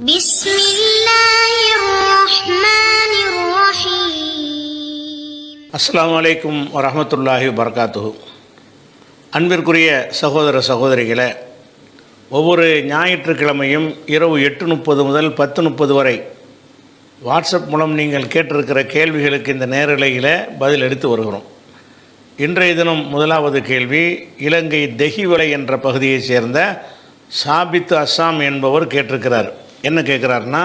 بسم الله الرحمن الرحيم. அஸ்ஸலாமு அலைக்கும் வரஹ்மத்துல்லாஹி வபரகாத்துஹு. அன்பிற்குரிய சகோதர சகோதரிகளே, ஒவ்வொரு ஞாயிற்றுக்கிழமையும் இரவு 8:30 முதல் 10:30 வரை வாட்ஸ்அப் மூலம் நீங்கள் கேட்டிருக்கிற கேள்விகளுக்கு இந்த நேரலையில் பதில் எடுத்து வருகிறோம். இன்றைய தினம் முதலாவது கேள்வி இலங்கை தெஹிவலை என்ற பகுதியைச் சேர்ந்த சாபித் அஸ்ஸாம் என்பவர் கேட்டிருக்கிறார். என்ன கேட்குறாருன்னா,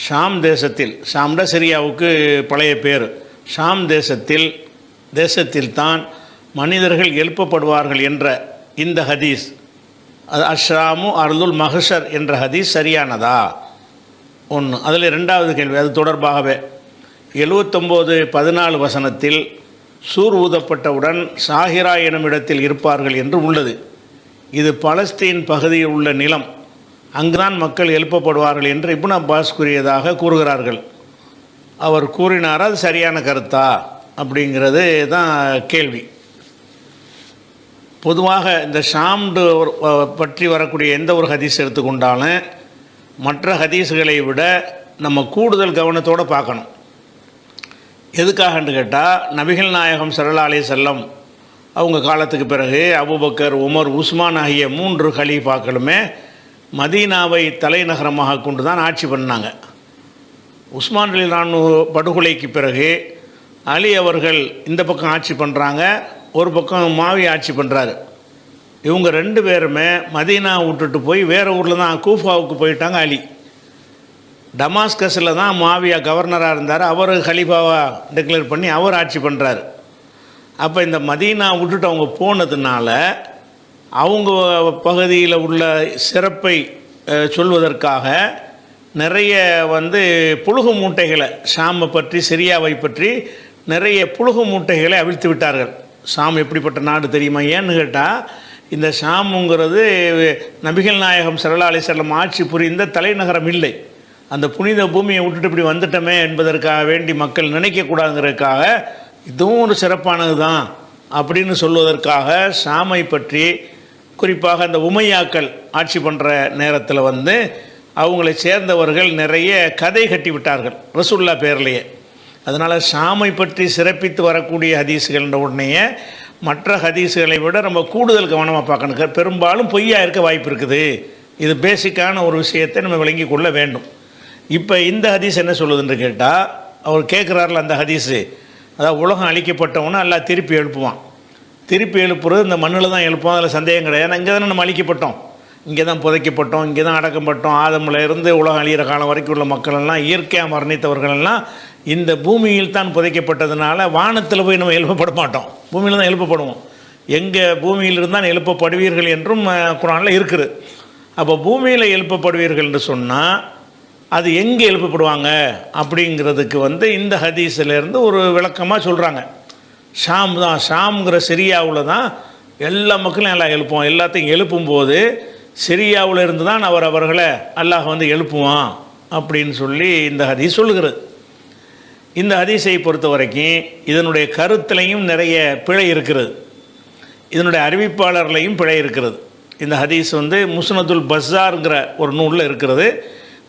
ஷாம் தேசத்தில், ஷாம்டா சிரியாவுக்கு பழைய பேர், ஷாம் தேசத்தில் தான் மனிதர்கள் எழுப்பப்படுவார்கள் என்ற இந்த ஹதீஸ், அது அஷ்ராமு அர்துல் மஹ்ஷர் என்ற ஹதீஸ் சரியானதா? ஒன்று. அதில் ரெண்டாவது கேள்வி அது தொடர்பாகவே 79:14 வசனத்தில் சூர் ஊதப்பட்டவுடன் சாஹிரா எனும் இடத்தில் இருப்பார்கள் என்று உள்ளது. இது பலஸ்தீன் பகுதியில் உள்ள நிலம், அங்குதான் மக்கள் எழுப்பப்படுவார்கள் என்று இப்னு அப்பாஸ் கூறியதாக கூறுகிறார்கள். அவர் கூறினார், அது சரியான கருத்தா அப்படிங்கிறது தான் கேள்வி. பொதுவாக இந்த ஷாம்டு பற்றி வரக்கூடிய எந்த ஒரு ஹதீஸ் எடுத்துக்கொண்டாலும் மற்ற ஹதீஸ்களை விட நம்ம கூடுதல் கவனத்தோடு பார்க்கணும். எதுக்காகன்னு கேட்டால், நபிகள் நாயகம் ஸல்லல்லாஹு அலைஹி வஸல்லம் அவங்க காலத்துக்கு பிறகு அபூபக்கர், உமர், உஸ்மான் ஆகிய 3 கலீஃபாக்களுமே மதீனாவை தலைநகரமாக கொண்டு தான் ஆட்சி பண்ணாங்க. உஸ்மான் ரலியல்லாஹு படுகொலைக்கு பிறகு அலி அவர்கள் இந்த பக்கம் ஆட்சி பண்ணுறாங்க, ஒரு பக்கம் மாவியா ஆட்சி பண்ணுறாரு. இவங்க 2 பேருமே மதீனா விட்டுட்டு போய் வேறு ஊரில் தான் கூஃபாவுக்கு போயிட்டாங்க. அலி டமாஸ்கஸில் தான் மாவியா கவர்னராக இருந்தார், அவர் ஹலீஃபாவாக டிக்ளேர் பண்ணி அவர் ஆட்சி பண்ணுறாரு. அப்போ இந்த மதீனா விட்டுட்டு அவங்க போனதுனால அவங்க பகுதியில் உள்ள சிறப்பை சொல்வதற்காக நிறைய புழுகு மூட்டைகளை, ஷாமை பற்றி, சிரியாவை பற்றி நிறைய புழுகு மூட்டைகளை அவிழ்த்து விட்டார்கள். ஷாம் எப்படிப்பட்ட நாடு தெரியுமா? ஏன்னு கேட்டால், இந்த ஷாமுங்கிறது நபிகள் நாயகம் ஸல்லல்லாஹு அலைஹி வஸல்லம் ஆட்சி புரிந்த தலைநகரம் இல்லை. அந்த புனித பூமியை விட்டுட்டு இப்படி வந்துட்டோமே என்பதற்காக வேண்டி மக்கள் நினைக்கக்கூடாதுங்கிறதுக்காக இதுவும் ஒரு சிறப்பானது தான் அப்படின்னு சொல்வதற்காக ஷாமை பற்றி, குறிப்பாக அந்த உமையாக்கள் ஆட்சி பண்ணுற நேரத்தில் அவங்களை சேர்ந்தவர்கள் நிறைய கதை கட்டி விட்டார்கள் ரசூலுல்லாஹ் பேர்லேயே. அதனால் ஷாமை பற்றி சிறப்பித்து வரக்கூடிய ஹதீஸுகள்ன்ற உடனேயே மற்ற ஹதீஸுகளை விட நம்ம கூடுதல் கவனமாக பார்க்கணும். பெரும்பாலும் பொய்யா இருக்க வாய்ப்பு இருக்குது. இது பேசிக்கான ஒரு விஷயத்தை நம்ம விளங்கி கொள்ள வேண்டும். இப்போ இந்த ஹதீஸ் என்ன சொல்லுதுன்னு கேட்டால், அவர் கேட்குறாருல அந்த ஹதீஸு, அதாவது உலகம் அழிக்கப்பட்டவொன்னே அல்லாஹ் திருப்பி எழுப்புவான். திருப்பி எழுப்புறது இந்த மண்ணில் தான் எழுப்போம், அதில் சந்தேகம் கிடையாது. ஏன்னா இங்கே தானே நம்ம அழிக்கப்பட்டோம், இங்கே தான் புதைக்கப்பட்டோம், இங்கே தான் அடக்கப்பட்டோம். ஆதமில் இருந்து உலகம் அழிகிற காலம் வரைக்கும் உள்ள மக்கள் எல்லாம், இயற்கையாக மரணித்தவர்களெல்லாம் இந்த பூமியில் தான் புதைக்கப்பட்டதுனால வானத்தில் போய் நம்ம எழுப்பப்பட மாட்டோம், பூமியில் தான் எழுப்பப்படுவோம். எங்கே பூமியிலிருந்து தான் எழுப்பப்படுவீர்கள் என்றும் குர்ஆனில் இருக்குது. அப்போ பூமியில் எழுப்பப்படுவீர்கள் என்று சொன்னால் அது எங்கே எழுப்பப்படுவாங்க அப்படிங்கிறதுக்கு இந்த ஹதீஸிலேருந்து ஒரு விளக்கமாக சொல்கிறாங்க. ஷாம் தான், ஷாம்ங்கிற சிரியாவில் தான் எல்லா மக்களையும் எல்லாம் எழுப்புவோம். எல்லாத்தையும் எழுப்பும்போது சிரியாவில் இருந்து தான் அவர்களை அல்லாஹ் எழுப்புவான் அப்படின்னு சொல்லி இந்த ஹதீஸ் சொல்லுகிறது. இந்த ஹதீஸை பொறுத்த வரைக்கும் இதனுடைய கருத்துலையும் நிறைய பிழை இருக்கிறது, இதனுடைய அறிவிப்பாளர்லையும் பிழை இருக்கிறது. இந்த ஹதீஸ் முஸ்னதுல் பஸார்ங்கிற ஒரு நூலில் இருக்கிறது.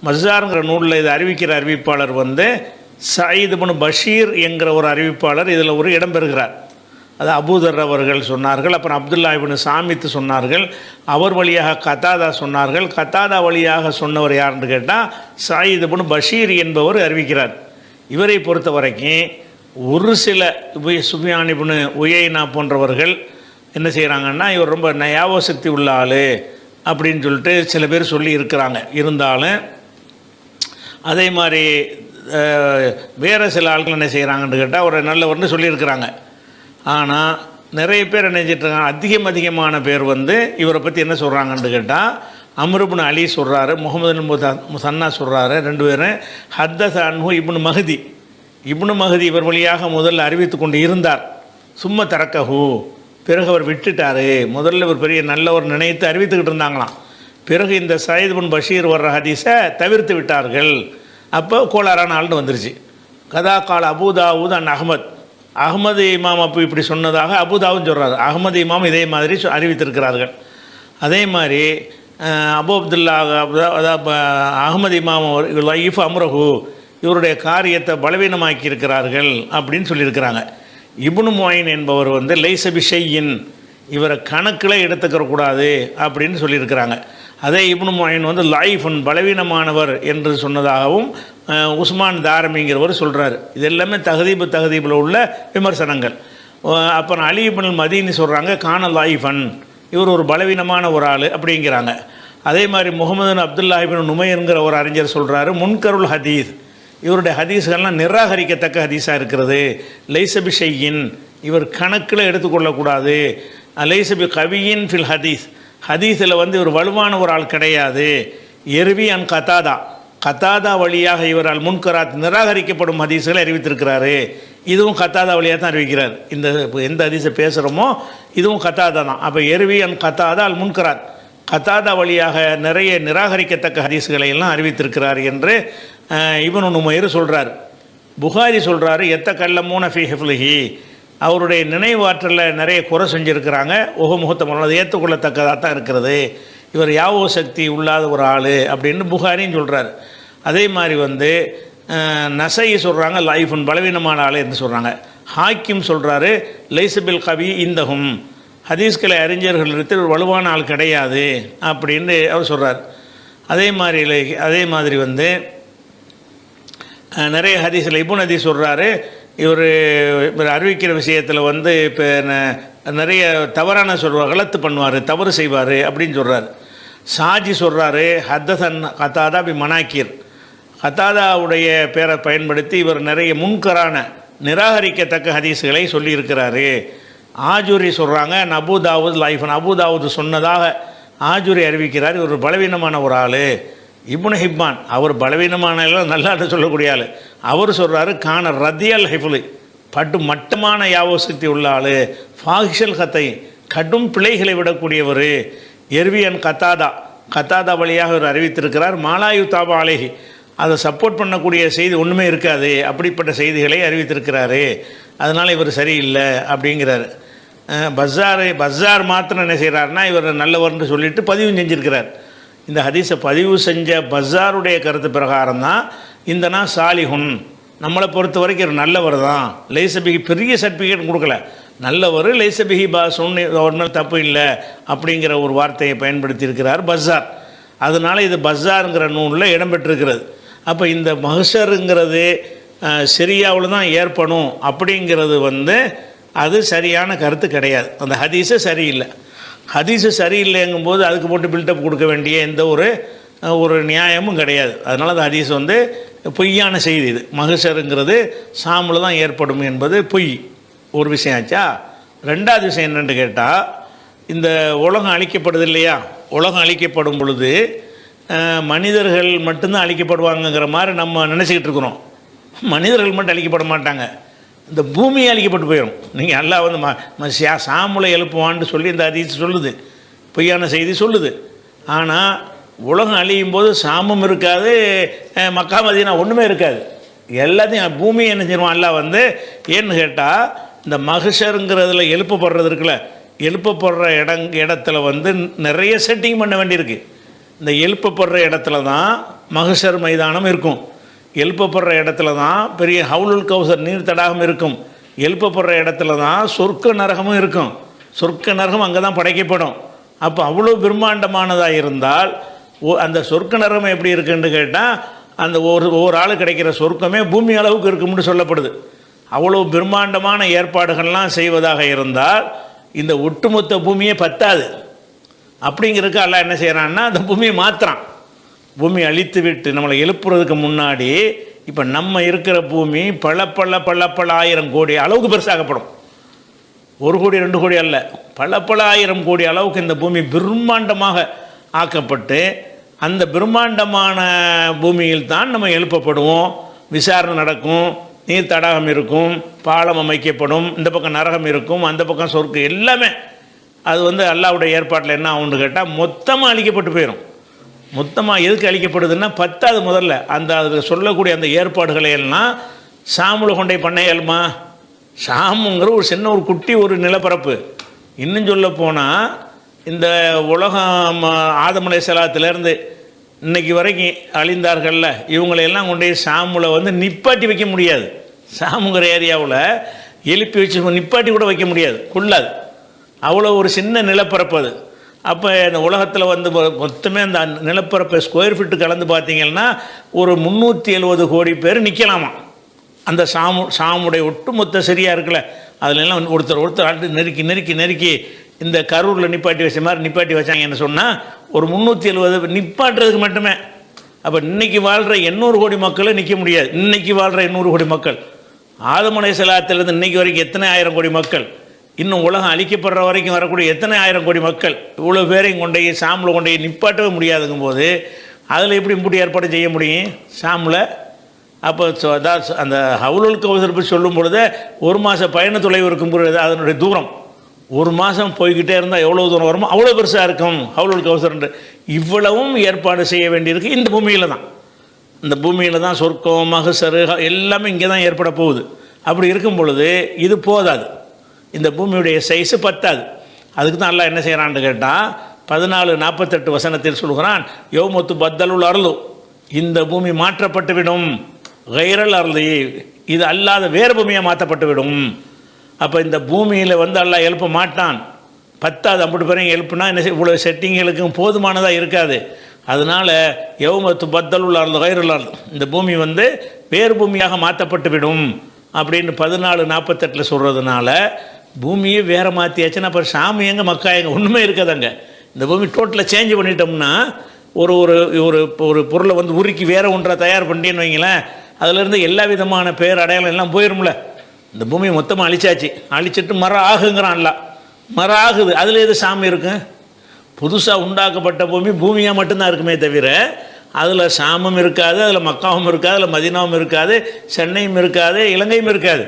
பஸார்ங்கிற நூலில் இது அறிவிக்கிற அறிவிப்பாளர் சயீத் இப்னு பஷீர் என்கிற ஒரு அறிவிப்பாளர் இதில் ஒரு இடம் பெறுகிறார். அது அபூதர் அவர்கள் சொன்னார்கள், அப்புறம் அப்துல்லா இப்னு சாமித் சொன்னார்கள், அவர் வழியாக கத்தாதா சொன்னார்கள். கத்தாதா வழியாக சொன்னவர் யாருன்னு கேட்டால் சயீத் இப்னு பஷீர் என்பவர் அறிவிக்கிறார். இவரை பொறுத்த வரைக்கும் ஒரு சில சுஃபியான் இப்னு உயைனா போன்றவர்கள் என்ன செய்கிறாங்கன்னா, இவர் ரொம்ப ஞாபக சக்தி உள்ள ஆள் அப்படின்னு சொல்லிட்டு சில பேர் சொல்லி இருக்கிறாங்க. இருந்தாலும் அதே மாதிரி வேறு சில ஆட்கள் என்ன செய்கிறாங்கன்னு கேட்டால் ஒரு நல்லவர்னு சொல்லியிருக்கிறாங்க. ஆனால் நிறைய பேர் என்ன செஞ்சிட்ருக்காங்க, அதிகமான பேர் இவரை பற்றி என்ன சொல்கிறாங்கன்னு கேட்டால், அம்ர் இப்னு அலி சொல்கிறாரு, முகமது முசன்னா சொல்கிறாரு, 2 பேரும் ஹத்தஸ அன்ஹு இப்னு மஹதி, இப்னு மஹதி இவர் வழியாக முதல்ல அறிவித்து கொண்டு இருந்தார். சும்ம தரக்கஹு, பிறகு அவர் விட்டுட்டார். முதல்ல ஒரு பெரிய நல்லவர் நினைத்து அறிவித்துக்கிட்டு இருந்தாங்களாம். பிறகு இந்த சயீத் இப்னு பஷீர் வர்ற ஹதீஸை தவிர்த்து விட்டார்கள். அப்போ கோளாறான ஆள்னு வந்துருச்சு. கதா கால் அபூதாவூத் அன் அஹ்மது இமாம் அப்போ இப்படி சொன்னதாக அபூதாவும் சொல்கிறார். அஹ்மது இமாம் இதே மாதிரி அறிவித்திருக்கிறார்கள். அதே மாதிரி அபு அப்துல்லா அஹமது இமாம் லைஃப் அம்ரஹு இவருடைய காரியத்தை பலவீனமாக்கி இருக்கிறார்கள் அப்படின்னு சொல்லியிருக்கிறாங்க. இப்னு முயின் என்பவர் வந்து லைஸபி ஷையின், இவரை கணக்கில் எடுத்துக்கிற கூடாது அப்படின்னு சொல்லியிருக்கிறாங்க. அதே இப்னு முயின் வந்து லைஃபுன் பலவீனமானவர் என்று சொன்னதாகவும் உஸ்மான் தாரமிங்கிறவர் சொல்கிறார். இது எல்லாமே தகதீபில் உள்ள விமர்சனங்கள். அப்புறம் அலி இப்னுல் மதீனி சொல்கிறாங்க கான லைஃபன், இவர் ஒரு பலவீனமான ஒரு ஆள் அப்படிங்கிறாங்க. அதே மாதிரி முகமது அப்துல்லா இப்னு நுமையருங்கிற ஒரு அறிஞர் சொல்கிறாரு முன்கருள் ஹதீஸ், இவருடைய ஹதீஸ்கள்லாம் நிராகரிக்கத்தக்க ஹதீஸாக இருக்கிறது. லைசபி ஷையின், இவர் கணக்கில் எடுத்துக்கொள்ளக்கூடாது. லைசபி கவியின் ஃபில் ஹதீஸ், ஹதீஸில் வந்து இவர் வலுவான ஒரு ஆள் கிடையாது. எருவி அன் கத்தாதா வழியாக இவரால் முன்கராத் நிராகரிக்கப்படும் ஹதீஸ்களை அறிவித்திருக்கிறாரு. இதுவும் கத்தாதா வழியாக தான் அறிவிக்கிறார். இந்த எந்த ஹதீஸை பேசுகிறோமோ இதுவும் கத்தாதா தான். அப்போ எருவி அன் கத்தாதா அல் முன்கராத், கத்தாதா வழியாக நிறைய நிராகரிக்கத்தக்க ஹதீஸ்களை எல்லாம் அறிவித்திருக்கிறார் என்று இப்னு நுமைர் சொல்கிறார். புகாரி சொல்கிறாரு எத்த கல்லமூன ஃபி ஹிஃப்லிஹி, அவருடைய நினைவாற்றலில் நிறைய குறை செஞ்சுருக்கிறாங்க. முகத்தமல்ல, அது ஏற்றுக்கொள்ளத்தக்கதாக தான் இருக்கிறது. இவர் யாவோ சக்தி உள்ளாத ஒரு ஆள் அப்படின்னு புகாரின்னு சொல்கிறார். அதே மாதிரி வந்து நசை சொல்கிறாங்க லைஃபுன் பலவீனமான ஆள் என்று சொல்கிறாங்க. ஹாக்கிம் சொல்கிறாரு லைசபில் கவி இந்தகும், ஹதீஸ்களை அறிஞர்கள் ஒரு வலுவான ஆள் கிடையாது அப்படின்னு அவர் சொல்கிறார். அதே மாதிரி வந்து நிறைய ஹதீஸில் இப்னு ஹதீஸ் சொல்கிறாரு இவர் அறிவிக்கிற விஷயத்தில் வந்து இப்போ நிறைய தவறான சொல்வார், கலத்து பண்ணுவார், தவறு செய்வார் அப்படின்னு சொல்கிறார். சாஜி சொல்கிறாரு ஹத்தசன் கத்தாதா பி மனாக்கீர், கத்தாதாவுடைய பேரை பயன்படுத்தி இவர் நிறைய முன்கரான நிராகரிக்கத்தக்க ஹதீஸ்களை சொல்லியிருக்கிறாரு. ஆஜூரி சொல்கிறாங்க அபூதாவுத் லைஃபன், அபூதாவுத் சொன்னதாக ஆஜூரி அறிவிக்கிறார், இவர் பலவீனமான ஒரு ஆள். இப்னு ஹிப்பான் அவர் பலவீனமான நல்லாட்ட சொல்லக்கூடிய ஆள், அவர் சொல்கிறாரு கான ரதியல் ஹிஃபுலி, மட்டமான யாவோ சக்தி உள்ள ஆள். ஃபாஹிஷல் கத்தை, கடும் பிழைகளை விடக்கூடியவர். எர்வியன் கத்தாதா வழியாக இவர் அறிவித்திருக்கிறார். மாலாயு தாபா அலேஹி, அதை சப்போர்ட் பண்ணக்கூடிய செய்தி ஒன்றுமே இருக்காது, அப்படிப்பட்ட செய்திகளை அறிவித்திருக்கிறாரு. அதனால் இவர் சரியில்லை அப்படிங்கிறார். பஸார் மாத்திரம் என்ன செய்கிறாருன்னா இவர் நல்லவர்னு சொல்லிட்டு பதிவு செஞ்சுருக்கிறார். இந்த ஹதீஸை பதிவு செஞ்ச பஸாருடைய கருத்து பிரகாரம் தான் இந்த நான் சாலிஹுன், நம்மளை பொறுத்த வரைக்கும் ஒரு நல்லவர் தான். லைசபிகி பெரிய சர்டிஃபிகேட் கொடுக்கல, நல்லவர். லைசபிகி பாசுன்னு ஒரு தப்பு இல்லை அப்படிங்கிற ஒரு வார்த்தையை பயன்படுத்தியிருக்கிறார் பஸார். அதனால் இது பஸாருங்கிற நூலில் இடம்பெற்றிருக்கிறது. அப்போ இந்த மஹ்ஷருங்கிறது சிரியாவில் தான் ஏற்படும் அப்படிங்கிறது வந்து அது சரியான கருத்து கிடையாது. அந்த ஹதீஸு சரியில்லை. ஹதீஸு சரியில்லைங்கும்போது அதுக்கு போட்டு பில்டப் கொடுக்க வேண்டிய எந்த ஒரு நியாயமும் கிடையாது. அதனால் அந்த ஹதீஸ் வந்து பொய்யான செய்தி. இது மஹ்ஷருங்கிறது சாமில் தான் ஏற்படும் என்பது பொய். ஒரு விஷயம் ஆச்சா. ரெண்டாவது விஷயம் என்னென்னு கேட்டால், இந்த உலகம் அழிக்கப்படுது இல்லையா, உலகம் அழிக்கப்படும் பொழுது மனிதர்கள் மட்டும்தான் அழிக்கப்படுவாங்கங்கிற மாதிரி நம்ம நினச்சிக்கிட்டு இருக்கிறோம். மனிதர்கள் மட்டும் அழிக்கப்பட மாட்டாங்க, இந்த பூமியை அழிக்கப்பட்டு போயிடும். நீங்கள் அல்லாஹ் வந்து சாமுலை எழுப்புவான்னு சொல்லி இந்த ஹதீஸ் சொல்லுது, பொய்யான செய்தி சொல்லுது. ஆனால் உலகம் அழியும் போது சாமும் இருக்காது, மக்கா மதீனா ஒன்றுமே இருக்காது, எல்லாத்தையும் பூமியை என்ன செய்வான் அல்லாஹ் வந்து. ஏன்னு கேட்டால் இந்த மஹ்ஷருங்கிறதுல எழுப்பப்படுறது இருக்குல்ல, எழுப்பப்படுற இடத்துல வந்து நிறைய செட்டிங் பண்ண வேண்டியிருக்கு. இந்த எழுப்பப்படுற இடத்துல தான் மஹ்ஷர் மைதானம் இருக்கும், எழுப்பப்படுற இடத்துல தான் பெரிய ஹவுலுல் கௌசர் நீர் தடாகம் இருக்கும், எழுப்பப்படுற இடத்துல தான் சொர்க்க நரகமும் இருக்கும். சொர்க்க நரகம் அங்கே தான் படைக்கப்படும். அப்போ அவ்வளோ பிரம்மாண்டமானதாக இருந்தால் அந்த சொர்க்க நரகம் எப்படி இருக்குன்னு கேட்டால் அந்த ஒவ்வொரு ஆள் கிடைக்கிற சொர்க்கமே பூமி அளவுக்கு இருக்கும்னு சொல்லப்படுது. அவ்வளோ பிரம்மாண்டமான ஏற்பாடுகள்லாம் செய்வதாக இருந்தால் இந்த ஒட்டுமொத்த பூமியே பத்தாது. அப்படிங்கிறதுக்கு அல்லாஹ் என்ன செய்கிறான்னா அந்த பூமியை மாற்றுறான். பூமி அழித்து விட்டு நம்மளை எழுப்புறதுக்கு முன்னாடி இப்போ நம்ம இருக்கிற பூமி பல ஆயிரம் கோடி அளவுக்கு பெருசாகப்படும். 1 கோடி 2 கோடி அல்ல, பல ஆயிரம் கோடி அளவுக்கு இந்த பூமி பிரம்மாண்டமாக ஆக்கப்பட்டு அந்த பிரம்மாண்டமான பூமியில் தான் நம்ம எழுப்பப்படுவோம். விசாரணை நடக்கும், நீர் தடாகம் இருக்கும், பாலம் அமைக்கப்படும், இந்த பக்கம் நரகம் இருக்கும், அந்த பக்கம் சொர்க்கம், எல்லாமே அது வந்து அல்லாஹ்வுடைய ஏற்பாட்டில் என்ன ஆகும்னு கேட்டால் மொத்தமாக அழிக்கப்பட்டு போயிடும். மொத்தமாக எதுக்கு அழிக்கப்படுதுன்னா பத்தாவது முதல்ல அந்த அதில் சொல்லக்கூடிய அந்த ஏற்பாடுகளை எல்லாம் சாமுல கொண்டே பண்ண இயலுமா? சாமுங்கிற ஒரு சின்ன ஒரு குட்டி ஒரு நிலப்பரப்பு. இன்னும் சொல்ல போனால் இந்த உலகம் ஆதம் அலைஹிஸ்ஸலாத்திலேருந்து இன்னைக்கு வரைக்கும் அழிந்தார்கள்ல, இவங்களையெல்லாம் கொண்டு போய் ஷாமில் வந்து நிப்பாட்டி வைக்க முடியாது. ஷாமுங்கிற ஏரியாவில் எழுப்பி வச்சு நிப்பாட்டி கூட வைக்க முடியாது, கொள்ளாது. அவ்வளோ ஒரு சின்ன நிலப்பரப்பு அது. அப்போ இந்த உலகத்தில் வந்து மொத்தமே அந்த நிலப்பரப்பை ஸ்கொயர் ஃபீட்டு கலந்து பார்த்தீங்கன்னா ஒரு 370 கோடி பேர் நிற்கலாமா. அந்த ஷாமுடைய ஒட்டுமொத்த சரியாக இருக்குல்ல, அதுலெல்லாம் ஒருத்தர் ஆண்டு நெருக்கி இந்த கரூரில் நிப்பாட்டி வச்ச மாதிரி நிப்பாட்டி வச்சாங்கன்னு சொன்னால் ஒரு 370 நிப்பாட்டுறதுக்கு மட்டுமே. அப்போ இன்றைக்கி வாழ்கிற 800 கோடி மக்களை நிற்க முடியாது. இன்றைக்கி வாழ்கிற 800 கோடி மக்கள், ஆதம் அலைஹிஸ்ஸலாத்திலிருந்து இன்றைக்கி வரைக்கும் எத்தனை ஆயிரம் கோடி மக்கள், இன்னும் உலகம் அழிக்கப்படுற வரைக்கும் வரக்கூடிய எத்தனை ஆயிரம் கோடி மக்கள், இவ்வளோ பேரையும் கொண்டு ஷாமில் கொண்டு நிப்பாட்டவே முடியாதுங்கும் போது அதில் எப்படி இப்படி ஏற்பாடு செய்ய முடியும் ஷாமில்? அப்போ அதான் அந்த ஹவுலுல் கௌசர் பற்றி சொல்லும் பொழுது 1 மாத பயண தொலைவு இருக்கும் பொழுது அதனுடைய தூரம் 1 மாதம் போய்கிட்டே இருந்தால் எவ்வளோ தூரம் வருமோ அவ்வளோ பெருசாக இருக்கும் ஹவுலுல் கௌசர்ன்று. இவ்வளவும் ஏற்பாடு செய்ய வேண்டியிருக்கு இந்த பூமியில் தான். இந்த பூமியில் தான் சொர்க்கம் மகசரு எல்லாமே இங்கே தான் ஏற்பட போகுது. அப்படி இருக்கும் பொழுது இது போதாது, இந்த பூமியுடைய சைஸு பத்தாது. அதுக்கு தான் அல்லாஹ் என்ன செய்கிறான்னு கேட்டால் 14:48 வசனத்தில் சொல்கிறான், யௌமத்து பத்தலுல் அர்லு, இந்த பூமி மாற்றப்பட்டு விடும், கைரல் அர்லி, இது அல்லாத வேறு பூமியாக மாற்றப்பட்டு விடும். அப்போ இந்த பூமியில் வந்து அல்லாஹ் எழுப்ப மாட்டான், பத்தாது. அப்படி பேரையும் எழுப்புனா என்ன செய்ய, இவ்வளோ செட்டிங்களுக்கும் போதுமானதாக இருக்காது. அதனால் யௌமத்து பத்தலுல் அர்லு கைரல் அர்லு, இந்த பூமி வந்து வேறு பூமியாக மாற்றப்பட்டு விடும் அப்படின்னு 14:48 சொல்கிறதுனால பூமியை வேறு மாற்றியாச்சுன்னா அப்புறம் சாமி எங்கே மக்கா எங்கே ஒன்றுமே இருக்காதாங்க. இந்த பூமி டோட்டலாக சேஞ்ச் பண்ணிட்டோம்னா ஒரு ஒரு ஒரு ஒரு பொருளை வந்து உருக்கி வேறு ஒன்றை தயார் பண்ணிட்டேன்னு வைங்களேன், அதிலேருந்து எல்லா விதமான பேர் அடையாளம் எல்லாம் போயிடும்ல. இந்த பூமியை மொத்தமாக அழிச்சாச்சு, அழிச்சிட்டு மரம் ஆகுங்கிறான்ல, மரம் ஆகுது, அதில் எது சாமி இருக்கும்? புதுசாக உண்டாக்கப்பட்ட பூமியாக மட்டும்தான் இருக்குமே தவிர அதில் சாமம் இருக்காது, அதில் மக்காவும் இருக்காது, அதில் மதீனாவும் இருக்காது, சென்னையும் இருக்காது, இலங்கையும் இருக்காது.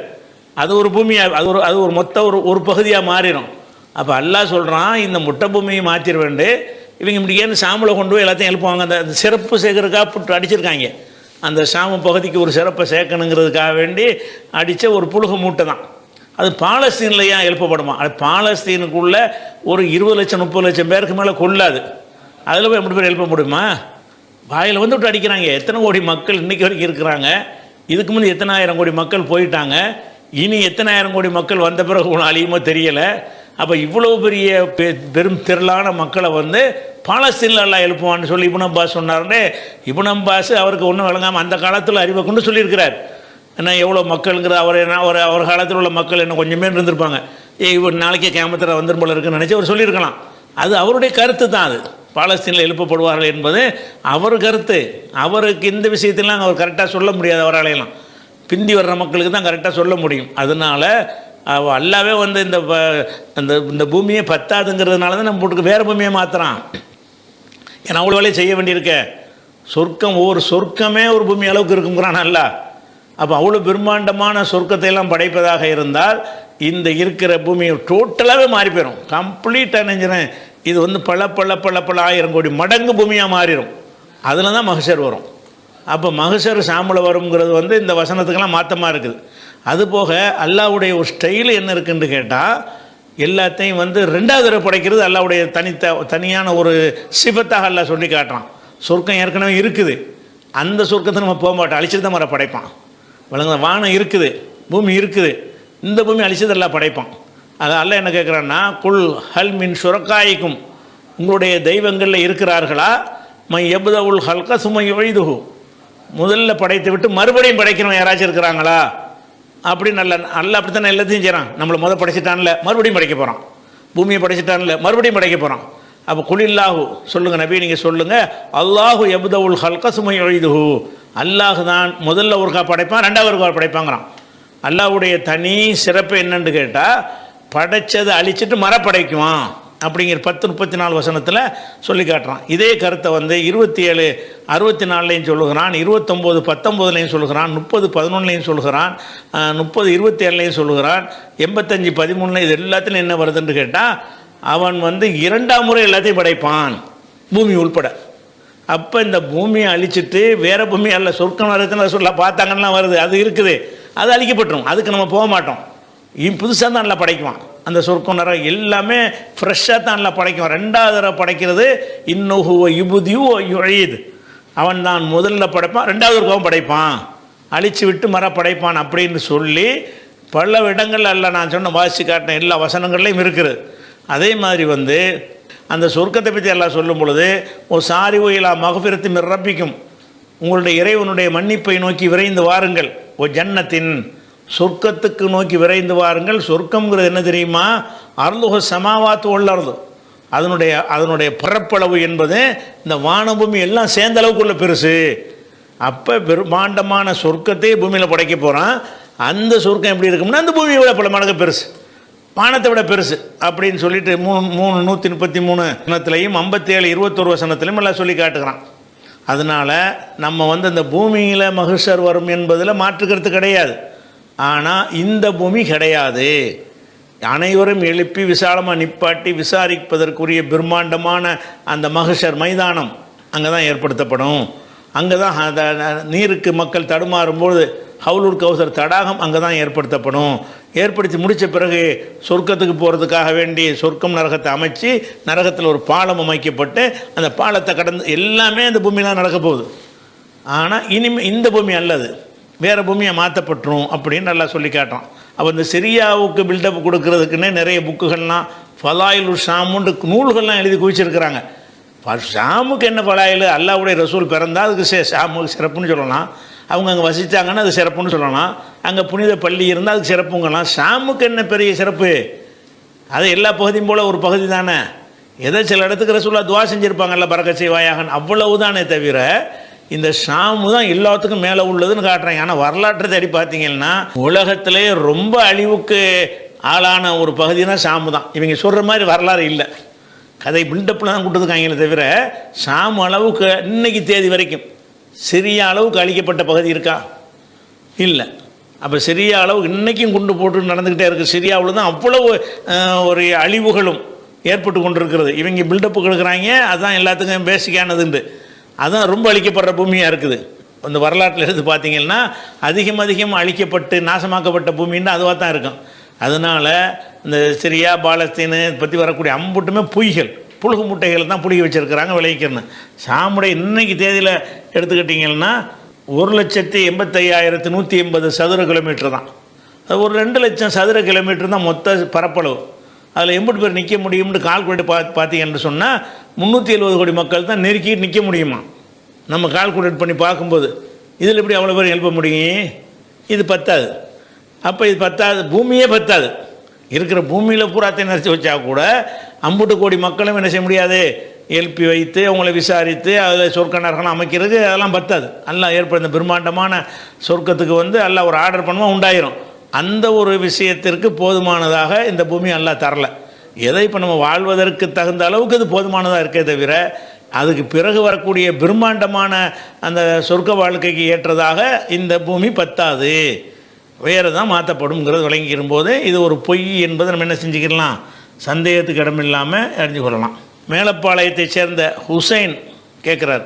அது ஒரு பூமியாக அது ஒரு மொத்த ஒரு பகுதியாக மாறிடும். அப்போ அல்லாஹ் சொல்கிறான், இந்த முட்டை பூமியை மாற்றிட வேண்டு, இவங்க இப்படி ஏன்னு சாமில் கொண்டு போய் எல்லாத்தையும் எழுப்புவாங்க. அந்த சிறப்பு சேர்க்கறதுக்காக போட்டு அடிச்சிருக்காங்க. அந்த சாம பகுதிக்கு ஒரு சிறப்பை சேர்க்கணுங்கிறதுக்காக வேண்டி அடித்த ஒரு புழுக மூட்டை தான் அது. பாலஸ்தீனில் ஏன் எழுப்பப்படுமா? அது பாலஸ்தீனுக்குள்ளே ஒரு 20 லட்சம் 30 லட்சம் பேருக்கு மேலே கொள்ளாது. அதில் போய் எப்படி பேர் எழுப்ப முடியுமா? வாயில் வந்து விட்டு அடிக்கிறாங்க. எத்தனை கோடி மக்கள் இன்றைக்கி வரைக்கும் இருக்கிறாங்க, இதுக்கு முந்தைய எத்தனை ஆயிரம் கோடி மக்கள் போயிட்டாங்க, இனி எத்தனை ஆயிரம் கோடி மக்கள் வந்த பிறகு ஒன்றும் அழியுமோ தெரியலை. அப்போ இவ்வளோ பெரிய பெரும் திரளான மக்களை வந்து பாலஸ்தீனில் எல்லாம் எழுப்புவான்னு சொல்லி இப்னு அப்பாஸ் சொன்னார்னே. இப்னு அப்பாஸ் அவருக்கு ஒன்றும் விளங்காமல் அந்த காலத்தில் அறிவை கொண்டு சொல்லியிருக்கிறார். ஏன்னா எவ்வளோ மக்களுங்கிற அவர் காலத்தில் உள்ள மக்கள் என்ன கொஞ்சமே இருந்திருப்பாங்க. இவர் நாளைக்கே கியாமத்தில் வந்துடும் போல இருக்குன்னு நினச்சி அவர் சொல்லியிருக்கலாம். அது அவருடைய கருத்து தான். அது பாலஸ்தீனில் எழுப்பப்படுவார்கள் என்பது அவர் கருத்து. அவருக்கு இந்த விஷயத்திலாம் அவர் கரெக்டாக சொல்ல முடியாது. அவராலையெல்லாம் பிந்தி வர்ற மக்களுக்கு தான் கரெக்டாக சொல்ல முடியும். அதனால் அல்லாவே வந்து இந்த பூமியை பத்தாதுங்கிறதுனால தான் நம்ம போட்டுக்கு வேறு பூமியை மாற்றுறான். ஏன்னா அவ்வளோ வேலையை செய்ய வேண்டியிருக்க. சொர்க்கம் ஒவ்வொரு சொர்க்கமே ஒரு பூமி அளவுக்கு இருக்குங்கிறான் அல்லா. அப்போ அவ்வளோ பிரம்மாண்டமான சொர்க்கத்தை எல்லாம் படைப்பதாக இருந்தால் இந்த இருக்கிற பூமியை டோட்டலாகவே மாறி போயிடும். கம்ப்ளீட்டாக நினைஞ்சினேன் இது வந்து பல ஆயிரம் கோடி மடங்கு பூமியாக மாறிடும். அதில் தான் மகசர் வரும். அப்போ மகசர் சாம்பல் வருங்கிறது வந்து இந்த வசனத்துக்கெல்லாம் மாற்றமாக இருக்குது. அதுபோக அல்லாவுடைய ஒரு ஸ்டைலு என்ன இருக்குன்னு கேட்டால் எல்லாத்தையும் வந்து 2வது தடவை படைக்கிறது அல்லாவுடைய தனியான ஒரு சிபத்தாக அல்லா சொல்லி காட்டுறான். சொர்க்கம் ஏற்கனவே இருக்குது, அந்த சொர்க்கத்தை நம்ம போக மாட்டோம், அழிச்சிட்டு தான் மர படைப்பான். விளங்க வானம் இருக்குது, பூமி இருக்குது, இந்த பூமி அழிச்சது எல்லாம் படைப்பான். அது அல்ல என்ன கேட்குறான்னா, குல் ஹல் மின் சுரக்காய்க்கும், உங்களுடைய தெய்வங்களில் இருக்கிறார்களா, மை எபுதவுல் ஹல்க சுமை ஒழிதுகு, முதல்ல படைத்து விட்டு மறுபடியும் படைக்கணும் யாராச்சும் இருக்கிறாங்களா அப்படின்னு. நல்ல அப்படித்தானே எல்லாத்தையும் செய்கிறான். நம்மளை படைச்சிட்டான்ல மறுபடியும் படைக்க போகிறான், பூமியை படைச்சிட்டான்ல மறுபடியும் படைக்க போகிறான். அப்போ குலில்லாஹு சொல்லுங்கள் நபி, நீங்கள் சொல்லுங்கள், அல்லாஹு எபுதவுல் ஹல்க சுமை ஒழிதுகு, அல்லாஹு தான் முதல்ல ஒருக்கா படைப்பான், 2வது ஒருக்கா படைப்பாங்கிறான். அல்லாஹ்வுடைய தனி சிறப்பு என்னன்னு கேட்டால் படைச்சதை அழிச்சிட்டு மரப்படைக்குவான் அப்படிங்கிற 10:34 வசனத்தில் சொல்லி காட்டுறான். இதே கருத்தை வந்து 27:64 சொல்லுகிறான், 29:19 சொல்லுகிறான், 30:11 சொல்லுகிறான், 30:27 சொல்லுகிறான், 85:13. இது எல்லாத்துலையும் என்ன வருதுன்னு கேட்டால் அவன் வந்து 2ஆம் முறை எல்லாத்தையும் படைப்பான், பூமி உள்பட. அப்போ இந்த பூமியை அழிச்சிட்டு வேறு பூமி அல்ல சொர்க்கம் வரதுன்னு சொல்ல பார்த்தாங்கன்னா வருது, அது இருக்குது, அது அழிக்கப்பட்டுரும், அதுக்கு நம்ம போக மாட்டோம். புதுசாக தான் நல்லா படைக்குவான். அந்த சொர்க்கம் நரகம் எல்லாமே ஃப்ரெஷ்ஷாக தான் நல்லா படைக்கும். ரெண்டாவது தடவை படைக்கிறது இன்னுஹுவ யுபுதியு யுஈத், அவன் தான் முதல்ல படைப்பான், ரெண்டாவது ஒருக்காவும் படைப்பான், அழிச்சு விட்டு படைப்பான் அப்படின்னு சொல்லி பல இடங்கள் அல்ல நான் சொன்ன வாசி காட்டின எல்லா வசனங்கள்லையும் இருக்குது. அதே மாதிரி அந்த சொர்க்கத்தை பற்றி எல்லாம் சொல்லும் பொழுது ஓ சாரி ஓயிலா மகபிரத்து மிரப்பிக்கும், உங்களுடைய இறைவனுடைய மன்னிப்பை நோக்கி விரைந்து வாருங்கள், ஓ ஜன்னத்தின் சொர்க்கத்துக்கு நோக்கி விரைந்து வாருங்கள். சொர்க்கம்ங்கிறது என்ன தெரியுமா? அருளுக சமாவாத்து உள்ளது, அதனுடைய பரப்பளவு என்பது இந்த வானபூமி எல்லாம் சேர்ந்த அளவுக்குள்ள பெருசு. அப்போ பிரம்மாண்டமான சொர்க்கத்தை பூமியில் படைக்க போகிறான். அந்த சொர்க்கம் எப்படி இருக்கும்னா அந்த பூமியை விட பல மடங்கு பெருசு, வானத்தை விட பெருசு அப்படின்னு சொல்லிட்டு 133 வசனத்திலையும் 57 21 வசனத்திலையும் எல்லாம் சொல்லி காட்டுகிறான். அதனால் நம்ம இந்த பூமியில் மகிஷர் வரும் என்பதில் மாற்றுக்கிறது கிடையாது. ஆனால் இந்த பூமி கிடையாது. அனைவரும் எழுப்பி விசாலமாக நிப்பாட்டி விசாரிப்பதற்குரிய பிரம்மாண்டமான அந்த மகிஷர் மைதானம் அங்கே தான் ஏற்படுத்தப்படும். அங்கே தான் நீருக்கு மக்கள் தடுமாறும்போது ஹவுலுல் கௌசர் தடாகம் அங்கே தான் ஏற்படுத்தப்படும். ஏற்படுத்தி முடித்த பிறகு சொர்க்கத்துக்கு போகிறதுக்காக வேண்டி சொர்க்கம் நரகத்தை அமைச்சு நரகத்தில் ஒரு பாலம் அமைக்கப்பட்டு அந்த பாலத்தை கடந்து எல்லாமே அந்த பூமியெலாம் நடக்க போகுது. ஆனால் இனிமேல் இந்த பூமி அல்லது வேறு பூமியை மாற்றப்பட்டுரும் அப்படின்னு நல்லா சொல்லி காட்டுறான். அப்போ இந்த சிரியாவுக்கு பில்டப் கொடுக்கறதுக்குன்னே நிறைய புக்குகள்லாம் ஃபலாயிலு ஷாமுன்னு நூல்கள்லாம் எழுதி குவிச்சிருக்கிறாங்க. ஷாமுக்கு என்ன ஃபலாயில்? அல்லாஹ்வுடைய ரசூல் பிறந்தால் அதுக்கு ஷாமுக்கு சிறப்புன்னு சொல்லலாம், அவங்க அங்கே வசித்தாங்கன்னா அது சிறப்புன்னு சொல்லலாம், அங்கே புனித பள்ளி இருந்தால் அதுக்கு சிறப்புங்கலாம். ஷாமுக்கு என்ன பெரிய சிறப்பு? அது எல்லா பகுதியும் போல் ஒரு பகுதி தானே. ஏதோ சில இடத்துக்கு ரசூலுல்லாஹ் துவா செஞ்சுருப்பாங்கல்ல பரக்கத் செய்வாயாக, அவ்வளவு தானே தவிர இந்த ஷாமு தான் எல்லாத்துக்கும் மேலே உள்ளதுன்னு காட்டுறாங்க. ஆனால் வரலாற்றை தேடி பார்த்தீங்கன்னா உலகத்திலே ரொம்ப அழிவுக்கு ஆளான ஒரு பகுதினா ஷாமு தான். இவங்க சொல்கிற மாதிரி வரலாறு இல்லை, கதை பில்டப்பில் தான் கொடுத்துருக்காங்களே தவிர ஷாம் அளவுக்கு இன்னைக்கு தேதி வரைக்கும் சிறிய அளவுக்கு அழிக்கப்பட்ட பகுதி இருக்கா? இல்லை. அப்போ சிறிய அளவுக்கு இன்றைக்கும் குண்டு போட்டு நடந்துக்கிட்டே இருக்குது. சிரியாவில் தான் அவ்வளவு ஒரு அழிவுகளும் ஏற்பட்டு கொண்டு இருக்கிறது. இவங்க பில்டப்பு கொடுக்குறாங்க, அதுதான் எல்லாத்துக்கும் பேசிக்கானதுண்டு. அதுதான் ரொம்ப அழிக்கப்படுற பூமியாக இருக்குது. அந்த வரலாற்றில் எடுத்து பார்த்தீங்கன்னா அதிகம் அழிக்கப்பட்டு நாசமாக்கப்பட்ட பூமின்னு அதுவாக தான் இருக்கும். அதனால் இந்த சிரியா பாலஸ்தீனு பற்றி வரக்கூடிய அம்புட்டுமே பொய்கள், புழுகு முட்டைகள் தான் புழுகி வச்சுருக்கிறாங்க விளைவிக்கணும். ஷாமுடைய இன்னைக்கு தேதியில் எடுத்துக்கிட்டிங்கன்னா 1,85,180 சதுர கிலோமீட்டர் தான். அது ஒரு 2 லட்சம் சதுர கிலோமீட்டர் தான் மொத்த பரப்பளவு. அதில் 80 பேர் நிற்க முடியும்னு கால்குலேட் பார்த்தீங்கன்னு சொன்னால் 370 கோடி மக்கள் தான் நெருக்கிட்டு நிற்க முடியுமா? நம்ம கால்குலேட் பண்ணி பார்க்கும்போது இதில் எப்படி அவ்வளோ பேர் எழுப்ப முடியும்? இது பத்தாது. அப்போ இது பத்தாது, பூமியே பத்தாது. இருக்கிற பூமியில் பூராத்தை நிறச்சி வச்சா கூட 50 கோடி மக்களும் என்ன செய்ய முடியாது? எழுப்பி வைத்து அவங்கள விசாரித்து அதில் சொர்க்க நரகம் அமைக்கிறது அதெல்லாம் பத்தாது. அல்லாஹ் ஏற்படுத்த பிரம்மாண்டமான சொர்க்கத்துக்கு அல்லாஹ் ஒரு ஆர்டர் பண்ணுவோம் உண்டாயிரும். அந்த ஒரு விஷயத்திற்கு போதுமானதாக இந்த பூமி அல்லாஹ் தரல. எதை இப்போ நம்ம வாழ்வதற்கு தகுந்த அளவுக்கு இது போதுமானதாக இருக்கே தவிர அதுக்கு பிறகு வரக்கூடிய பிரம்மாண்டமான அந்த சொர்க்க வாழ்க்கைக்கு ஏற்றதாக இந்த பூமி பத்தாது, வேறு தான் மாற்றப்படும்ங்கிறது விளங்கிக்கிற போது இது ஒரு பொய் என்பதை நம்ம என்ன செஞ்சுக்கலாம்? சந்தேகத்துக்கு இடமில்லாமல் அறிஞ்சு கொள்ளலாம். மேலப்பாளையத்தை சேர்ந்த ஹுசைன் கேட்குறார்.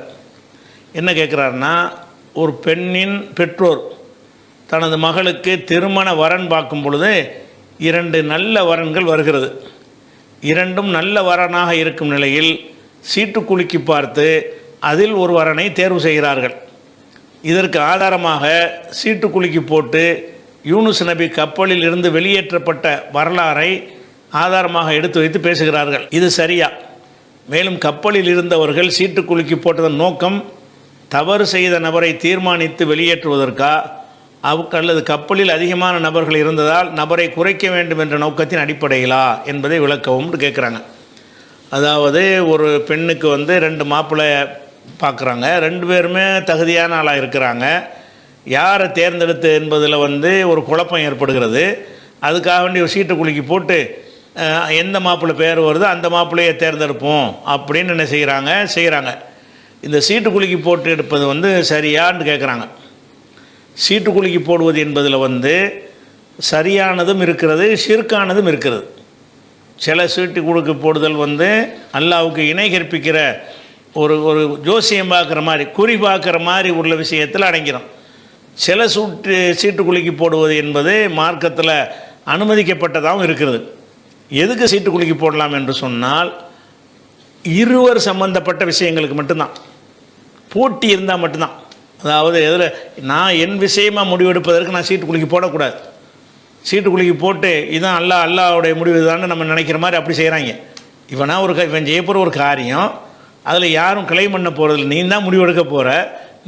என்ன கேட்குறாருன்னா, ஒரு பெண்ணின் பெற்றோர் தனது மகளுக்கு திருமண வரன் பார்க்கும் பொழுது 2 நல்ல வரன்கள் வருகிறது. 2ம் நல்ல வரனாக இருக்கும் நிலையில் சீட்டு குலுக்கி பார்த்து அதில் ஒரு வரனை தேர்வு செய்கிறார்கள். இதற்கு ஆதாரமாக சீட்டு குலுக்கி போட்டு யூனுஸ் நபி கப்பலில் இருந்து வெளியேற்றப்பட்ட வரலாறை ஆதாரமாக எடுத்து வைத்து பேசுகிறார்கள். இது சரியா? மேலும் கப்பலில் இருந்தவர்கள் சீட்டு குலுக்கி போட்டதன் நோக்கம் தவறு செய்த நபரை தீர்மானித்து வெளியேற்றுவதற்கா அல்லது கப்பலில் அதிகமான நபர்கள் இருந்ததால் நபரை குறைக்க வேண்டும் என்ற நோக்கத்தின் அடிப்படையிலா என்பதை விளக்கவும் கேட்குறாங்க. அதாவது ஒரு பெண்ணுக்கு 2 மாப்பிள்ளை பார்க்குறாங்க, 2 பேருமே தகுதியான ஆளாக இருக்கிறாங்க. யாரை தேர்ந்தெடுத்து என்பதில் ஒரு குழப்பம் ஏற்படுகிறது. அதுக்காக வேண்டி ஒரு சீட்டு குலுக்கி போட்டு எந்த மாப்பிள்ளை பேர் வருதோ அந்த மாப்பிள்ளையை தேர்ந்தெடுப்போம் அப்படின்னு என்ன செய்கிறாங்க. இந்த சீட்டு குலுக்கி போட்டு எடுப்பது சரியான்னு கேட்குறாங்க. சீட்டு குலுக்கி போடுவது என்பதில் சரியானதும் இருக்கிறது, ஷிர்கானதும் இருக்கிறது. சில சீட்டு குலுக்கி போடுதல் அல்லாஹ்வுக்கு இணை கற்பிக்கிற ஒரு ஜோசியம் பார்க்குற மாதிரி குறி பார்க்குற மாதிரி உள்ள விஷயத்தில் அடங்கிறோம். சில சீட்டு குலுக்கி போடுவது என்பது மார்க்கத்தில் அனுமதிக்கப்பட்டதாகவும் இருக்கிறது. எதுக்கு சீட்டு குலுக்கி போடலாம் என்று சொன்னால் இருவர் சம்பந்தப்பட்ட விஷயங்களுக்கு மட்டும்தான். போட்டி இருந்தால் மட்டும்தான். அதாவது எதில் நான் என் விஷயமாக முடிவெடுப்பதற்கு நான் சீட்டு குலுக்கி போடக்கூடாது. சீட்டு குலுக்கி போட்டு இதான் அல்லாவுடைய முடிவு தான் நம்ம நினைக்கிற மாதிரி அப்படி செய்கிறாங்க. இவன் செய்ய போகிற ஒரு காரியம் அதில் யாரும் கிளைம் பண்ண போகிறதில்ல. நீ தான் முடிவெடுக்க போகிற.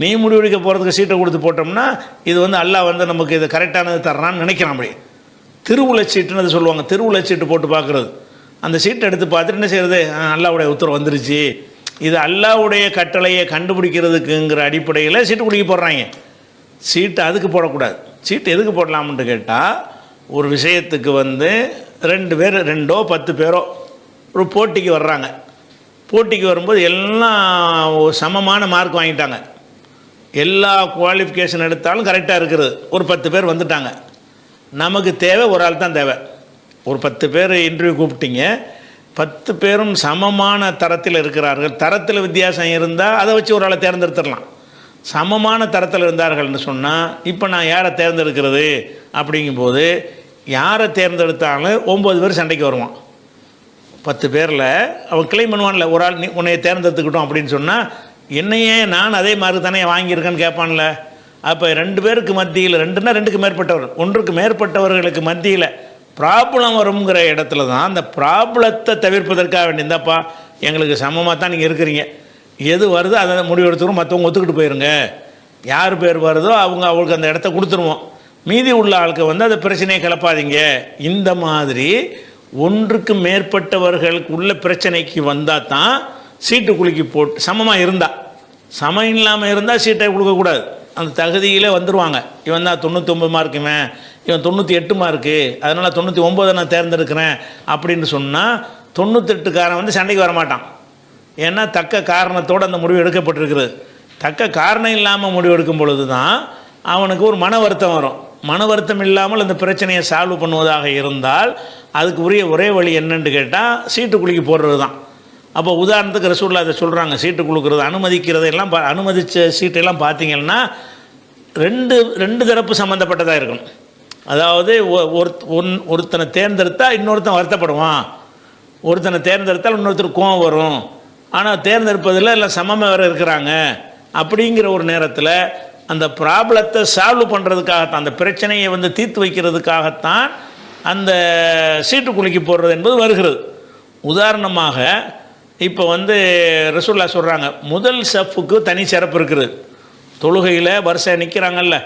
நீ முடிவெடுக்க போகிறதுக்கு சீட்டை கொடுத்து போட்டோம்னா இது அல்லாஹ் நமக்கு இது கரெக்டானது தர்றான்னு நினைக்கிறான். அப்படி திருவுளச்சீட்டுன்னு அது சொல்லுவாங்க. திருவுளச்சீட்டு போட்டு பார்க்குறது. அந்த சீட்டை எடுத்து பார்த்துட்டு என்ன செய்கிறது, அல்லாவுடைய உத்தரவு வந்துருச்சு, இது அல்லாவுடைய கட்டளையை கண்டுபிடிக்கிறதுக்குங்கிற அடிப்படையில் சீட்டு குலுக்கி போடுறாங்க. சீட்டு அதுக்கு போடக்கூடாது. சீட்டு எதுக்கு போடலாம்னு கேட்டால், ஒரு விஷயத்துக்கு 2 பேர் 2ஓ 10 பேரோ ஒரு போட்டிக்கு வர்றாங்க. போட்டிக்கு வரும்போது எல்லாம் சமமான மார்க் வாங்கிட்டாங்க. எல்லா குவாலிஃபிகேஷன் எடுத்தாலும் கரெக்டாக இருக்கிறது. ஒரு 10 பேர் வந்துட்டாங்க. நமக்கு தேவை ஒரு ஆள் தான் தேவை. ஒரு 10 பேர் இன்டர்வியூ கூப்பிட்டீங்க. 10 பேரும் சமமான தரத்தில் இருக்கிறார்கள். தரத்தில் வித்தியாசம் இருந்தால் அதை வச்சு ஒரு ஆளை தேர்ந்தெடுத்துடலாம். சமமான தரத்தில் இருந்தார்கள்னு சொன்னால் இப்போ நான் யாரை தேர்ந்தெடுக்கிறது அப்படிங்கும்போது யாரை தேர்ந்தெடுத்தாலும் 9 பேர் சண்டைக்கு வருவான். 10 பேரில் அவன் கிளைம் பண்ணுவான்ல, ஒரு ஆள் உன்னைய தேர்ந்தெடுத்துக்கிட்டோம் அப்படின்னு சொன்னால் என்னையே நான் அதே மாதிரி தானே வாங்கியிருக்கேன்னு கேட்பான்ல. அப்போ 2 பேருக்கு மத்தியில், 2ன்னா 2க்கு மேற்பட்டவர், 1க்கு மேற்பட்டவர்களுக்கு மத்தியில் ப்ராப்ளம் வருங்கிற இடத்துல தான் அந்த ப்ராப்ளத்தை தவிர்ப்பதற்காக வேண்டியிருந்தாப்பா எங்களுக்கு சமமாக தான் நீங்கள் இருக்கிறீங்க, எது வருதோ அதை முடிவெடுத்துக்கிறோம், மற்றவங்க ஒத்துக்கிட்டு போயிருங்க, யார் பேர் வருதோ அவங்களுக்கு அந்த இடத்த கொடுத்துருவோம், மீதி உள்ள ஆளுக்கு அந்த பிரச்சனையை கிளப்பாதீங்க. இந்த மாதிரி 1க்கு மேற்பட்டவர்களுக்கு உள்ள பிரச்சனைக்கு வந்தால் தான் சீட்டு குலுக்கி போட்டு சமமாக இருந்தால். சமம் இல்லாமல் இருந்தால் சீட்டை கொடுக்கக்கூடாது. அந்த தகுதியிலே வந்துடுவாங்க. இவன் தான் 99 மார்க்குமே, இவன் 98 மார்க்கு, அதனால் 99 நான் தேர்ந்தெடுக்கிறேன் அப்படின்னு சொன்னால் 98காரன் சண்டைக்கு வரமாட்டான். ஏன்னா தக்க காரணத்தோடு அந்த முடிவு எடுக்கப்பட்டிருக்கிறது. தக்க காரணம் இல்லாமல் முடிவு எடுக்கும் பொழுது தான் அவனுக்கு ஒரு மன வருத்தம் வரும். மன வருத்தம் இல்லாமல் அந்த பிரச்சனையை சால்வ் பண்ணுவதாக இருந்தால் அதுக்கு உரிய ஒரே வழி என்னன்னு கேட்டால் சீட்டு குலுக்கி போடுறது தான். அப்போ உதாரணத்துக்கு ரசூலுல்லாஹ் அதை சொல்கிறாங்க. சீட்டு குலுக்கிறது அனுமதிக்கிறதெல்லாம் அனுமதித்த சீட்டெல்லாம் பார்த்தீங்கன்னா ரெண்டு தரப்பு சம்மந்தப்பட்டதாக இருக்கணும். அதாவது ஒருத்தனை தேர்ந்தெடுத்தால் இன்னொருத்தன் வருத்தப்படுவான், ஒருத்தனை தேர்ந்தெடுத்தால் இன்னொருத்தர் கோவம் வரும். ஆனால் தேர்ந்தெடுப்பதில் எல்லாம் சமமாக வேறு இருக்கிறாங்க. அப்படிங்கிற ஒரு நேரத்தில் அந்த ப்ராப்ளத்தை சால்வ் பண்ணுறதுக்காகத்தான், அந்த பிரச்சனையை தீர்த்து வைக்கிறதுக்காகத்தான் அந்த சீட்டு குலுக்கி போடுறது என்பது வருகிறது. உதாரணமாக இப்போ ரசூலுல்லாஹ் சொல்கிறாங்க, முதல் சஃப்புக்கு தனி சிறப்பு இருக்குது. தொழுகையில் வரிசை நிற்கிறாங்கல்ல,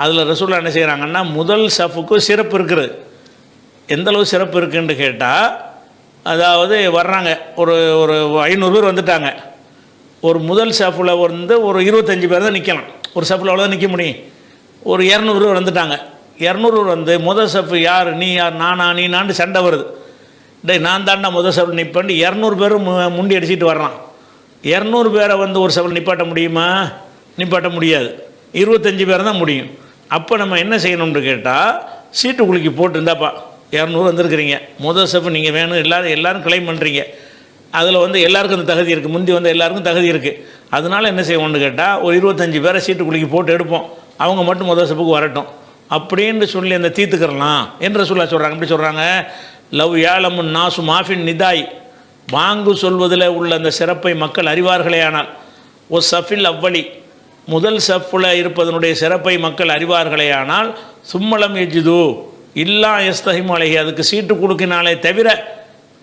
அதில் ரசூலுல்லாஹ் என்ன செய்கிறாங்கன்னா முதல் சஃப்புக்கு சிறப்பு இருக்குது. எந்தளவு சிறப்பு இருக்குன்னு கேட்டால், அதாவது வர்றாங்க ஒரு 500 பேர் வந்துட்டாங்க. ஒரு முதல் சஃப்பில் ஒரு 25 பேர் தான் நிற்கலாம். ஒரு சஃப்பில் அவ்வளோதான் நிற்க முடியும். ஒரு 200 பேர் வந்துட்டாங்க. 200 முதல் சஃப்பு யார், நீ யார், நானா நீ நான்னு சண்டை வருது. நான் தாண்டா முதல் சஃப்பில் நிற்பேன்ட்டு 200 பேரும் முண்டி அடிச்சுட்டு வர்றான். 200 பேரை ஒரு சஃப்பில் நிப்பாட்ட முடியுமா? நிப்பாட்ட முடியாது. 25 பேர் தான் முடியும். அப்போ நம்ம என்ன செய்யணும்னு கேட்டால், சீட்டு குலுக்கி போட்டுருந்தாப்பா 200 வந்திருக்கிறீங்க, முதல் சஃப்பு நீங்கள் வேணும், எல்லோரும் கிளைம் பண்ணுறீங்க, அதில் எல்லாருக்கும் அந்த தகுதி இருக்குது, முந்தி எல்லாருக்கும் தகுதி இருக்குது. அதனால் என்ன செய்வோம்னு கேட்டால், ஒரு 25 பேரை சீட்டு குலுக்கி போட்டு எடுப்போம், அவங்க மட்டும் முதல் சஃப்புக்கு வரட்டும் அப்படின்னு சொல்லி அந்த தீர்த்துக்கிறலாம் என்று ரசூலுல்லாஹ் சொல்கிறாங்க. எப்படி சொல்கிறாங்க? லவ் யாலமுன் நாசு மாஃபின் நிதாய், பாங்கு சொல்வதில் உள்ள அந்த சிறப்பை மக்கள் அறிவார்களே ஆனால், ஓ சஃபில் அவ்வளி, முதல் சஃப்பில் இருப்பதனுடைய சிறப்பை மக்கள் அறிவார்களே ஆனால், சும்மலம் எஜிது இல்லா எஸ்தஹிம் அலைஹி, அதுக்கு சீட்டு கொடுக்கினாலே தவிர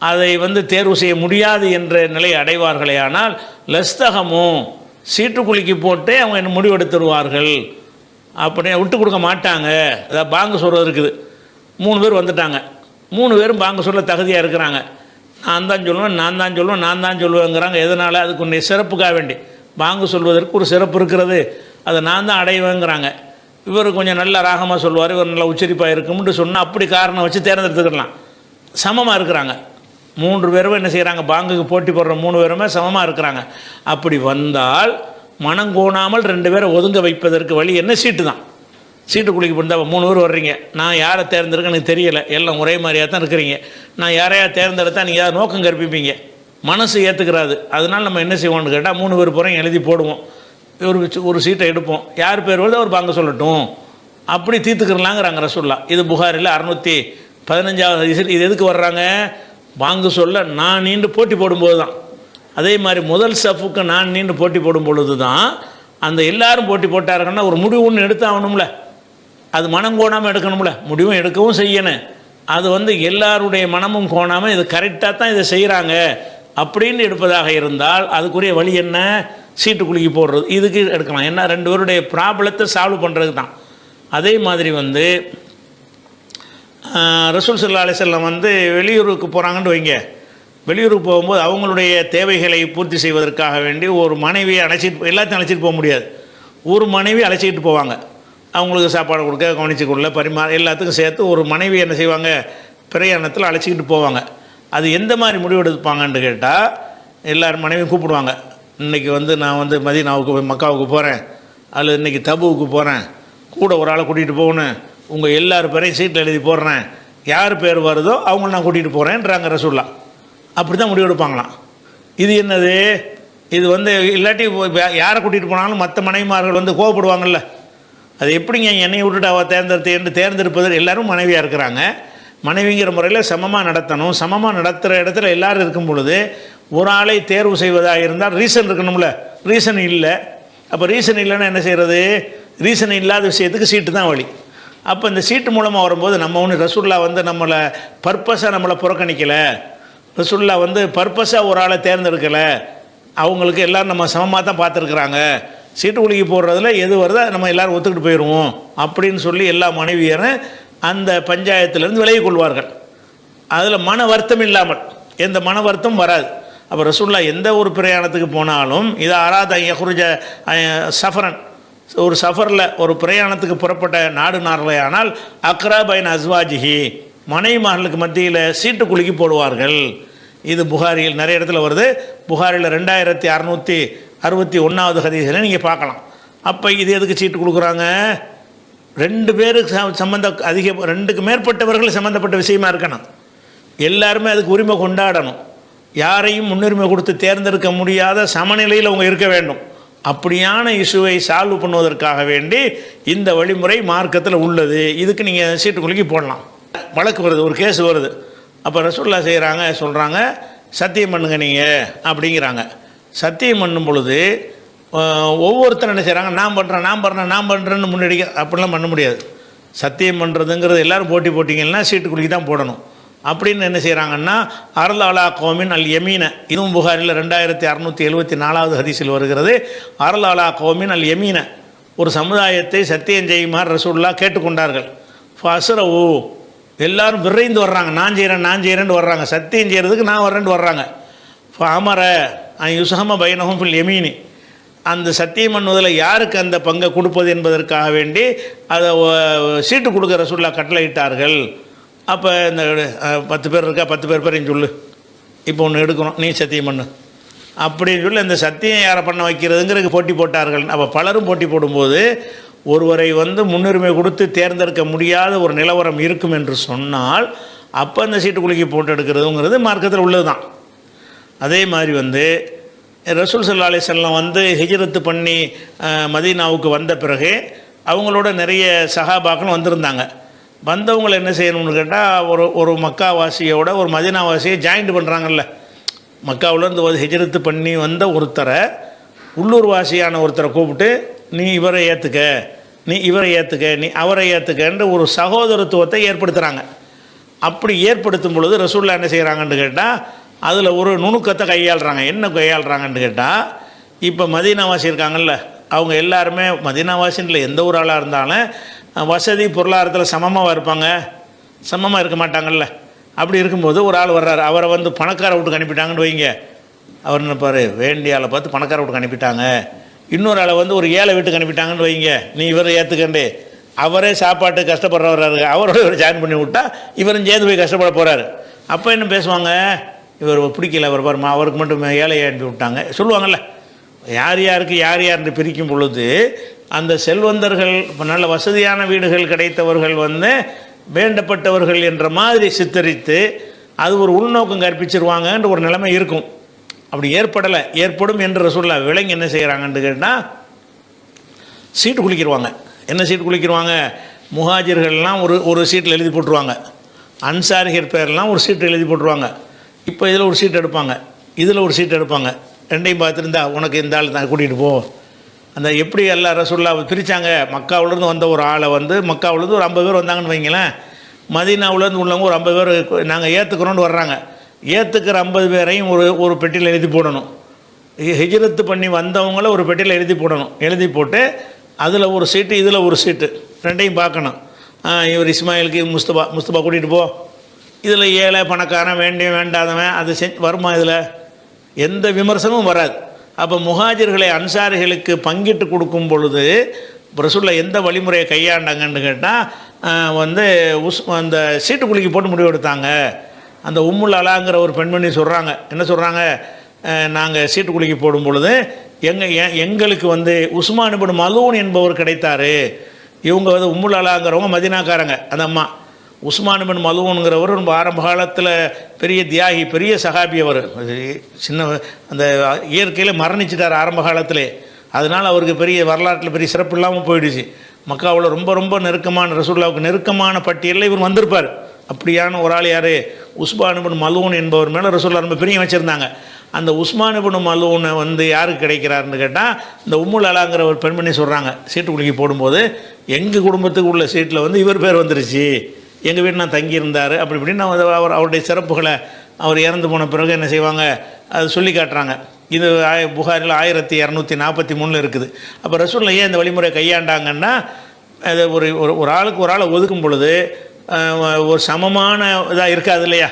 அதை தேர்வு செய்ய முடியாது என்ற நிலையை அடைவார்களே ஆனால், லஸ்தகமோ சீட்டு குலுக்கி போட்டே அவங்க என்ன முடிவெடுத்துருவார்கள், அப்படியே விட்டு கொடுக்க மாட்டாங்க. அதாவது பாங்கு சொல்கிறது இருக்குது. 3 பேர் வந்துட்டாங்க. 3 பேரும் பாங்கு சொல்ல தகுதியாக இருக்கிறாங்க. நான் தான் சொல்லுவேங்கிறாங்க. எதனால்? அதுக்கு உன்னுடைய சிறப்புக்காக வேண்டி, பாங்கு சொல்வதற்கு ஒரு சிறப்பு இருக்கிறது, அதை நான் தான் அடைவேங்கிறாங்க. இவர் கொஞ்சம் நல்ல ராகமாக சொல்லுவார், இவர் நல்லா உச்சரிப்பாக இருக்கும்னு சொன்னால் அப்படி காரணம் வச்சு தேர்ந்தெடுத்துக்கலாம். சமமாக இருக்கிறாங்க. 3 பேரும் என்ன செய்கிறாங்க, பாங்குக்கு போட்டி போடுற 3 பேருமே சமமாக இருக்கிறாங்க. அப்படி வந்தால் மனங்கோணாமல் 2 பேரை ஒதுங்க வைப்பதற்கு வழி என்ன? சீட்டு தான். சீட்டு குலுக்கி போட்டால் 3 பேர் வர்றீங்க, நான் யாரை தேர்ந்தெடுக்க எனக்கு தெரியலை, எல்லாம் ஒரே மாதிரியாக தான் இருக்கிறீங்க, நான் யாரையா தேர்ந்தெடுத்தால் நீங்கள் யார் நோக்கம் கற்பிப்பீங்க, மனசு ஏற்றுக்கிறாது. அதனால் நம்ம என்ன செய்வோம்னு கேட்டால் 3 பேர் போகிறோம் எழுதி போடுவோம், ஒரு சீட்டை எடுப்போம், யார் பேர் வருது அவர் பாங்க சொல்லட்டும், அப்படி தீர்த்துக்கிறலாங்கிறாங்க ரசூலுல்லாஹ். இது புகாரில் 15வது ஹதீஸில் இது எதுக்கு வர்றாங்க? வாங்க சொல்ல நான் நீண்டு போட்டி போடும்போது தான். அதே மாதிரி முதல் சஃபுக்கு நான் நீண்டு போட்டி போடும் பொழுது தான் அந்த எல்லாரும் போட்டி போட்டாருங்கன்னா ஒரு முடிவு ஒன்று எடுத்தாகணும்ல, அது மனம் கோணாமல் எடுக்கணும்ல, முடிவும் எடுக்கவும் செய்யணும். அது எல்லாருடைய மனமும் கோணாமல் இது கரெக்டாக தான் இதை செய்கிறாங்க அப்படின்னு எடுப்பதாக இருந்தால் அதுக்குரிய வழி என்ன? சீட்டு குலுக்கி போடுறது. இதுக்கு எடுக்கலாம். ஏன்னா 2 பேருடைய ப்ராப்ளத்தை சால்வ் பண்ணுறது தான். அதே மாதிரி ரசூல் ஸல்லல்லாஹு அலைஹி வஸல்லம் வெளியூருக்கு போகிறாங்கன்னு வைங்க. வெளியூருக்கு போகும்போது அவங்களுடைய தேவைகளை பூர்த்தி செய்வதற்காக வேண்டி ஒரு மனைவியை எல்லாத்தையும் அழைச்சிட்டு போக முடியாது. ஒரு மனைவி அழைச்சிக்கிட்டு போவாங்க. அவங்களுக்கு சாப்பாடு கொடுக்க, கவனிச்சுக்கொள்ள, எல்லாத்துக்கும் சேர்த்து ஒரு மனைவி என்ன செய்வாங்க? பிரயாணத்தில் அழைச்சிக்கிட்டு போவாங்க. அது எந்த மாதிரி முடிவு எடுப்பாங்கன்னு கேட்டால் எல்லோரும் மனைவியும் கூப்பிடுவாங்க. இன்றைக்கி நான் மதீனாவுக்கு மக்காவுக்கு போகிறேன், அல்லது இன்றைக்கி தபுவுக்கு போகிறேன், கூட ஒரு ஆளை கூட்டிகிட்டு போகணும், உங்கள் எல்லார் பேரையும் சீட்டில் எழுதி போடுறேன், யார் பேர் வருதோ அவங்கள நான் கூட்டிகிட்டு போகிறேன்றாங்க ரசூல்லா. அப்படி தான் முடிவு எடுப்பாங்களாம். இது என்னது? இது இல்லாட்டி யாரை கூட்டிகிட்டு போனாலும் மற்ற மனைவிமார்கள் கோவப்படுவாங்கள்ல. அது எப்படிங்க என்னை விட்டுட்டு அவள் தேர்ந்தெடுப்பது? எல்லோரும் மனைவியாக இருக்கிறாங்க. மனைவிங்கிற முறையில் சமமாக நடத்தணும். சமமாக நடத்துகிற இடத்துல எல்லோரும் இருக்கும் பொழுது ஒரு ஆளை தேர்வு செய்வதாக இருந்தால் ரீசன் இருக்கணும்ல. ரீசன் இல்லை. அப்போ ரீசன் இல்லைன்னா என்ன செய்கிறது? ரீசன் இல்லாத விஷயத்துக்கு சீட்டு தான் வழி. அப்போ இந்த சீட்டு மூலமாக வரும்போது நம்ம ரசூல்லா நம்மளை பர்பஸாக நம்மளை புறக்கணிக்கலை. ரசூல்லா பர்பஸாக ஒரு ஆளை தேர்ந்தெடுக்கலை. அவங்களுக்கு எல்லோரும் நம்ம சமமாக தான் பார்த்துருக்குறாங்க. சீட்டு குலுக்கி போடுறதுல எது வருதோ நம்ம எல்லோரும் ஒத்துக்கிட்டு போயிடுவோம் அப்படின்னு சொல்லி எல்லா மனைவியரும் அந்த பஞ்சாயத்திலேருந்து விலகி கொள்வார்கள். அதில் மன வருத்தம் இல்லாமல், எந்த மன வருத்தம் வராது. அப்போ ரசூல்லா எந்த ஒரு பிரயாணத்துக்கு போனாலும் இதை அராத யஹ்ருஜ சஃபரன், ஒரு சஃபரில் ஒரு பிரயாணத்துக்கு புறப்பட்ட நாடுனார்களேயானால் அக்ராபைன் அஸ்வாஜிஹி, மனைவிமார்களுக்கு மத்தியில் சீட்டு குலுக்கி போடுவார்கள். இது புகாரியில் நிறைய இடத்துல வருது. புகாரில் 2661வது ஹதீஸில் நீங்கள் பார்க்கலாம். அப்போ இது எதுக்கு சீட்டு கொடுக்குறாங்க? 2 பேருக்கு அதிக 2க்கு மேற்பட்டவர்கள் சம்மந்தப்பட்ட விஷயமா இருக்கணும். எல்லாருமே அதுக்கு உரிமை கொண்டாடணும். யாரையும் முன்னுரிமை கொடுத்து தேர்ந்தெடுக்க முடியாத சமநிலையில் அவங்க இருக்க வேண்டும். அப்படியான இஷ்யூவை சால்வ் பண்ணுவதற்காக வேண்டி இந்த வழிமுறை மார்க்கத்தில் உள்ளது. இதுக்கு நீங்கள் சீட்டு குலுக்கி போடலாம். வழக்கு வருது, ஒரு கேஸ் வருது. அப்போ ரசூல்லா சொல்கிறாங்க சத்தியம் பண்ணுங்க நீங்கள் அப்படிங்கிறாங்க. சத்தியம் பண்ணும் பொழுது ஒவ்வொருத்தரும் என்ன செய்கிறாங்க? நான் பண்ணுறேன்னு முன்னெடிக்க. அப்படிலாம் பண்ண முடியாது. சத்தியம் பண்ணுறதுங்கிறது எல்லோரும் போட்டிங்கன்னா சீட்டு குலுக்கி தான் போடணும். அப்படின்னு என்ன செய்கிறாங்கன்னா அர்ல் அலா கௌமின் அல் யமீன, இதுவும் புகாரில் 2674வது ஹதீஸில் வருகிறது. அர்ல் அலா கௌமின் அல் யமீன, ஒரு சமுதாயத்தை சத்தியம் செய்யுமாறு ரசூலுல்லாஹ் கேட்டுக்கொண்டார்கள். ஃபஸ்ரவு, எல்லாரும் விரைந்து வர்றாங்க. நான் செய்கிறேன்னு வர்றாங்க. சத்தியம் செய்கிறதுக்கு நான் வர்றேன்னு வர்றாங்க. அமர யுஸ்ஹம பைனஹும் ஃபில் யமீனி, அந்த சத்தியம் பண்ணுவதில் யாருக்கு அந்த பங்கை கொடுப்பது என்பதற்காக வேண்டி அதை சீட்டு கொடுக்க ரசூலுல்லாஹ் கட்டளையிட்டார்கள். அப்போ இந்த 10 பேர் இருக்கா, 10 பேரையும் சொல்லு, இப்போ ஒன்று எடுக்கணும், நீ சத்தியம் பண்ணு அப்படின்னு சொல்லி அந்த சத்தியம் யாரை பண்ண வைக்கிறதுங்கிறதுக்கு போட்டி போட்டார்கள். அப்போ பலரும் போட்டி போடும்போது ஒருவரை முன்னுரிமை கொடுத்து தேர்ந்தெடுக்க முடியாத ஒரு நிலவரம் இருக்கும் என்று சொன்னால் அப்போ அந்த சீட்டு குலுக்கி போட்டு எடுக்கிறதுங்கிறது மார்க்கத்தில் உள்ளது தான். அதே மாதிரி ரசூல் ஸல்லல்லாஹு அலைஹி வஸல்லம் ஹிஜ்ரத்து பண்ணி மதீனாவுக்கு வந்த பிறகு அவங்களோட நிறைய சஹாபாக்கள் வந்திருந்தாங்க. வந்தவங்களை என்ன செய்யணும்னு கேட்டால் ஒரு மக்காவாசியோட ஒரு மதீனாவாசியை ஜாயிண்ட் பண்ணுறாங்கல்ல. மக்காவிலேருந்து ஹிஜ்ரத்து பண்ணி வந்த ஒருத்தரை, உள்ளூர் வாசியான ஒருத்தரை கூப்பிட்டு நீ இவரை ஏற்றுக்க, நீ இவரை ஏற்றுக்க, நீ அவரை ஏற்றுக்கன்ற ஒரு சகோதரத்துவத்தை ஏற்படுத்துகிறாங்க. அப்படி ஏற்படுத்தும் பொழுது ரசூலுல்லாஹ் என்ன செய்கிறாங்கன்னு கேட்டால் அதில் ஒரு நுணுக்கத்தை கையாளுறாங்க. என்ன கையாளுறாங்கன்னு கேட்டால், இப்போ மதீனாவாசி இருக்காங்கல்ல, அவங்க எல்லாருமே மதீனாவாசின்ல எந்த ஒரு ஆளாக இருந்தாலும் வசதி பொருளாதாரத்தில் சமமாக இருப்பாங்க, சமமாக இருக்க மாட்டாங்கல்ல. அப்படி இருக்கும்போது ஒரு ஆள் வர்றாரு, அவரை பணக்கார வீட்டுக்கு அனுப்பிட்டாங்கன்னு வைங்க. அவர் நினைப்பார், வேண்டிய ஆளை பார்த்து பணக்கார வீட்டுக்கு அனுப்பிட்டாங்க. இன்னொரு ஆளை ஒரு ஏழை வீட்டுக்கு அனுப்பிட்டாங்கன்னு வைங்க, நீ இவரை ஏற்றுக்கண்டு, அவரே சாப்பாட்டு கஷ்டப்படுறவராரு, அவரோட இவர் ஜாயின் பண்ணி விட்டா இவரும் சேர்ந்து போய் கஷ்டப்பட போகிறாரு. அப்போ என்ன பேசுவாங்க? இவர் பிடிக்கல, அவர் பாருமா, அவருக்கு மட்டும் ஏழையை அனுப்பி விட்டாங்க சொல்லுவாங்கள்ல. யார் யாருன்னு பிரிக்கும் பொழுது அந்த செல்வந்தர்கள், நல்ல வசதியான வீடுகள் கிடைத்தவர்கள் வேண்டப்பட்டவர்கள் என்ற மாதிரி சித்தரித்து அது ஒரு உள்நோக்கம் கற்பிச்சிருவாங்கன்ற ஒரு நிலைமை இருக்கும். அப்படி ஏற்படும் என்று ரசூலுல்லாஹ் விளங்கி என்ன செய்கிறாங்கன்னு கேட்டால் சீட்டு குலுக்கிடுவாங்க. என்ன சீட்டு குலுக்கிடுவாங்க? முஹாஜிர்கள்லாம் ஒரு சீட்டில் எழுதி போட்டுருவாங்க. அன்சாரிகர் பேரெல்லாம் ஒரு சீட்டு எழுதி போட்டுருவாங்க. இப்போ இதில் ஒரு சீட் எடுப்பாங்க, இதில் ஒரு சீட் எடுப்பாங்க. ரெண்டையும் பார்த்துருந்தா உனக்கு இந்த ஆள் தான் கூட்டிகிட்டு போ. அந்த எப்படி எல்லாம் ரசூல்லா பிரித்தாங்க. மக்காவிலேருந்து வந்த ஒரு ஆளை வந்து மக்காவிலேருந்து ஒரு 50 பேர் வந்தாங்கன்னு வைங்களேன். மதீனாவிலேருந்து உள்ளவங்க ஒரு 50 பேர் நாங்கள் ஏற்றுக்கிறோன்னு வர்றாங்க. ஏற்றுக்கிற 50 பேரையும் ஒரு பெட்டியில் எழுதி போடணும். ஹிஜ்ரத்து பண்ணி வந்தவங்கள ஒரு பெட்டியில் எழுதி போடணும். எழுதி போட்டு அதில் ஒரு சீட்டு இதில் ஒரு சீட்டு ரெண்டையும் பார்க்கணும். இவர் இஸ்மாயிலுக்கு முஸ்தபா கூட்டிகிட்டு போ. இதில் ஏழை பணக்காரன் வேண்டாதவன் அது வருமா? இதில் எந்த விமர்சனமும் வராது. அப்போ முஹாஜிர்களை அன்சாரிகளுக்கு பங்கிட்டு கொடுக்கும் பொழுது ரசூலுல்லாஹ் எந்த வழிமுறையை கையாண்டாங்கன்னு கேட்டால் வந்து அந்த சீட்டுக்குலுக்கி போட்டு முடிவு எடுத்தாங்க. அந்த உம்முல் அலாங்கிற ஒரு பெண்மணி சொல்கிறாங்க, என்ன சொல்கிறாங்க, நாங்கள் சீட்டுக்குலுக்கி போடும் பொழுது எங்களுக்கு வந்து உஸ்மான் இப்னு மலூன் என்பவர் கிடைத்தார். இவங்க வந்து உம்முல் அலாங்கிறவங்க மதீனாக்காரங்க. அந்த அம்மா உஸ்மான் இப்னு மலூனுங்கிறவர் ரொம்ப ஆரம்ப காலத்தில் பெரிய தியாகி, பெரிய சஹாபி. அவர் சின்ன அந்த இயற்கையில் மரணிச்சிட்டார் ஆரம்ப காலத்திலே. அதனால் அவருக்கு பெரிய வரலாற்றில் பெரிய சிறப்பு இல்லாமல் போயிடுச்சு. மக்காவில் ரொம்ப ரொம்ப நெருக்கமான ரசூலுல்லாஹ்வுக்கு நெருக்கமான பட்டியலில் இவர் வந்திருப்பார். அப்படியான ஒரு ஆள் யார்? உஸ்மான் இப்னு மலூன் என்பவர் மேலே ரசூலுல்லாஹ் ரொம்ப பிரியம் வச்சுருந்தாங்க. அந்த உஸ்மான் இப்னு மலூனை வந்து யாருக்கு கிடைக்கிறாருன்னு கேட்டால் இந்த உம்முல் அலாங்கிற ஒரு பெண்மணி சொல்கிறாங்க, சீட்டுக்குலுக்கி போடும்போது எங்கள் குடும்பத்துக்கு உள்ள சீட்டில் வந்து இவர் பேர் வந்துருச்சு, எங்கள் வீட்டு நான் தங்கியிருந்தார் அப்படி இப்படின்னு அவருடைய சிறப்புகளை அவர் இறந்து போன பிறகு என்ன செய்வாங்க அது சொல்லி காட்டுறாங்க. இது புகாரில் 1243 இருக்குது. அப்போ ரசூலுல்லாஹ் ஏன் இந்த வழிமுறையை கையாண்டாங்கன்னா, அது ஒரு ஆளுக்கு ஒரு ஆளை ஒதுக்கும் பொழுது ஒரு சமமான இதாக இருக்காது இல்லையா?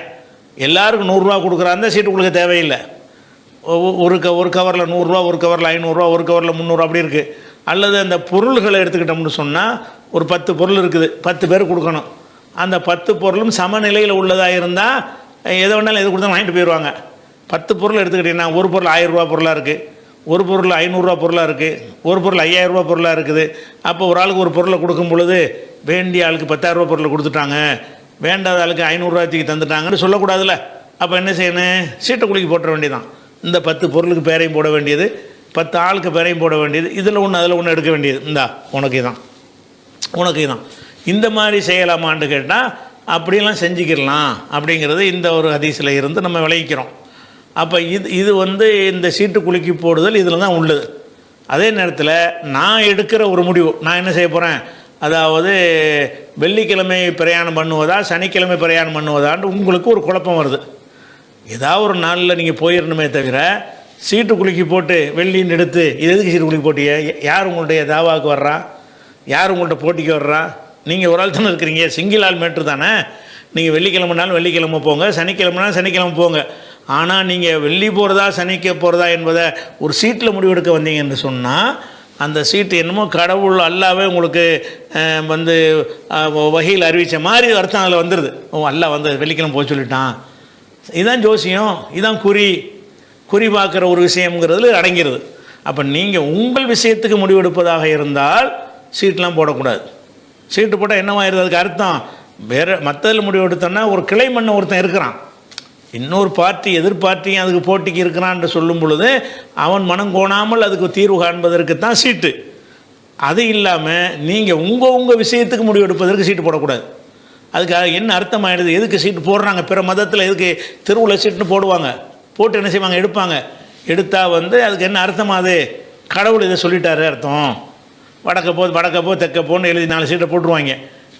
எல்லாருக்கும் 100 ரூபா கொடுக்குறாருந்தா சீட்டு கொடுக்க தேவையில்லை. ஒரு கவரில் 100 ரூபா, ஒரு கவரில் 500 ரூபா, ஒரு கவரில் 300 அப்படி இருக்குது. அல்லது அந்த பொருள்களை எடுத்துக்கிட்டோம்னு சொன்னால் ஒரு 10 பொருள் இருக்குது, 10 பேர் கொடுக்கணும். அந்த 10 பொருளும் சமநிலையில் உள்ளதாக இருந்தால் எதை வேணாலும் எது கொடுத்தாலும் வாங்கிட்டு போயிடுவாங்க. 10 பொருள் எடுத்துக்கிட்டிங்கன்னா ஒரு பொருள் 1000 ரூபா பொருளாக இருக்குது, ஒரு பொருள் 500 ரூபா பொருளாக இருக்குது, ஒரு பொருள் 5000 ரூபா பொருளாக இருக்குது. அப்போ ஒரு ஆளுக்கு ஒரு பொருளை கொடுக்கும் பொழுது வேண்டிய ஆளுக்கு 10,000 ரூபா பொருளை கொடுத்துட்டாங்க, வேண்டாத ஆளுக்கு 500 ரூபாய்க்கு தந்துட்டாங்கன்னு சொல்லக்கூடாதுல்ல. அப்போ என்ன செய்யணும்? சீட்டுக்குலுக்கி போட்டுற வேண்டியதான். இந்த 10 பொருளுக்கு பேரையும் போட வேண்டியது, 10 ஆளுக்கு பேரையும் போட வேண்டியது, இதில் ஒன்று அதில் ஒன்று எடுக்க வேண்டியது. இந்தா உனக்கு தான் இந்த மாதிரி செய்யலாமான்னு கேட்டால் அப்படியெல்லாம் செஞ்சுக்கிடலாம் அப்படிங்கிறது இந்த ஒரு ஹதீஸில் இருந்து நம்ம விளைவிக்கிறோம். அப்போ இது வந்து இந்த சீட்டுக்குலுக்கி போடுதல் இதில் தான் உள்ளது. அதே நேரத்தில் நான் எடுக்கிற ஒரு முடிவு, நான் என்ன செய்ய போகிறேன், அதாவது வெள்ளிக்கிழமை பிரயாணம் பண்ணுவதா சனிக்கிழமை பிரயாணம் பண்ணுவதான்னு உங்களுக்கு ஒரு குழப்பம் வருது. ஏதாவது ஒரு நாளில் நீங்கள் போயிடணுமே தவிர சீட்டுக்குலுக்கி போட்டு வெள்ளின்னு எடுத்து இது எதுக்கு சீட்டுக்குலுக்கி போட்டிய? யார் உங்களுடைய தாவாவுக்கு வர்றா? யார் உங்கள்கிட்ட போட்டிக்கு வர்றா? நீங்கள் ஒரு ஆள் தானே இருக்கிறீங்க, சிங்கிள் ஆள் மேட்ரு தானே. நீங்கள் வெள்ளிக்கிழமைனாலும் வெள்ளிக்கிழமை போங்க, சனிக்கிழமைனாலும் சனிக்கிழமை போங்க. ஆனால் நீங்கள் வெள்ளி போகிறதா சனிக்க போகிறதா என்பதை ஒரு சீட்டில் முடிவெடுக்க வந்தீங்கன்னு சொன்னால் அந்த சீட்டு என்னமோ கடவுள் அல்லாவே உங்களுக்கு வந்து வகையில் அறிவித்த மாதிரி அர்த்தம் அதில் வந்துடுது. அல்லாஹ் வந்து வெள்ளிக்கிழமை போக சொல்லிட்டான். இதுதான் ஜோசியம், இதுதான் குறி பார்க்குற ஒரு விஷயங்கிறதுல அடங்கிறது. அப்போ நீங்கள் உங்கள் விஷயத்துக்கு முடிவெடுப்பதாக இருந்தால் சீட்டெலாம் போடக்கூடாது. சீட்டு போட்டால் என்னவாயிருது? அதுக்கு அர்த்தம் வேறு மற்றதில் முடிவெடுத்தோன்னா ஒரு கிளை மண்ண ஒருத்தன் இருக்கிறான், இன்னொரு பார்ட்டி எதிர்பார்ட்டியும் அதுக்கு போட்டிக்கு இருக்கிறான்னு சொல்லும் பொழுது அவன் மனம் கோணாமல் அதுக்கு தீர்வு காண்பதற்கு தான் சீட்டு. அது இல்லாமல் நீங்கள் உங்கள் விஷயத்துக்கு முடிவெடுப்பதற்கு சீட்டு போடக்கூடாது. அதுக்கு என்ன அர்த்தம் ஆகிடுது? எதுக்கு சீட்டு போடுறாங்க? பிற மதத்தில் எதுக்கு தெருவில் சீட்டுன்னு போடுவாங்க, போட்டு என்ன செய்வாங்க, எடுப்பாங்க. எடுத்தால் வந்து அதுக்கு என்ன அர்த்தமாது? கடவுள் இதை சொல்லிட்டாரு அர்த்தம். வடக்க போ தெற்க போன்னு எழுதி 4 சீட்டை போட்டுருவாங்க,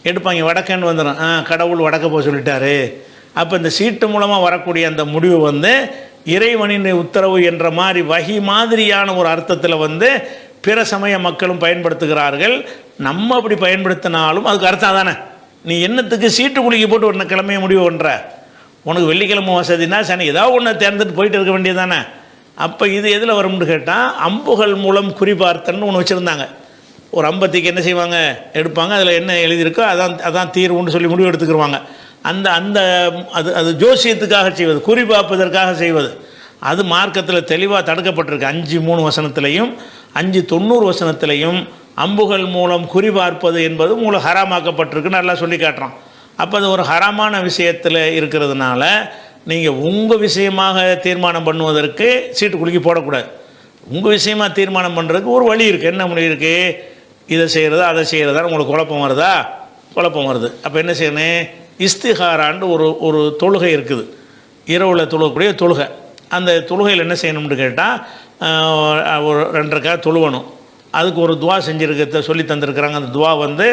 எடுப்பாங்க. வடக்கன்னு வந்துடும், கடவுள் வடக்க போ சொல்லிட்டாரு. அப்போ இந்த சீட்டு மூலமாக வரக்கூடிய அந்த முடிவு வந்து இறைவனின் உத்தரவு என்ற மாதிரி வகி மாதிரியான ஒரு அர்த்தத்தில் வந்து பிற சமய மக்களும் பயன்படுத்துகிறார்கள். நம்ம அப்படி பயன்படுத்தினாலும் அதுக்கு அர்த்தம் தானே. நீ என்னத்துக்கு சீட்டுக்குலுக்கி போட்டு ஒரு கிழமையை முடிவு பண்ணுற? உனக்கு வெள்ளிக்கிழமை வசதினா சனி ஏதாவது ஒன்று தேர்ந்துட்டு போயிட்டு இருக்க வேண்டியது தானே. அப்போ இது எதில் வரும்னு கேட்டால் அம்புகள் மூலம் குறிபார்த்தன்னு ஒன்று வச்சுருந்தாங்க. ஒரு அம்பத்திக்கு என்ன செய்வாங்க, எடுப்பாங்க, அதில் என்ன எழுதியிருக்கோ அதான் தீர்வுன்னு சொல்லி முடிவு எடுத்துக்கிடுவாங்க. அது ஜோசியத்துக்காக செய்வது, குறிபார்ப்பதற்காக செய்வது, அது மார்க்கத்தில் தெளிவாக தடுக்கப்பட்டிருக்கு. 5:3 வசனத்திலையும் 5:90 வசனத்திலையும் அம்புகள் மூலம் குறிபார்ப்பது என்பது உங்களுக்கு ஹராமாக்கப்பட்டிருக்குன்னு நல்லா சொல்லி காட்டுறான். அப்போ அது ஒரு ஹராமான விஷயத்தில் இருக்கிறதுனால நீங்கள் உங்கள் விஷயமாக தீர்மானம் பண்ணுவதற்கு சீட்டுக்குலுக்கி போடக்கூடாது. உங்கள் விஷயமாக தீர்மானம் பண்ணுறதுக்கு ஒரு வழி இருக்குது. என்ன வழி இருக்குது? இதை செய்கிறதா அதை செய்கிறதா உங்களுக்கு குழப்பம் வருது. அப்போ என்ன செய்யணும்? இஸ்திகாரான்னு ஒரு ஒரு தொழுகை இருக்குது, இரவில் தொழுகக்கூடிய தொழுகை. அந்த தொழுகையில் என்ன செய்யணும்னு கேட்டால் ஒரு 2 ரக்காத் தொழுவணும். அதுக்கு ஒரு துவா செஞ்சுருக்க சொல்லி தந்திருக்கிறாங்க. அந்த துவா வந்து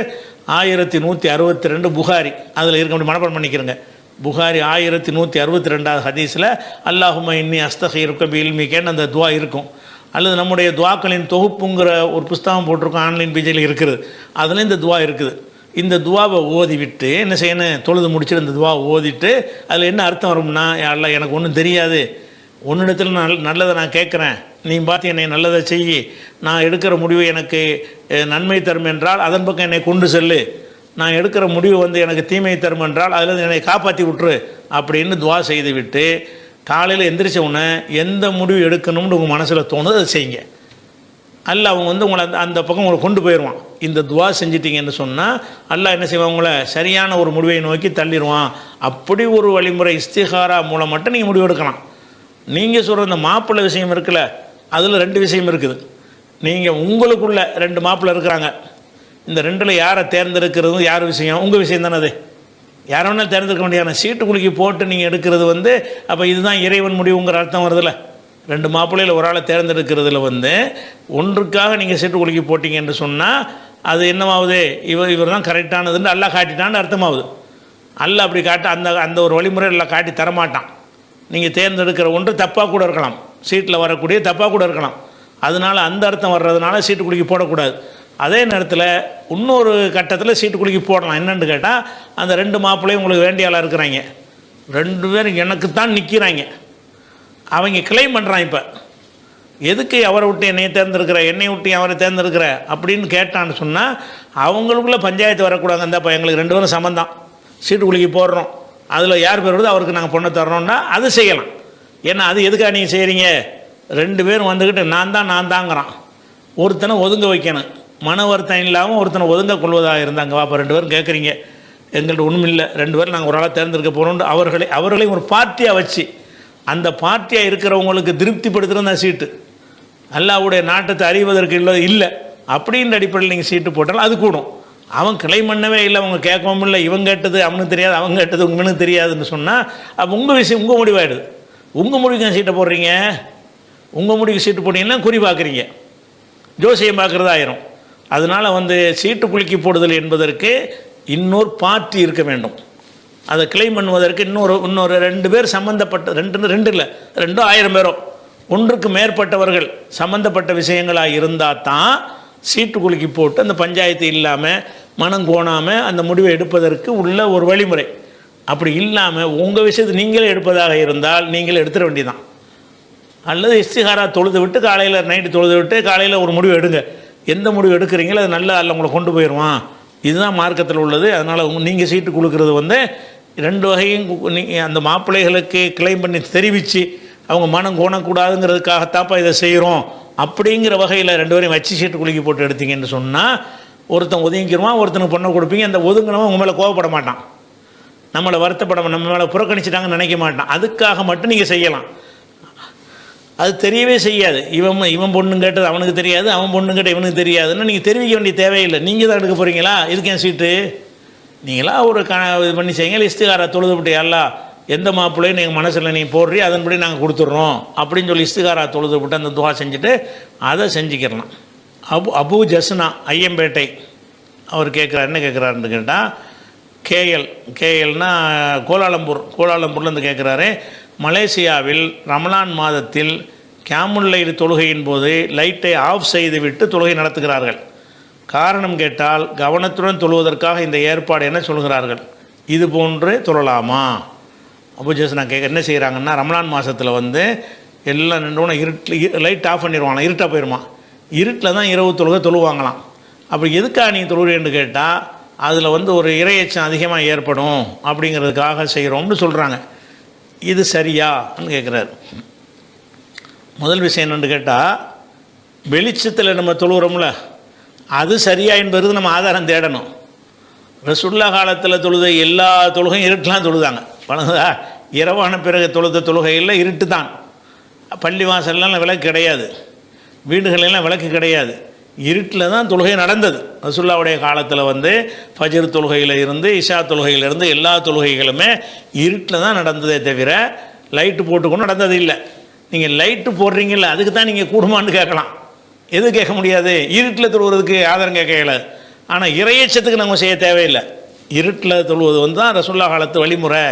1162 புகாரி அதில் இருக்க முடியும், மனப்பாடம் பண்ணிக்கிறேங்க. புகாரி 1162 ஹதீஸில் அல்லாஹும்ம இன்னி அஸ்தகீருக்க பில்மிக்கேன்னு அந்த துவா இருக்கும். அல்லது நம்முடைய துவாக்களின் தொகுப்புங்கிற ஒரு புஸ்தகம் போட்டிருக்கோம், ஆன்லைன் பேஜில் இருக்குது, அதில் இந்த துவா இருக்குது. இந்த துவாவை ஓதிவிட்டு என்ன செய்யணும், தொழுது முடிச்சுட்டு இந்த துவா ஓதிட்டு அதில் என்ன அர்த்தம் வரும்னா, அல்ல எனக்கு ஒன்றும் தெரியாது, ஒன்றிடத்தில் நல்லதை நான் கேட்குறேன், நீ பார்த்து என்னை நல்லதை செய்யி, நான் எடுக்கிற முடிவு எனக்கு நன்மை தரும் என்றால் அதன் பக்கம் என்னை கொண்டு செல்லு, நான் எடுக்கிற முடிவு வந்து எனக்கு தீமை தரும் என்றால் அதில் என்னை காப்பாற்றி விட்டுரு அப்படின்னு துவா செய்து விட்டு காலையில் எந்திரிச்ச உடனே எந்த முடிவு எடுக்கணும்னு உங்கள் மனசில் தோணுது அதை செய்யுங்க. அல்ல அவங்க வந்து உங்களை அந்த பக்கம் உங்களை கொண்டு போயிடுவான். இந்த துவா செஞ்சிட்டிங்கன்னு சொன்னால் அல்லாஹ் என்ன செய்வான், உங்களை சரியான ஒரு முடிவை நோக்கி தள்ளிடுவான். அப்படி ஒரு வழிமுறை இஸ்திகாரா மூலம் மட்டும் நீங்கள் முடிவு எடுக்கலாம். நீங்கள் சொல்கிற இந்த மாப்பிள்ளை விஷயம் இருக்குல்ல, அதில் 2 விஷயம் இருக்குது. நீங்கள் உங்களுக்குள்ள 2 மாப்பிள்ளை இருக்கிறாங்க, இந்த 2ல் யாரை தேர்ந்தெடுக்கிறது யார் விஷயம், உங்கள் விஷயம் தானே. அது யாரை வேணாலும் தேர்ந்தெடுக்க முடியாது. சீட்டு குலுக்கி போட்டு நீங்கள் எடுக்கிறது வந்து அப்போ இதுதான் இறைவன் முடிவுங்கிற அர்த்தம் வருதுல்ல. 2 மாப்பிள்ளையில் ஒரு ஆளை தேர்ந்தெடுக்கிறதுல வந்து ஒன்றுக்காக நீங்கள் சீட்டு குலுக்கி போட்டிங்க என்று சொன்னால் அது என்னமாவது, இவர் தான் கரெக்டானதுன்னு அல்லாஹ் காட்டிட்டான்னு அர்த்தமாகுது. அல்லாஹ் அப்படி காட்ட அந்த ஒரு வழிமுறை எல்லாம் காட்டி தரமாட்டான். நீங்கள் தேர்ந்தெடுக்கிற ஒன்று தப்பாக கூட இருக்கலாம், சீட்டில் வரக்கூடிய தப்பாக கூட இருக்கலாம். அதனால் அந்த அர்த்தம் வர்றதுனால சீட்டு குலுக்கி போடக்கூடாது. அதே நேரத்தில் இன்னொரு கட்டத்தில் சீட்டு குலுக்கி போடலாம். என்னென்னு கேட்டால் அந்த 2 மாப்பிள்ளையும் உங்களுக்கு வேண்டிய ஆளாக இருக்கிறாங்க, 2 பேரும் எனக்கு தான் நிற்கிறாங்க, அவங்க கிளைம் பண்ணுறான். இப்போ எதுக்கு அவரை விட்டு என்னை தேர்ந்தெடுக்கிற, என்னை விட்டு அவரை தேர்ந்தெடுக்கிற அப்படின்னு கேட்டான்னு சொன்னால் அவங்களுக்குள்ளே பஞ்சாயத்து வரக்கூடாது. அந்தப்போ எங்களுக்கு 2 பேரும் சமந்தான், சீட்டு குலுக்கி போடுறோம், அதில் யார் பேர் வருதோ அவருக்கு நாங்கள் பொண்ணை தர்றோம்னா அது செய்யலாம். ஏன்னா அது எதுக்காக நீங்கள் செய்கிறீங்க, 2 பேரும் வந்துக்கிட்டு நான் தாங்கிறான், ஒருத்தனை ஒதுங்க வைக்கணும், மன வருத்தம் இல்லாமல் ஒருத்தனை ஒதுங்க கொள்வதாக இருந்தாங்க. வாப்பா 2 பேரும் கேட்குறீங்க, எங்கள்கிட்ட ஒன்றும் இல்லை, 2 பேரும் நாங்கள் ஒரு ஆளாக தேர்ந்தெடுக்க போகிறோம்னு அவர்களையும் ஒரு பார்ட்டியாக வச்சு அந்த பார்ட்டியாக இருக்கிறவங்களுக்கு திருப்திப்படுத்துகிறது தான் சீட்டு. அல்லாஹ்வுடைய நாட்டத்தை அறிவதற்கு இல்லை அப்படின்ற அடிப்படையில் நீங்கள் சீட்டு போட்டாலும் அது கூடும். அவன் கிளைம் பண்ணவே இல்லை, அவங்க கேட்கவும் இல்லை, இவன் கேட்டது அவனுக்கு தெரியாது, அவங்க கேட்டது உங்களுக்கு தெரியாதுன்னு சொன்னால் அப்போ உங்கள் விஷயம் உங்கள் முடிவாயிடுது. உங்கள் முடிவுக்கு சீட்டை போடுறீங்க, உங்கள் முடிவுக்கு சீட்டு போட்டிங்கன்னா குறி பார்க்குறீங்க, ஜோசியம் பார்க்குறதா ஆயிரும். அதனால் வந்து சீட்டு குலுக்கி போடுதல் என்பதற்கு இன்னொரு பார்ட்டி இருக்க வேண்டும். அதை கிளைம் பண்ணுவதற்கு இன்னொரு 2 பேர் சம்மந்தப்பட்ட, 2 இல்லை 2 1000 பேரோ ஒன்றுக்கு மேற்பட்டவர்கள் சம்மந்தப்பட்ட விஷயங்களாக இருந்தால் தான் சீட்டு குலுக்கி போட்டு அந்த பஞ்சாயத்து இல்லாமல் மனம் கோணாமல் அந்த முடிவை எடுப்பதற்கு உள்ள ஒரு வழிமுறை. அப்படி இல்லாமல் உங்கள் விஷயத்தை நீங்களே எடுப்பதாக இருந்தால் நீங்களே எடுத்துட வேண்டியதான். அல்லது இஸ்திகாரா தொழுது விட்டு காலையில் நைட்டு தொழுது விட்டு காலையில் ஒரு முடிவு எடுங்க. எந்த முடிவு எடுக்கிறீங்களோ அது நல்ல அல்ல உங்களை கொண்டு போயிடுவான். இதுதான் மார்க்கத்தில் உள்ளது. அதனால் நீங்கள் சீட்டு கொடுக்கறது வந்து 2 வகையும் அந்த மாப்பிள்ளைகளுக்கு கிளைம் பண்ணி தெரிவித்து அவங்க மனம் கோணக்கூடாதுங்கிறதுக்காகத்தாப்பா இதை செய்கிறோம் அப்படிங்கிற வகையில் 2 பேரையும் வச்சு சீட்டு குலுக்கி போட்டு எடுத்தீங்கன்னு சொன்னால் ஒருத்தன் ஒதுங்கிடுவான், ஒருத்தனுக்கு பொண்ணை கொடுப்பீங்க. அந்த ஒதுங்கினவன் உங்கள் மேலே கோவப்பட மாட்டான், நம்மளை வருத்தப்பட, நம்ம மேலே புறக்கணிச்சிட்டாங்கன்னு நினைக்க மாட்டான். அதுக்காக மட்டும் நீங்கள் செய்யலாம். அது தெரியவே செய்யாது. இவன் பொண்ணு கேட்டது அவனுக்கு தெரியாது, அவன் பொண்ணு கேட்ட இவனுக்கு தெரியாதுன்னு நீங்கள் தெரிவிக்க வேண்டிய தேவையில்லை. நீங்கள் தான் எடுக்க போகிறீங்களா, இதுக்கு என் சீட்டு, நீங்களா ஒரு இது பண்ணி செய்யுங்க. இஸ்திகாரா தொழுது விட்டு எல்லாம் எந்த மாப்பிள்ளையும் நீங்கள் மனசில் நீங்கள் போடுறீ அதன்படி நாங்கள் கொடுத்துட்றோம் அப்படின்னு சொல்லி இஸ்திகாரா தொழுது விட்டு அந்த துவா செஞ்சுட்டு அதை செஞ்சுக்கிறலாம். அபு ஜஸ்னா ஐயம்பேட்டை அவர் கேட்குறாரு, என்ன கேட்குறாருன்னு கேட்டால் கேஎல்னா கோலாலம்பூர்லேருந்து கேட்குறாரு. மலேசியாவில் ரமலான் மாதத்தில் கியாமுல் லைல் தொழுகையின் போது லைட்டை ஆஃப் செய்துவிட்டு தொழுகை நடத்துகிறார்கள். காரணம் கேட்டால் கவனத்துடன் தொழுவதற்காக இந்த ஏற்பாடு என சொல்கிறார்கள். இது போன்று தொழலாமா? அபுஜஸ் நான் என்ன செய்கிறாங்கன்னா, ரமலான் மாதத்தில் வந்து எல்லாம் நின்று இருட்டில் லைட் ஆஃப் பண்ணிடுவாங்க, இருட்டாக போயிடுமா, இருட்டில் தான் இரவு தொழுகை தொழுவாங்களாம். அப்படி எதுக்காக நீங்கள் தொழுகிறேன்னு கேட்டால் அதில் வந்து ஒரு இரையச்சம் அதிகமாக ஏற்படும் அப்படிங்கிறதுக்காக செய்கிறோம்னு சொல்கிறாங்க. இது சரியான்னு கேட்குறாரு. முதல் விஷயம் என்னென்னு கேட்டால், வெளிச்சத்தில் நம்ம தொழுகிறோம்ல அது சரியா என்பது நம்ம ஆதாரம் தேடணும். ரசூலுல்லாஹ் காலத்தில் தொழுத எல்லா தொழுகையும் இருட்டெலாம் தொழுதாங்க. பழகுதா, இரவான பிறகு தொழுத தொழுகையில் இருட்டு தான். பள்ளிவாசல்லாம் விளக்கு கிடையாது, வீடுகளெல்லாம் விளக்கு கிடையாது. இருட்டில் தான் தொழுகை நடந்தது. ரசூலுல்லாஹ்வுடைய காலத்தில் வந்து ஃபஜ்ர் தொழுகையில் இருந்து இஷா தொழுகையிலிருந்து எல்லா தொழுகைகளுமே இருட்டில் தான் நடந்ததே தவிர லைட்டு போட்டுக்கொண்டு நடந்தது இல்லை. நீங்கள் லைட்டு போடுறீங்கல்ல, அதுக்கு தான் நீங்கள் கூடுமான்னு கேட்கலாம். எது கேட்க முடியாது? இருட்டில் தொழுவதுக்கு ஆதாரம் கேட்க இயலாது. ஆனால் இறையச்சத்துக்கு நம்ம செய்ய தேவையில்லை. இருட்டில் தொழுவது வந்து தான் ரசூலுல்லாஹ் காலத்து வழிமுறை.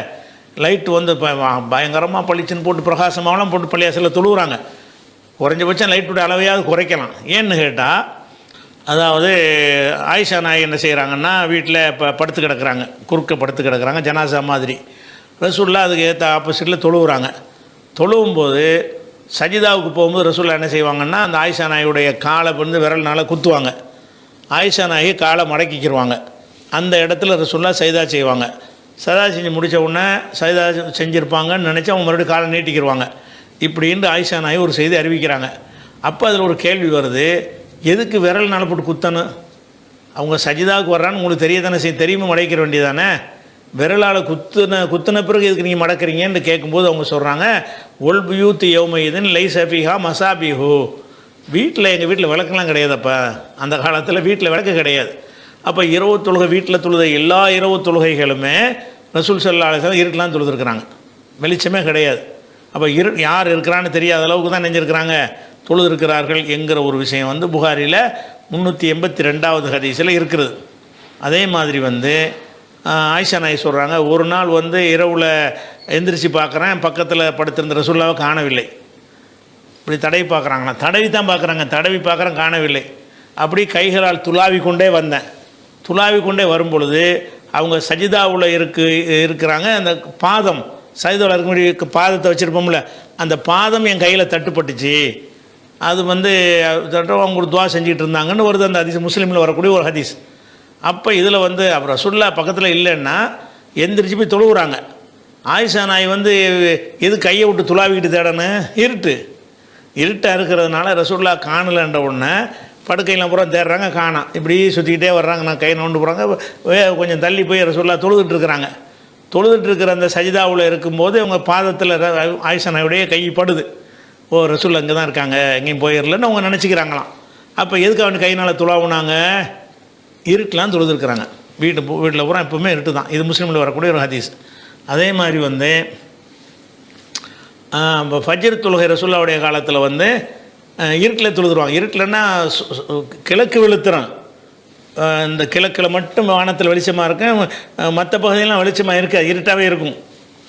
லைட்டு வந்து பயங்கரமாக பளிச்சுன்னு போட்டு பிரகாசமாகலாம் போட்டு பள்ளியாசலில் தொழுகிறாங்க. குறைஞ்சபட்சம் லைட்டுடைய அளவையாவது குறைக்கலாம். ஏன்னு கேட்டால், அதாவது ஆயிஷா நாய் என்ன செய்கிறாங்கன்னா, வீட்டில் படுத்து கிடக்கிறாங்க, குறுக்க படுத்து கிடக்கிறாங்க, ஜனாசா மாதிரி. ரசூலுல்லாஹ் அதுக்கு ஏற்ற ஆப்போசிட்டில் தொழுகிறாங்க. தொழுவும்போது சஜிதாவுக்கு போகும்போது ரசூலுல்லாஹ் என்ன செய்வாங்கன்னா, அந்த ஆயிஷா நாயுடைய காலை வந்து விரல்னால குத்துவாங்க. ஆயிஷா நாயை காலை மடக்கிக்கிடுவாங்க. அந்த இடத்துல ரசூலுல்லாஹ் சஜிதா செய்வாங்க. சஜிதா செஞ்சு முடித்த உடனே சஜிதா செஞ்சுருப்பாங்கன்னு நினச்சி அவங்க மறுபடியும் காலை நீட்டிக்கிடுவாங்க. இப்படின்னு ஆயிஷா நாயை ஒரு செய்தி அறிவிக்கிறாங்க. அப்போ அதில் ஒரு கேள்வி வருது, எதுக்கு விரல் நாளை போட்டு குத்தணும்? அவங்க சஜிதாவுக்கு வர்றான்னு உங்களுக்கு தெரியதானே தெரியுமா மடக்கிற வேண்டியதானே? விரலால் குத்தின பிறகு எதுக்கு நீங்கள் மடக்கிறீங்கன்னு கேட்கும்போது அவங்க சொல்கிறாங்க, ஒல் பியூத் யௌமைதன் லை சஃபிஹா மசாபிஹு. எங்கள் வீட்டில் விளக்கெல்லாம் கிடையாதப்பா. அந்த காலத்தில் வீட்டில் விளக்கு கிடையாது. அப்போ இரவு தொழுகை வீட்டில் தொழுத எல்லா இரவு தொழுகைகளுமே ரசூல் ஸல்லல்லாஹு அலைஹி வஸல்லம் இருட்டெலாம் தொழுதுருக்குறாங்க. வெளிச்சமே கிடையாது. அப்போ யார் இருக்கிறான்னு தெரியாத அளவுக்கு தான் நெஞ்சிருக்கிறாங்க, தொழுதுருக்கிறார்கள் என்கிற ஒரு விஷயம் வந்து புகாரியில் 382வது ஹதீஸில் இருக்கிறது. அதே மாதிரி வந்து ஆயிஷா நாய் சொல்கிறாங்க, ஒரு நாள் வந்து இரவில் எந்திரிச்சு பார்க்குறேன், பக்கத்தில் படுத்திருந்த ரசூலுல்லாஹ்வை காணவில்லை. இப்படி தடவி பார்க்குறாங்களா? தடவி தான் பார்க்குறாங்க, தடவி பார்க்குறேன், காணவில்லை. அப்படி கைகளால் துளாவி கொண்டே வந்தேன். துளாவி கொண்டே வரும் பொழுது அவங்க சஜிதாவில் இருக்கிறாங்க. அந்த பாதம் சஜிதாவில் இருக்கக்கூடிய பாதத்தை வச்சுருப்போம்ல, அந்த பாதம் என் கையில் தட்டுப்பட்டுச்சு. அது வந்து அவங்க ஒரு துவா செஞ்சுட்டு இருந்தாங்கன்னு வருது அந்த ஹதீஸ், முஸ்லீமில் வரக்கூடிய ஒரு ஹதீஸ். அப்போ இதில் வந்து அப்புறம் ரசூலுல்லாஹ் பக்கத்தில் இல்லைன்னா எந்திரிச்சு போய் தொழுகிறாங்க. ஆயிஷா நாய் வந்து எது கையை விட்டு துளாவிக்கிட்டு தேடணும்? இருட்டாக இருக்கிறதுனால ரசூலுல்லாஹ் காணலைன்ற உடனே படுக்கையில் பூரா தேடுறாங்க, காணாம். இப்படி சுற்றிக்கிட்டே வர்றாங்க, நான் கை நோண்டு போகிறாங்க. கொஞ்சம் தள்ளி போய் ரசூலுல்லாஹ் தொழுதுட்டு இருக்கிறாங்க. தொழுதுட்டு இருக்கிற அந்த சஜிதாவில் இருக்கும்போது அவங்க பாதத்தில் ஆயிஷா நாயுடைய கை படுது. ஓ, ரசூலுல்லாஹ் இங்கே தான் இருக்காங்க, எங்கேயும் போயிடலன்னு அவங்க நினச்சிக்கிறாங்களாம். அப்போ எதுக்கு அவன் கையினால் துளாவுனாங்க? இருட்டெலாம் தொழுதுருக்குறாங்க. வீட்டில் பூரா எப்போவுமே இருட்டு தான். இது முஸ்லீமில் வரக்கூடிய ஒரு ஹதீஸ். அதே மாதிரி வந்து இப்போ ஃபஜ்ர் தொழுகை ரசூலுல்லாஹ்வுடைய காலத்தில் வந்து இருட்டில் தொழுதுருவாங்க. இருட்டில்னா கிழக்கு வெளுத்துறோம். இந்த கிழக்கில் மட்டும் வானத்தில் வெளிச்சமாக இருக்கும், மற்ற பகுதியெல்லாம் வெளிச்சமாக இருக்காது, இருட்டாகவே இருக்கும்.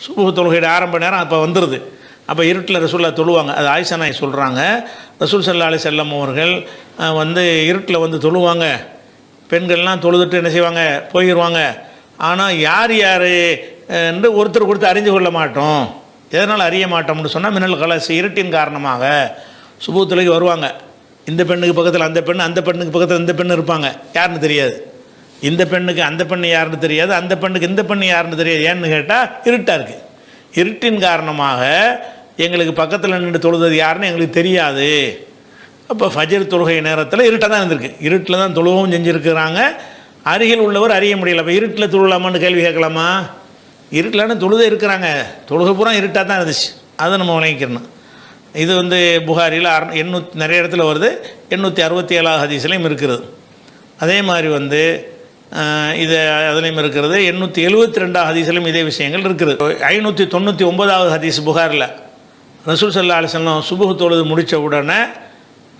சுபஹ் தொழுகையோட ஆரம்ப நேரம் அப்போ வந்துடுது. அப்போ இருட்டில் ரசூலுல்லாஹ் தொழுவாங்க. அது ஆயிஷா நாய் சொல்கிறாங்க, ரசூல் ஸல்லல்லாஹு அலைஹி வஸல்லம் அவர்கள் வந்து இருட்டில் வந்து தொழுவாங்க. பெண்கள்லாம் தொழுதுட்டு என்ன செய்வாங்க? போயிடுவாங்க. ஆனால் யார் என்று ஒருத்தர் கொடுத்து அறிஞ்சு கொள்ள மாட்டோம். எதனால் அறிய மாட்டோம்னு சொன்னால், மின்னல் கலசி இருட்டின் காரணமாக சுபஹ் தொழுகை வருவாங்க. இந்த பெண்ணுக்கு பக்கத்தில் அந்த பெண்ணு, அந்த பெண்ணுக்கு பக்கத்தில் இந்த பெண்ணு இருப்பாங்க, யாருன்னு தெரியாது. இந்த பெண்ணுக்கு அந்த பெண்ணு யாருன்னு தெரியாது, அந்த பெண்ணுக்கு இந்த பெண்ணு யாருன்னு தெரியாது. ஏன்னு கேட்டால் இருட்டாக இருக்குது. இருட்டின் காரணமாக எங்களுக்கு பக்கத்தில் நின்று தொழுது யாருன்னு எங்களுக்கு தெரியாது. அப்போ ஃபஜ்ர் தொழுகை நேரத்தில் இருட்டாக தான் இருந்திருக்கு. இருட்டில் தான் தொழுகவும் செஞ்சுருக்கிறாங்க. அருகில் உள்ளவர் அறிய முடியல. அப்போ இருட்டில் தொழுலாமான்னு கேள்வி கேட்கலாமா? இருட்டிலான தொழுதே இருக்கிறாங்க, தொழுகை பூரா இருட்டாக தான் இருந்துச்சு. அதை நம்ம விளங்கிக்கணும். இது வந்து புகாரியில் நிறைய இடத்துல வருது. 867 ஹதீஸ்லையும் இருக்கிறது. அதே மாதிரி வந்து இது அதுலேயும் இருக்கிறது. 872 ஹதீஸ்லையும் இதே விஷயங்கள் இருக்குது. 599வது ஹதீஸ் புகாரில் ரசூல் ஸல்லல்லாஹு அலைஹி வஸல்லம் சுபஹ் தொழுது முடித்த உடனே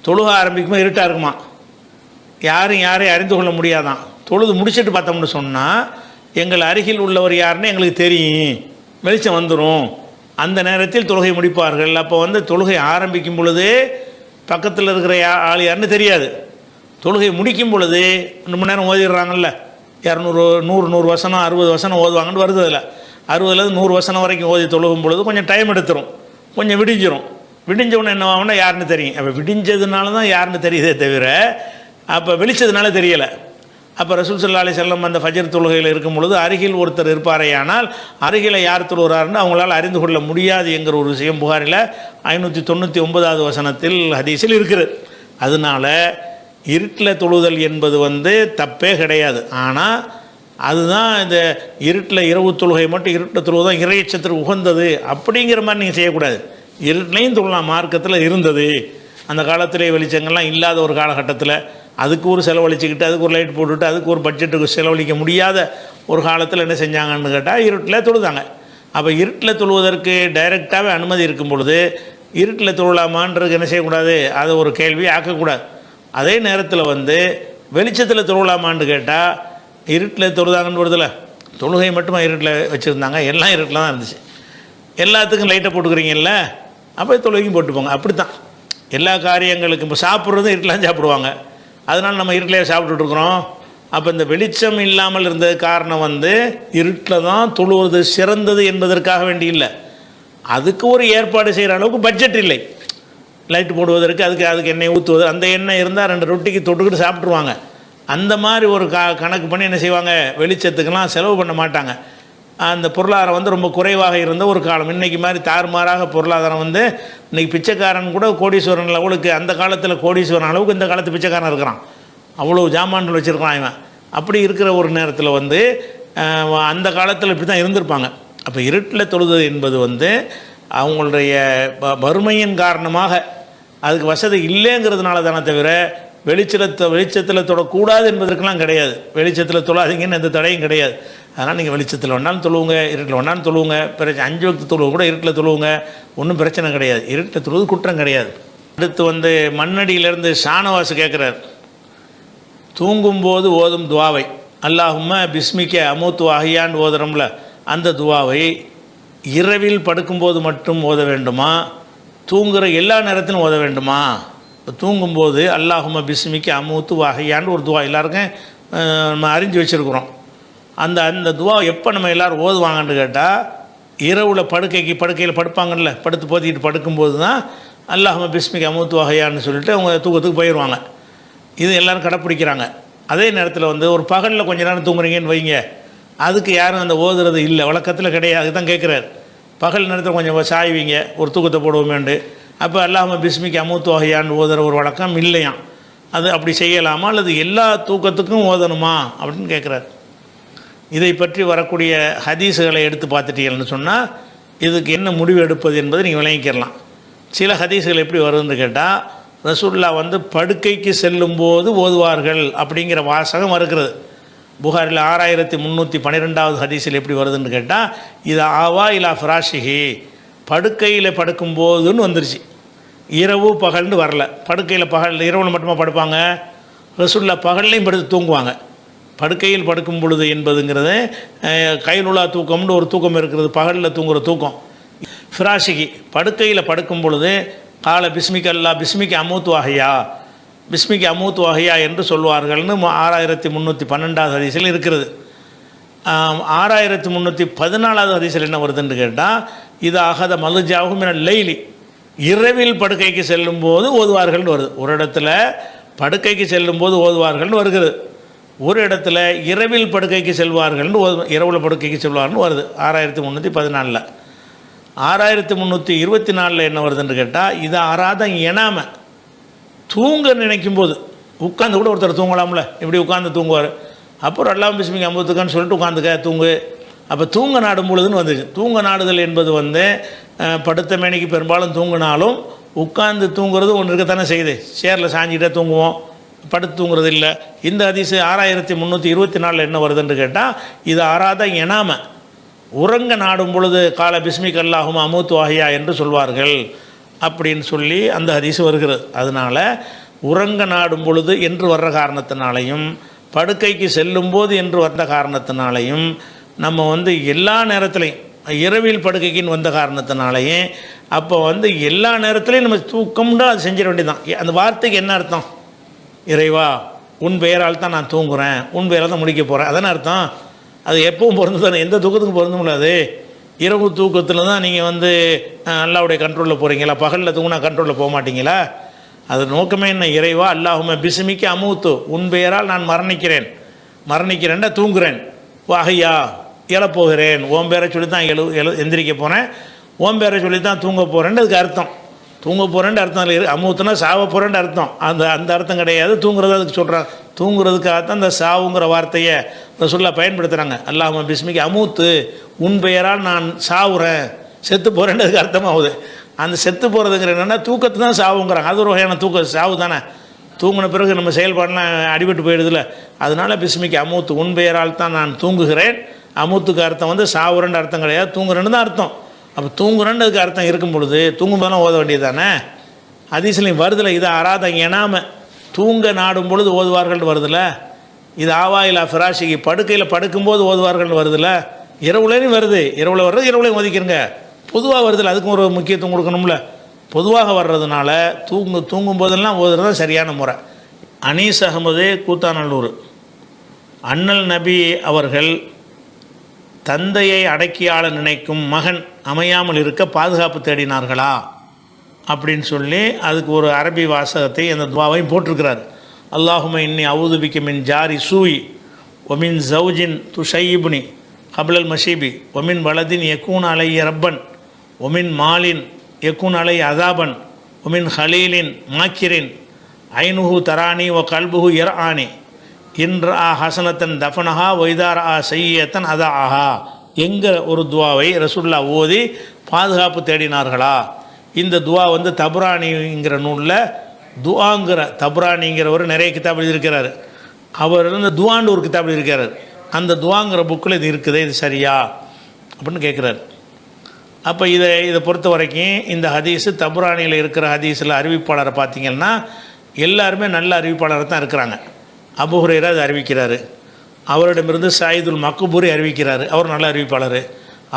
தொழுக ஆரம்பிக்கும்போது இருட்டாக இருக்குமா, யாரையும் அறிந்து கொள்ள முடியாதான். தொழுது முடிச்சுட்டு பார்த்தோம்னு சொன்னால் எங்கள் அருகில் உள்ளவர் யாருன்னு எங்களுக்கு தெரியும், வெளிச்சம் வந்துடும். அந்த நேரத்தில் தொழுகை முடிப்பார்கள். அப்போ வந்து தொழுகை ஆரம்பிக்கும் பொழுது பக்கத்தில் இருக்கிற ஆள் யாருன்னு தெரியாது. தொழுகை முடிக்கும் பொழுது 2 மணி நேரம் ஓதிடுறாங்கல்ல, 100 வசனம் 60 வசனம் ஓதுவாங்கன்னு வருது. அதில் 60லேருந்து 100 வசனம் வரைக்கும் ஓதி தொழுகும் பொழுது கொஞ்சம் டைம் எடுத்துரும், கொஞ்சம் விடிஞ்சிரும். விடிஞ்சவொன்னே என்ன ஆகும்னா யாருன்னு தெரியும். அப்போ விடிஞ்சதுனால தான் யாருன்னு தெரியுதே தவிர அப்போ வெளிச்சதுனால தெரியலை. அப்போ ரசூல் ஸல்லல்லாஹு அலைஹி வஸல்லம் அந்த ஃபஜ்ர் தொழுகையில் இருக்கும் பொழுது அருகில் ஒருத்தர் இருப்பாரேயானால் அருகில் யார் தொழுகிறாருன்னு அவங்களால் அறிந்து கொள்ள முடியாது என்கிற ஒரு விஷயம் புகாரில் 599வது வசனத்தில் ஹதீஸில் இருக்குது. அதனால் இருட்டில் தொழுதல் என்பது வந்து தப்பே கிடையாது. ஆனால் அதுதான் இந்த இருட்டில் இரவு தொழுகை மட்டும் இருட்டில் தொழுவதுதான் இறையச்சத்திற்கு உகந்தது அப்படிங்கிற மாதிரி நீங்கள் செய்யக்கூடாது. இருட்டிலையும் தொழலாம், மார்க்கத்தில் இருந்தது. அந்த காலத்திலே வெளிச்சங்கள்லாம் இல்லாத ஒரு காலகட்டத்தில் அதுக்கு ஒரு செலவழிச்சிக்கிட்டு அதுக்கு ஒரு லைட் போட்டுவிட்டு அதுக்கு ஒரு பட்ஜெட்டுக்கு செலவழிக்க முடியாத ஒரு காலத்தில் என்ன செஞ்சாங்கன்னு கேட்டால் இருட்டில் தொழுதாங்க. அப்போ இருட்டில் தொழுவதற்கு டைரெக்டாகவே அனுமதி இருக்கும் பொழுது இருட்டில் தொழலாமான்றது என்ன செய்யக்கூடாது, அதை ஒரு கேள்வி ஆக்கக்கூடாது. அதே நேரத்தில் வெளிச்சத்தில் தொழலாமான்னு கேட்டால் இருட்டில் தொழுதாங்கன்னு வருதில்ல, தொழுகை மட்டுமா இருட்டில் வச்சுருந்தாங்க, எல்லாம் இருட்டில் தான் இருந்துச்சு. எல்லாத்துக்கும் லைட்டை போட்டுக்கிறீங்கல்ல, அப்போ தொழுகைக்கும் போட்டுப்போங்க. அப்படி தான் எல்லா காரியங்களுக்கும். இப்போ சாப்பிட்றதும் இருட்டில் சாப்பிடுவாங்க, அதனால் நம்ம இருட்டிலே சாப்பிட்டுட்ருக்குறோம். அப்போ இந்த வெளிச்சம் இல்லாமல் இருந்தது காரணம் இருட்டில் தான் தொழுவது சிறந்தது என்பதற்காக வேண்டி இல்லை, அதுக்கு ஒரு ஏற்பாடு செய்கிற அளவுக்கு பட்ஜெட் இல்லை. லைட்டு போடுவதற்கு அதுக்கு எண்ணெய் ஊற்றுவது, அந்த எண்ணெய் இருந்தால் 2 ரொட்டிக்கு தொட்டுக்கிட்டு சாப்பிட்ருவாங்க. அந்த மாதிரி ஒரு கணக்கு பண்ணி என்ன செய்வாங்க, வெளிச்சத்துக்கெல்லாம் செலவு பண்ண மாட்டாங்க. அந்த பொருளாதாரம் ரொம்ப குறைவாக இருந்த ஒரு காலம். இன்றைக்கி மாதிரி தாறுமாறாக பொருளாதாரம் இன்றைக்கி பிச்சைக்காரன் கூட கோடீஸ்வரன் லெவலுக்கு, அந்த காலத்தில் கோடீஸ்வரன் அளவுக்கு இந்த காலத்து பிச்சைக்காரன் இருக்கிறான், அவ்வளோ ஜாமான்கள் வச்சுருக்கான் இவன். அப்படி இருக்கிற ஒரு நேரத்தில் அந்த காலத்தில் இப்படி தான் இருந்திருப்பாங்க. அப்போ இருட்டில் தொழுது என்பது அவங்களுடைய வறுமையின் காரணமாக அதுக்கு வசதி இல்லைங்கிறதுனால தானே தவிர வெளிச்சத்தில் தொடக்கூடாது என்பதற்கெல்லாம் கிடையாது. வெளிச்சத்தில் தொழாதீங்கன்னு எந்த தடையும் கிடையாது. அதனால் நீங்கள் வெளிச்சத்தில் வேணாலும் தொழுவுங்க, இருட்டில் வேணாலும் தொழுவுங்க. 5 வக்து தொழுவு கூட இருட்டில் தொழுவுங்க, ஒன்றும் பிரச்சனை கிடையாது. இருட்டில் தொழுவது குற்றம் கிடையாது. அடுத்து மண்ணடியிலேருந்து ஷானவாஸ் கேட்குறார், தூங்கும்போது ஓதும் துவாவை, அல்லாஹும்ம பிஸ்மிக்க அமூத்து அஹியான்னு ஓதுறோம்ல, அந்த துவாவை இரவில் படுக்கும்போது மட்டும் ஓத வேண்டுமா, தூங்குகிற எல்லா நேரத்திலும் ஓத வேண்டுமா? இப்போ தூங்கும்போது அல்லாஹும்ம பிஸ்மிக்க அமூத்து அஹியான்னு ஒரு துவா எல்லாருக்கும் நம்ம அறிஞ்சு வச்சுருக்குறோம். அந்த துவா எப்போ நம்ம எல்லோரும் ஓதுவாங்கன்னு கேட்டால், இரவில் படுக்கையில் படுப்பாங்கல்ல, படுத்து போத்திக்கிட்டு படுக்கும்போது தான் அல்லாஹும்ம பிஸ்மிக்க அமூத்து அஹியான்னு சொல்லிட்டு அவங்க தூக்கத்துக்கு போயிடுவாங்க. இது எல்லோரும் கடைப்பிடிக்கிறாங்க. அதே நேரத்தில் ஒரு பகலில் கொஞ்சம் நேரம் தூங்குறீங்கன்னு வைங்க, அதுக்கு யாரும் அந்த ஓதுறது இல்லை, வழக்கத்தில் கிடையாது. தான் கேட்குறாரு, பகல் நேரத்தில் கொஞ்சம் சாய்வீங்க, ஒரு தூக்கத்தை போடுவோமேண்டு, அப்போ அல்லாஹும்ம பிஸ்மிக்க அமூத்து அஹியான்னு ஓதுற ஒரு வழக்கம் இல்லையாம். அது அப்படி செய்யலாமா அல்லது எல்லா தூக்கத்துக்கும் ஓதணுமா அப்படின்னு கேட்குறாரு. இதை பற்றி வரக்கூடிய ஹதீஸுகளை எடுத்து பார்த்துட்டீங்கன்னு சொன்னால் இதுக்கு என்ன முடிவு எடுப்பது என்பதை நீங்கள் விளங்கிக்கிறலாம். சில ஹதீஸுகள் எப்படி வருதுன்னு கேட்டால், ரசூலுல்லா படுக்கைக்கு செல்லும்போது ஓதுவார்கள் அப்படிங்கிற வாசகம் இருக்கிறது. புகாரில் 6312வது ஹதீஸில் எப்படி வருதுன்னு கேட்டால், இது ஆவா இலா ஃபிராஷிஹி, படுக்கையில் படுக்கும்போதுன்னு வந்துருச்சு, இரவு பகல்னு வரல. படுக்கையில் இரவில் மட்டுமா படுப்பாங்க, ரசூலுல்லா பகல்லையும் படுத்து தூங்குவாங்க. படுக்கையில் படுக்கும் பொழுது என்பதுங்கிறது கைலுலா தூக்கம்னு ஒரு தூக்கம் இருக்கிறது, பகலில் தூங்குகிற தூக்கம். ஃபிராஷிகி, படுக்கையில் படுக்கும் பொழுது கால பிஸ்மிக் அல்லா பிஸ்மிக் அமூத்து அஹியா, பிஸ்மிக் அமூத்து அஹியா என்று சொல்வார்கள்னு 6312வது ஹதீஸில் இருக்கிறது. 6314வது ஹதீஸில் என்ன வருதுன்னு கேட்டால், இது அகத மலுஜாகும் என லைலி, இரவில் படுக்கைக்கு செல்லும்போது ஓதுவார்கள்னு வருது. ஒரு இடத்துல படுக்கைக்கு செல்லும்போது ஓதுவார்கள்னு வருகிறது, ஒரு இடத்துல இரவில் படுக்கைக்கு செல்வார்கள்னு இரவில் படுக்கைக்கு செல்வார்கள்னு வருது 6314. 6324 என்ன வருதுன்னு கேட்டால், இது ஆராதம் எனாமல் தூங்க நினைக்கும் போது, உட்காந்து கூட ஒருத்தர் தூங்கலாம்ல, இப்படி உட்காந்து தூங்குவார், அப்புறம் அல்லாஹ் பிஸ்மிக் அம்பத்துக்கான்னு சொல்லிட்டு உட்காந்துக்க தூங்கு. அப்போ தூங்க நாடும் பொழுதுன்னு வந்துச்சு. தூங்க நாடுதல் என்பது படுத்த மேனிக்கு பெரும்பாலும் தூங்கினாலும் உட்காந்து தூங்குறது ஒன்று இருக்கத்தானே செய்யுது. சேரில் சாஞ்சிக்கிட்டே தூங்குவோம், படுத்து தூங்குறது இல்லை. இந்த ஹதீஸ் 6324 என்ன வருதுன்னு கேட்டால், இது ஆராதம் எனாமல் உறங்க நாடும் பொழுது கால பிஸ்மிக் அல்லாஹும் அமூத்து அஹியா என்று சொல்வார்கள் அப்படின்னு சொல்லி அந்த ஹதீஸ் வருகிறது. அதனால் உறங்க நாடும் பொழுது என்று வர்ற காரணத்தினாலையும் படுக்கைக்கு செல்லும்போது என்று வந்த காரணத்தினாலையும் நம்ம எல்லா நேரத்துலையும் இரவில் படுக்கைக்குன்னு வந்த காரணத்தினாலையும் அப்போ எல்லா நேரத்துலையும் நம்ம தூக்கம்னா அது செஞ்சிட வேண்டியதான். அந்த வார்த்தைக்கு என்ன அர்த்தம்? இறைவா உன் பெயரால் தான் நான் தூங்குகிறேன், உன் பெயரால் தான் முடிக்க போகிறேன், அதான அர்த்தம். அது எப்பவும் பொருந்து தானே, எந்த தூக்கத்துக்கும் பொருந்தும் முடியாது. இரவு தூக்கத்தில் தான் நீங்கள் அல்லாவுடைய கண்ட்ரோலில் போகிறீங்களா? பகலில் தூங்கினா கண்ட்ரோலில் போக மாட்டீங்களா? அது நோக்கமே என்ன? இறைவா அல்லாஹும்ம பிஸ்மிக்க அமூத்து, உன் பெயரால் நான் மரணிக்கிறேன்டா தூங்குகிறேன், வாகையா எழப்போகிறேன், ஓம் பேரை சொல்லி தான் எந்திரிக்க போகிறேன், ஓம் பேரை சொல்லி தான் தூங்க போகிறேன்னு அதுக்கு அர்த்தம். தூங்க போகிறேன்னு அர்த்தம் இல்லை, அமூத்துனா சாவ போகிறேன்னு அர்த்தம். அந்த அர்த்தம் கிடையாது. தூங்குறது அதுக்கு சொல்கிறாங்க. தூங்குறதுக்காகத்தான் அந்த சாவுங்கிற வார்த்தையை ரசூலுல்லாஹ் பயன்படுத்துகிறாங்க. அல்லாஹும்ம பிஸ்மிக்க அமூத்து, உன் பெயரால் நான் சாவுறேன், செத்து போகிறேன்னு அதுக்கு அர்த்தமாகுது. அந்த செத்து போகிறதுங்கிற என்னென்னா தூக்கத்து தான் சாவுங்கிறாங்க. அது ஒரு வகையான சாவு தானே. தூங்கின பிறகு நம்ம செயல்பாடெலாம் அடிபட்டு போயிடுதுல. அதனால் பிஸ்மிக்கு அமூத்து, உன் பெயரால் தான் நான் தூங்குகிறேன். அமூத்துக்கு அர்த்தம் வந்து சாவுறன்னு அர்த்தம் கிடையாது, தூங்குறேன்னு தான் அர்த்தம். அப்போ தூங்குறேன்னு அர்த்தம் இருக்கும் பொழுது தூங்கும்போதெல்லாம் ஓத வேண்டியது தானே. ஹதீஸ்லையும் வருதில்ல, இதை அராத எனாம, தூங்க நாடும் பொழுது ஓதுவார்கள்னு வருதில்ல. இது ஆவாயிலா ஃபிராஷிக்கு, படுக்கையில் படுக்கும்போது ஓதுவார்கள்னு வருதில்ல. இரவுலேயும் வருது, இரவில் வர்றது இரவுலையும் ஒதுக்கிருங்க. பொதுவாக வருதில்ல, அதுக்கும் ஒரு முக்கியத்துவம் கொடுக்கணும்ல. பொதுவாக வர்றதுனால தூங்கும் போதெல்லாம் ஓதுறது தான் சரியான முறை. அனீஸ் அகமது, கூத்தாநல்லூர். அண்ணல் நபி அவர்கள் தந்தையை அடக்கியாள நினைக்கும் மகன் அமையாமல் இருக்க பாதுகாப்பு தேடினார்களா அப்படின்னு சொல்லி அதுக்கு ஒரு அரபி வாசகத்தை அந்த துவாவையும் போட்டிருக்கிறார். அல்லாஹும இன்னி அவுதுபிக்க மின் ஜாரி சூய் ஒமின் ஜவுஜின் துஷையிபுனி கபிலல் மஷீபி ஒமின் வலதின் யக்கூன் அலைய ரப்பன் ஒமின் மாலின் யக்கூன் அலை அதாபன் ஒமின் ஹலீலின் மாக்கிரின் ஐனுஹு தரானி ஒ கல்புஹு இர் ஆனி இன்றா ஹசனத்தன் தஃபனஹா ஒய்தார் ஆ செய்யத்தன் அதா ஆஹா என்கிற ஒரு துவாவை ரசூல்லா ஓதி பாதுகாப்பு தேடினார்களா. இந்த துவா வந்து தபுரானிங்கிற நூலில் துவாங்கிற தபுரானிங்கிறவர் நிறைய கிதாப் எழுதியிருக்கிறார். அவர் இந்த துவான்னு ஒரு கிதாப் எழுதியிருக்கிறார். அந்த துவாங்கிற புக்கில் இது இருக்குது, இது சரியா அப்படின்னு கேட்குறாரு. அப்போ இதை பொறுத்த வரைக்கும் இந்த ஹதீஸு தபுரானியில் இருக்கிற ஹதீஸில் அறிவிப்பாளரை பார்த்திங்கன்னா எல்லாருமே நல்ல அறிவிப்பாளராக தான் இருக்கிறாங்க. அபூ ஹுரைரா அது அறிவிக்கிறார். அவரிடமிருந்து சாயிதுல் மக்பூரி அறிவிக்கிறார், அவர் நல்ல அறிவிப்பாளர்.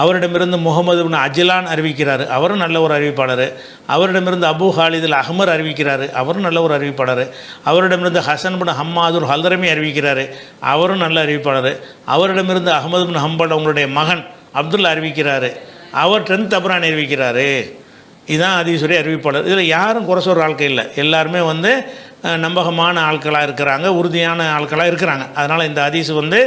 அவரிடமிருந்து முகமது பின் அஜ்லான் அறிவிக்கிறார், அவரும் நல்ல ஒரு அறிவிப்பாளர். அவரிடமிருந்து அபு ஹாலிதுல் அஹ்மர் அறிவிக்கிறார், அவரும் நல்ல ஒரு அறிவிப்பாளர். அவரிடமிருந்து ஹசன் பின் ஹம்மாதுல் ஹல்ரமி அறிவிக்கிறார், அவரும் நல்ல அறிவிப்பாளர். அவரிடமிருந்து அஹமது பின் ஹம்பல் அவங்களுடைய மகன் அப்துல்லா அறிவிக்கிறார், அவர் டென்த் தபுரானி அறிவிக்கிறார். இதுதான் ஹதீஸுடைய அறிவிப்பாளர். இதில் யாரும் குறை சொல்கிற ஆட்கள் இல்லை, எல்லாருமே வந்து நம்பகமான ஆட்களாக இருக்கிறாங்க, உறுதியான ஆட்களாக இருக்கிறாங்க. அதனால் இந்த ஹதீஸ் வந்து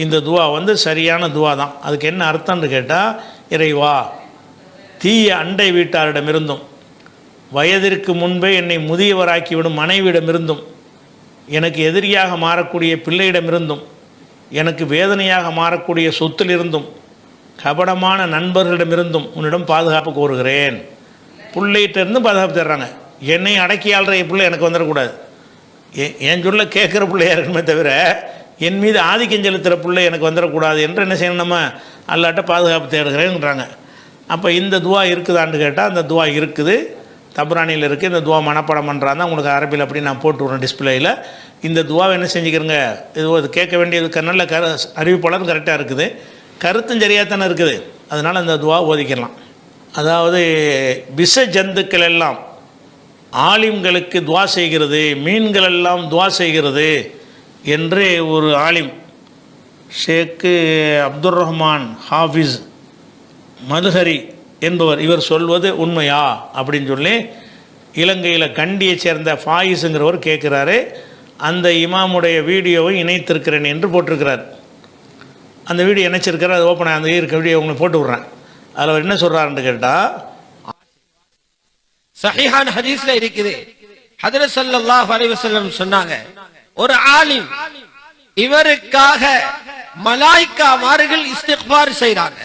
இந்த துவா வந்து சரியான துவா தான். அதுக்கு என்ன அர்த்தம்னு கேட்டால், இறைவா தீய அண்டை வீட்டாரிடமிருந்தும் வயதிற்கு முன்பே என்னை முதியவராக்கிவிடும் மனைவியிடமிருந்தும் எனக்கு எதிரியாக மாறக்கூடிய பிள்ளையிடமிருந்தும் எனக்கு வேதனையாக மாறக்கூடிய சொத்திலிருந்தும் கபடமான நண்பர்களிடமிருந்தும் உன்னிடம் பாதுகாப்பு கோருகிறேன். பிள்ளைகிட்டேருந்து பாதுகாப்பு தர்றாங்க. என்னை அடக்கி ஆள்ற பிள்ளை எனக்கு வந்துடக்கூடாது, என் சொல்ல கேட்குற பிள்ளையாக இருக்கணுமே தவிர என் மீது ஆதிக்கம் செலுத்துகிற பிள்ளை எனக்கு வந்துடக்கூடாது என்று என்ன செய்யணும், நம்ம அல்லாட்ட பாதுகாப்பு தேடுகிறேன்றாங்க. அப்போ இந்த துவா இருக்குதான்னு கேட்டால் அந்த துவா இருக்குது, தபுரானியில் இருக்குது. இந்த துவா மனப்பாடம் பண்ணுறாங்க, உங்களுக்கு அரபியில் அப்படி நான் போட்டு விட்றேன் டிஸ்பிளேயில். இந்த துவாவை என்ன செஞ்சுக்கிறேங்க, இது கேட்க வேண்டியது நல்ல அறிவிப்பாளர் கரெக்டாக இருக்குது, கருத்தும் சரியாக தானே இருக்குது. அதனால் அந்த துவா ஓதிக்கலாம். அதாவது விஷ ஜந்துக்கள் எல்லாம் ஆலிம்களுக்கு துவா செய்கிறது, மீன்கள் எல்லாம் துவா செய்கிறது என்று ஒரு ஆலிம் ஷேக்கு அப்துல் ரஹ்மான் ஹாஃபிஸ் மதுஹரி என்பவர் இவர் சொல்வது உண்மையா அப்படின்னு சொல்லி இலங்கையில் கண்டியை சேர்ந்த ஃபாயிஸுங்கிறவர் கேட்குறாரு. அந்த இமாமுடைய வீடியோவை இணைத்திருக்கிறேன் என்று போட்டிருக்கிறார். அந்த வீடியோ இணைச்சிருக்கிறார், அது ஓப்பன் அந்த இருக்க வீடியோ உங்களுக்கு போட்டு விட்றேன். அதில் அவர் என்ன சொல்கிறாருன்னு கேட்டால், சஹீஹான் ஹதீஸ்ல இருக்குது, ஹஜ்ரத் ஸல்லல்லாஹு அலைஹி வஸல்லம் சொன்னாங்க, ஒரு ஆலிம் இவருக்காக மலாயிக்காமார்கள் இஸ்திக்பார் செய்றாங்க.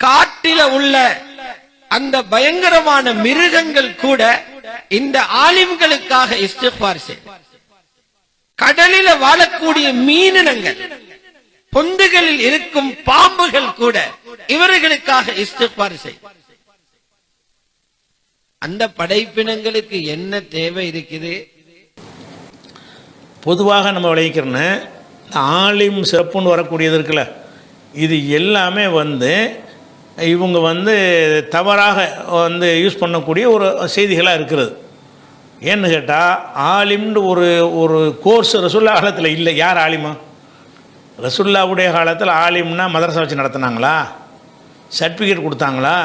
காட்டில உள்ள அந்த பயங்கரமான மிருகங்கள் கூட இந்த ஆலிம்களுக்காக இஸ்திக்பார் செய்யும். கடலில வாழக்கூடிய மீனினங்கள், பொந்துகளில் இருக்கும் பாம்புகள் கூட இவர்களுக்காக இஸ்திக்பார் செய்யும். அந்த படைப்பினங்களுக்கு என்ன தேவை இருக்குது? பொதுவாக நம்ம விளைவிக்கிறோன்னு ஆலிம் சிறப்புன்னு வரக்கூடியது இருக்குல்ல, இது எல்லாமே வந்து இவங்க வந்து தவறாக வந்து யூஸ் பண்ணக்கூடிய ஒரு செய்திகளாக இருக்கிறது. ஏன்னு கேட்டால், ஆலிம்னு ஒரு கோர்ஸ் ரசூல்லா காலத்தில் இல்லை. யார் ஆலிமா? ரசூல்லாவுடைய காலத்தில் ஆலிம்னா மதரசா வச்சு நடத்தினாங்களா? சர்டிஃபிகேட் கொடுத்தாங்களா?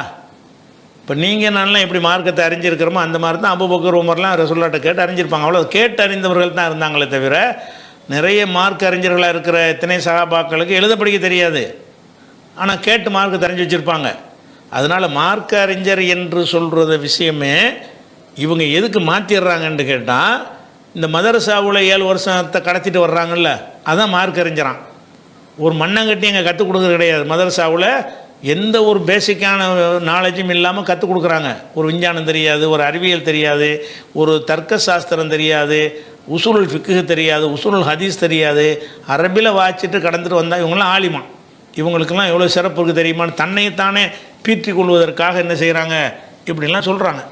இப்போ நீங்கள் நான்லாம் எப்படி மார்க்கத்தை அறிஞ்சிருக்கிறோமோ அந்த மாதிரி தான் அபூபக்கர் உமர்லாம் ரசூல்லாட்ட கேட்டு அறிஞ்சிருப்பாங்க. அவ்வளோ கேட்டு அறிந்தவர்கள் தான் இருந்தாங்களே தவிர நிறைய மார்க் அறிஞர்களாக இருக்கிற இத்தனை சஹாபாக்களுக்கு எழுத படிக்க தெரியாது, ஆனால் கேட்டு மார்க்கை தெரிஞ்சு வச்சுருப்பாங்க. அதனால் மார்க்க அறிஞர் என்று சொல்கிற விஷயமே இவங்க எதுக்கு மாற்றிடுறாங்கன்னு கேட்டால், இந்த மதரசாவில் 7 வருஷத்தை கடத்திட்டு வர்றாங்கல்ல, அதான் மார்க் அறிஞரான். ஒரு மண்ணங்கட்டி எங்கள் கற்றுக் கொடுக்குறது கிடையாது. மதரசாவில் எந்த ஒரு பேசிக்கான நாலேஜும் இல்லாமல் கற்றுக் கொடுக்குறாங்க. ஒரு விஞ்ஞானம் தெரியாது, ஒரு அறிவியல் தெரியாது, ஒரு தர்க்க சாஸ்திரம் தெரியாது, உசூலுல் ஃபிக்ஹ் தெரியாது, உசூலுல் ஹதீஸ் தெரியாது, அரபியில் வாச்சிட்டு கடந்துட்டு வந்தால் இவங்களாம் ஆலிமா, இவங்களுக்கெல்லாம் எவ்வளோ சிறப்பு இருக்குது தெரியுமான்னு தன்னைத்தானே பீற்றி கொள்வதற்காக என்ன செய்கிறாங்க, இப்படிலாம் சொல்கிறாங்க.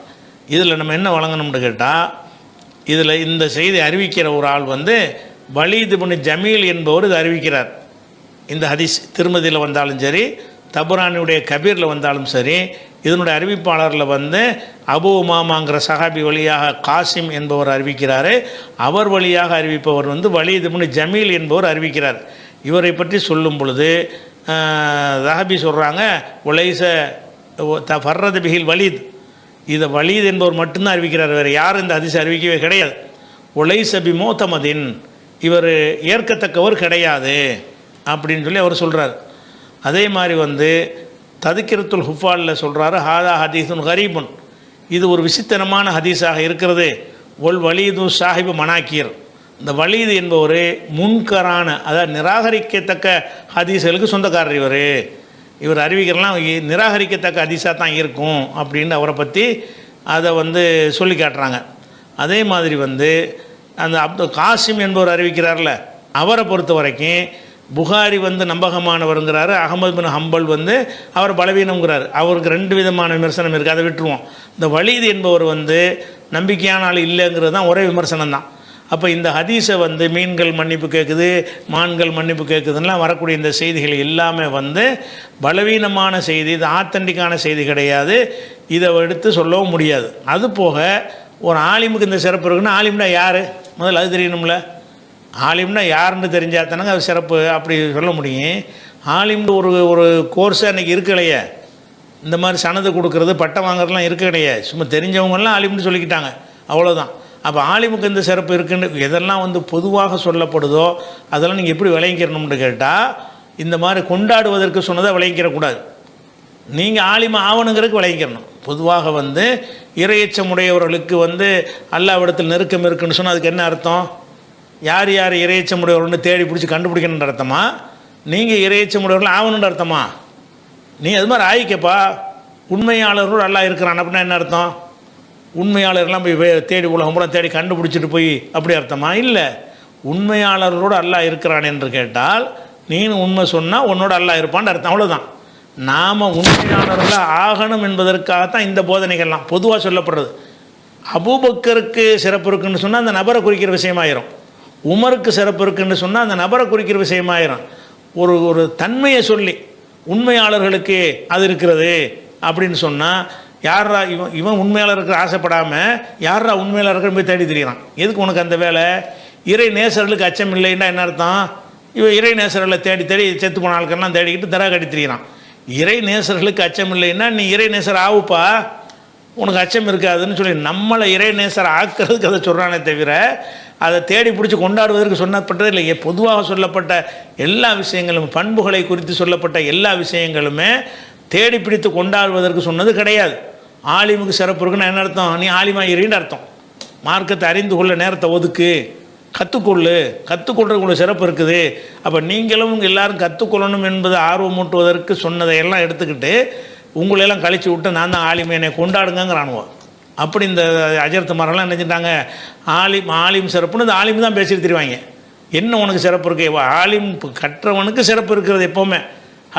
இதில் நம்ம என்ன வழங்கணும்னு கேட்டால், இதில் இந்த செய்தி அறிவிக்கிற ஒரு ஆள் வந்து வலீத் இப்னு ஜமீல் என்பவர் இது அறிவிக்கிறார். இந்த ஹதீஸ் திருமதியில் வந்தாலும் சரி, தபுரானியுடைய கபீரில் வந்தாலும் சரி, இதனுடைய அறிவிப்பாளரில் வந்து அபு உமாமாங்கிற சஹாபி வழியாக காசிம் என்பவர் அறிவிக்கிறார். அவர் வழியாக அறிவிப்பவர் வந்து வலீத் இப்னு ஜமீல் என்பவர் அறிவிக்கிறார். இவரை பற்றி சொல்லும் பொழுது ரஹபி சொல்கிறாங்க, உலைச ஃபர்ரத பிஹில் வலீத், இதை வலீத் என்பவர் மட்டும்தான் அறிவிக்கிறார், வேறு யாரும் இந்த ஹதீஸ் அறிவிக்கவே கிடையாது. உலைச பி மோத்தமதின், இவர் ஏற்கத்தக்கவர் கிடையாது அப்படின்னு சொல்லி அவர் சொல்கிறார். அதே மாதிரி வந்து ததுக்கிரத்துல் ஹுஃபாலில் சொல்கிறாரு, ஹாதா ஹதீஸுன் கரீபுன், இது ஒரு விசித்திரமான ஹதீஸாக இருக்கிறது. ஒல் வலீது சாஹிபு மனாக்கீர், இந்த வலீது என்பவர் முன்கரான, அதாவது நிராகரிக்கத்தக்க ஹதீஸ்களுக்கு சொந்தக்காரர். இவர் அறிவிக்கிறலாம் நிராகரிக்கத்தக்க ஹதீஸாக தான் இருக்கும் அப்படின்னு அவரை பற்றி அதை வந்து சொல்லி காட்டுறாங்க. அதே மாதிரி வந்து அந்த அப்துல் காசிம் என்பவர் அறிவிக்கிறார்ல, அவரை பொறுத்த வரைக்கும் புகாரி வந்து நம்பகமானவருங்கிறாரு, அகமது பின் ஹம்பல் வந்து அவர் பலவீனங்கிறார். அவருக்கு 2 விதமான விமர்சனம் இருக்குது, அதை விட்டுருவோம். இந்த வலீது என்பவர் வந்து நம்பிக்கையான ஆள் இல்லைங்கிறது தான் ஒரே விமர்சனம் தான். அப்போ இந்த ஹதீஸை வந்து மீன்கள் மன்னிப்பு கேட்குது, மான்கள் மன்னிப்பு கேட்குதுன்னெலாம் வரக்கூடிய இந்த செய்திகள் எல்லாமே வந்து பலவீனமான செய்தி, இது ஆத்தண்டிக்கான செய்தி கிடையாது, இதை எடுத்து சொல்லவும் முடியாது. அது போக ஒரு ஆலிமுக்கு இந்த சிறப்பு இருக்குன்னா ஆலிம்னா யார் முதல்ல அது தெரியணும்ல. ஆலிம்னா யாருன்னு தெரிஞ்சால் தானங்க அது சிறப்பு அப்படி சொல்ல முடியும். ஆலிம்னு ஒரு கோர்ஸை அன்றைக்கி இருக்கலையே, இந்த மாதிரி சனது கொடுக்குறது பட்டம் வாங்குறதுலாம் இருக்க கிடையாது, சும்மா தெரிஞ்சவங்கெல்லாம் ஆலிம்னு சொல்லிக்கிட்டாங்க, அவ்வளோதான். அப்போ ஆலிமுக்கு இந்த சிறப்பு இருக்குன்னு எதெல்லாம் வந்து பொதுவாக சொல்லப்படுதோ அதெல்லாம் நீங்கள் எப்படி விளங்கிக்கிறணும்னு கேட்டால், இந்த மாதிரி கொண்டாடுவதற்கு சொன்னதை விளங்கிக்கிறக்கூடாது, நீங்கள் ஆலிமா ஆவணுங்கிறதுக்கு விளங்கிக்கிறணும். பொதுவாக வந்து இறையச்சமுடையவர்களுக்கு வந்து அல்லாஹ்விடத்தில் நெருக்கம் இருக்குன்னு சொன்னால் அதுக்கு என்ன அர்த்தம்? யார் யார் இறையச்சமுடையவர்கள்னு தேடி பிடிச்சி கண்டுபிடிக்கணுன்ற அர்த்தமா? நீங்கள் இறையச்சமுடையவர்கள் ஆகணுன்ற அர்த்தமா? நீ அது மாதிரி ஆயிக்கப்பா. உண்மையாளர்கள் அல்லாஹ் இருக்கிறான் அப்படின்னா என்ன அர்த்தம்? உண்மையாளர்கள்லாம் போய் தேடி உலகம் பூரா தேடி கண்டுபிடிச்சிட்டு போய் அப்படி அர்த்தமா? இல்லை, உண்மையாளர்களோடு அல்லாஹ் இருக்கிறான் என்று கேட்டால் நீனும் உண்மை சொன்னால் உன்னோட அல்லாஹ் இருப்பான்னு அர்த்தம், அவ்வளோதான். நாம் உண்மையாளர்களாக ஆகணும் என்பதற்காகத்தான் இந்த போதனைகள்லாம் பொதுவாக சொல்லப்படுறது. அபூபக்கருக்கு சிறப்பு இருக்குன்னு சொன்னால் அந்த நபரை குறிக்கிற விஷயமாயிரும், உமருக்கு சிறப்பு இருக்குன்னு சொன்னால் அந்த நபரை குறிக்கிற விஷயமாயிரும். ஒரு தன்மையை சொல்லி உண்மையாளர்களுக்கு அது இருக்கிறது அப்படின்னு சொன்னால், யாரா இவன் உண்மையாளர் இருக்கிற ஆசைப்படாமல் யாரா உண்மையாளர்கள் போய் தேடி திரிகிறான்? எதுக்கு உனக்கு அந்த வேலை? இறை நேசர்களுக்கு அச்சம் இல்லைன்னா என்ன அர்த்தம்? இவன் இறை நேசர்களை தேடி தேடி செத்து போன ஆட்கள்லாம் தேடிக்கிட்டு தரா கட்டி திரிகிறான். இறை நேசர்களுக்கு அச்சம் இல்லைன்னா நீ இறை நேசர் ஆகுப்பா, உனக்கு அச்சம் இருக்காதுன்னு சொல்லி நம்மளை இறை நேசர் ஆக்கிறதுக்கு அதை சொல்கிறானே தவிர அதை தேடி பிடிச்சி கொண்டாடுவதற்கு சொல்லப்பட்டது இல்லை. பொதுவாக சொல்லப்பட்ட எல்லா விஷயங்களும், பண்புகளை குறித்து சொல்லப்பட்ட எல்லா விஷயங்களுமே தேடி பிடித்து கொண்டாடுவதற்கு சொன்னது கிடையாது. ஆலிமுக்கு சிறப்பு இருக்குன்னு என்ன அர்த்தம்? நீ ஆலிமா இருன்னு அர்த்தம். மார்க்கத்தை அறிந்து கொள்ள நேரத்தை ஒதுக்கு, கற்றுக்கொள்றதுக்குள்ள சிறப்பு இருக்குது. அப்போ நீங்களும் எல்லாரும் கற்றுக்கொள்ளணும் என்பது ஆர்வமூட்டுவதற்கு சொன்னதையெல்லாம் எடுத்துக்கிட்டு உங்களையெல்லாம் கழிச்சு விட்டு நான் தான் ஆலிமை என்னை கொண்டாடுங்கிறானுவோம். அப்படி இந்த அஜரத்து மரம்லாம் நினைச்சிட்டாங்க ஆலிம் சிறப்புன்னு இந்த ஆலிம் தான் பேசிட்டு தெரிவாங்க. என்ன உனக்கு சிறப்பு இருக்கு? ஆலிம் கற்றவனுக்கு சிறப்பு இருக்கிறது எப்போவுமே.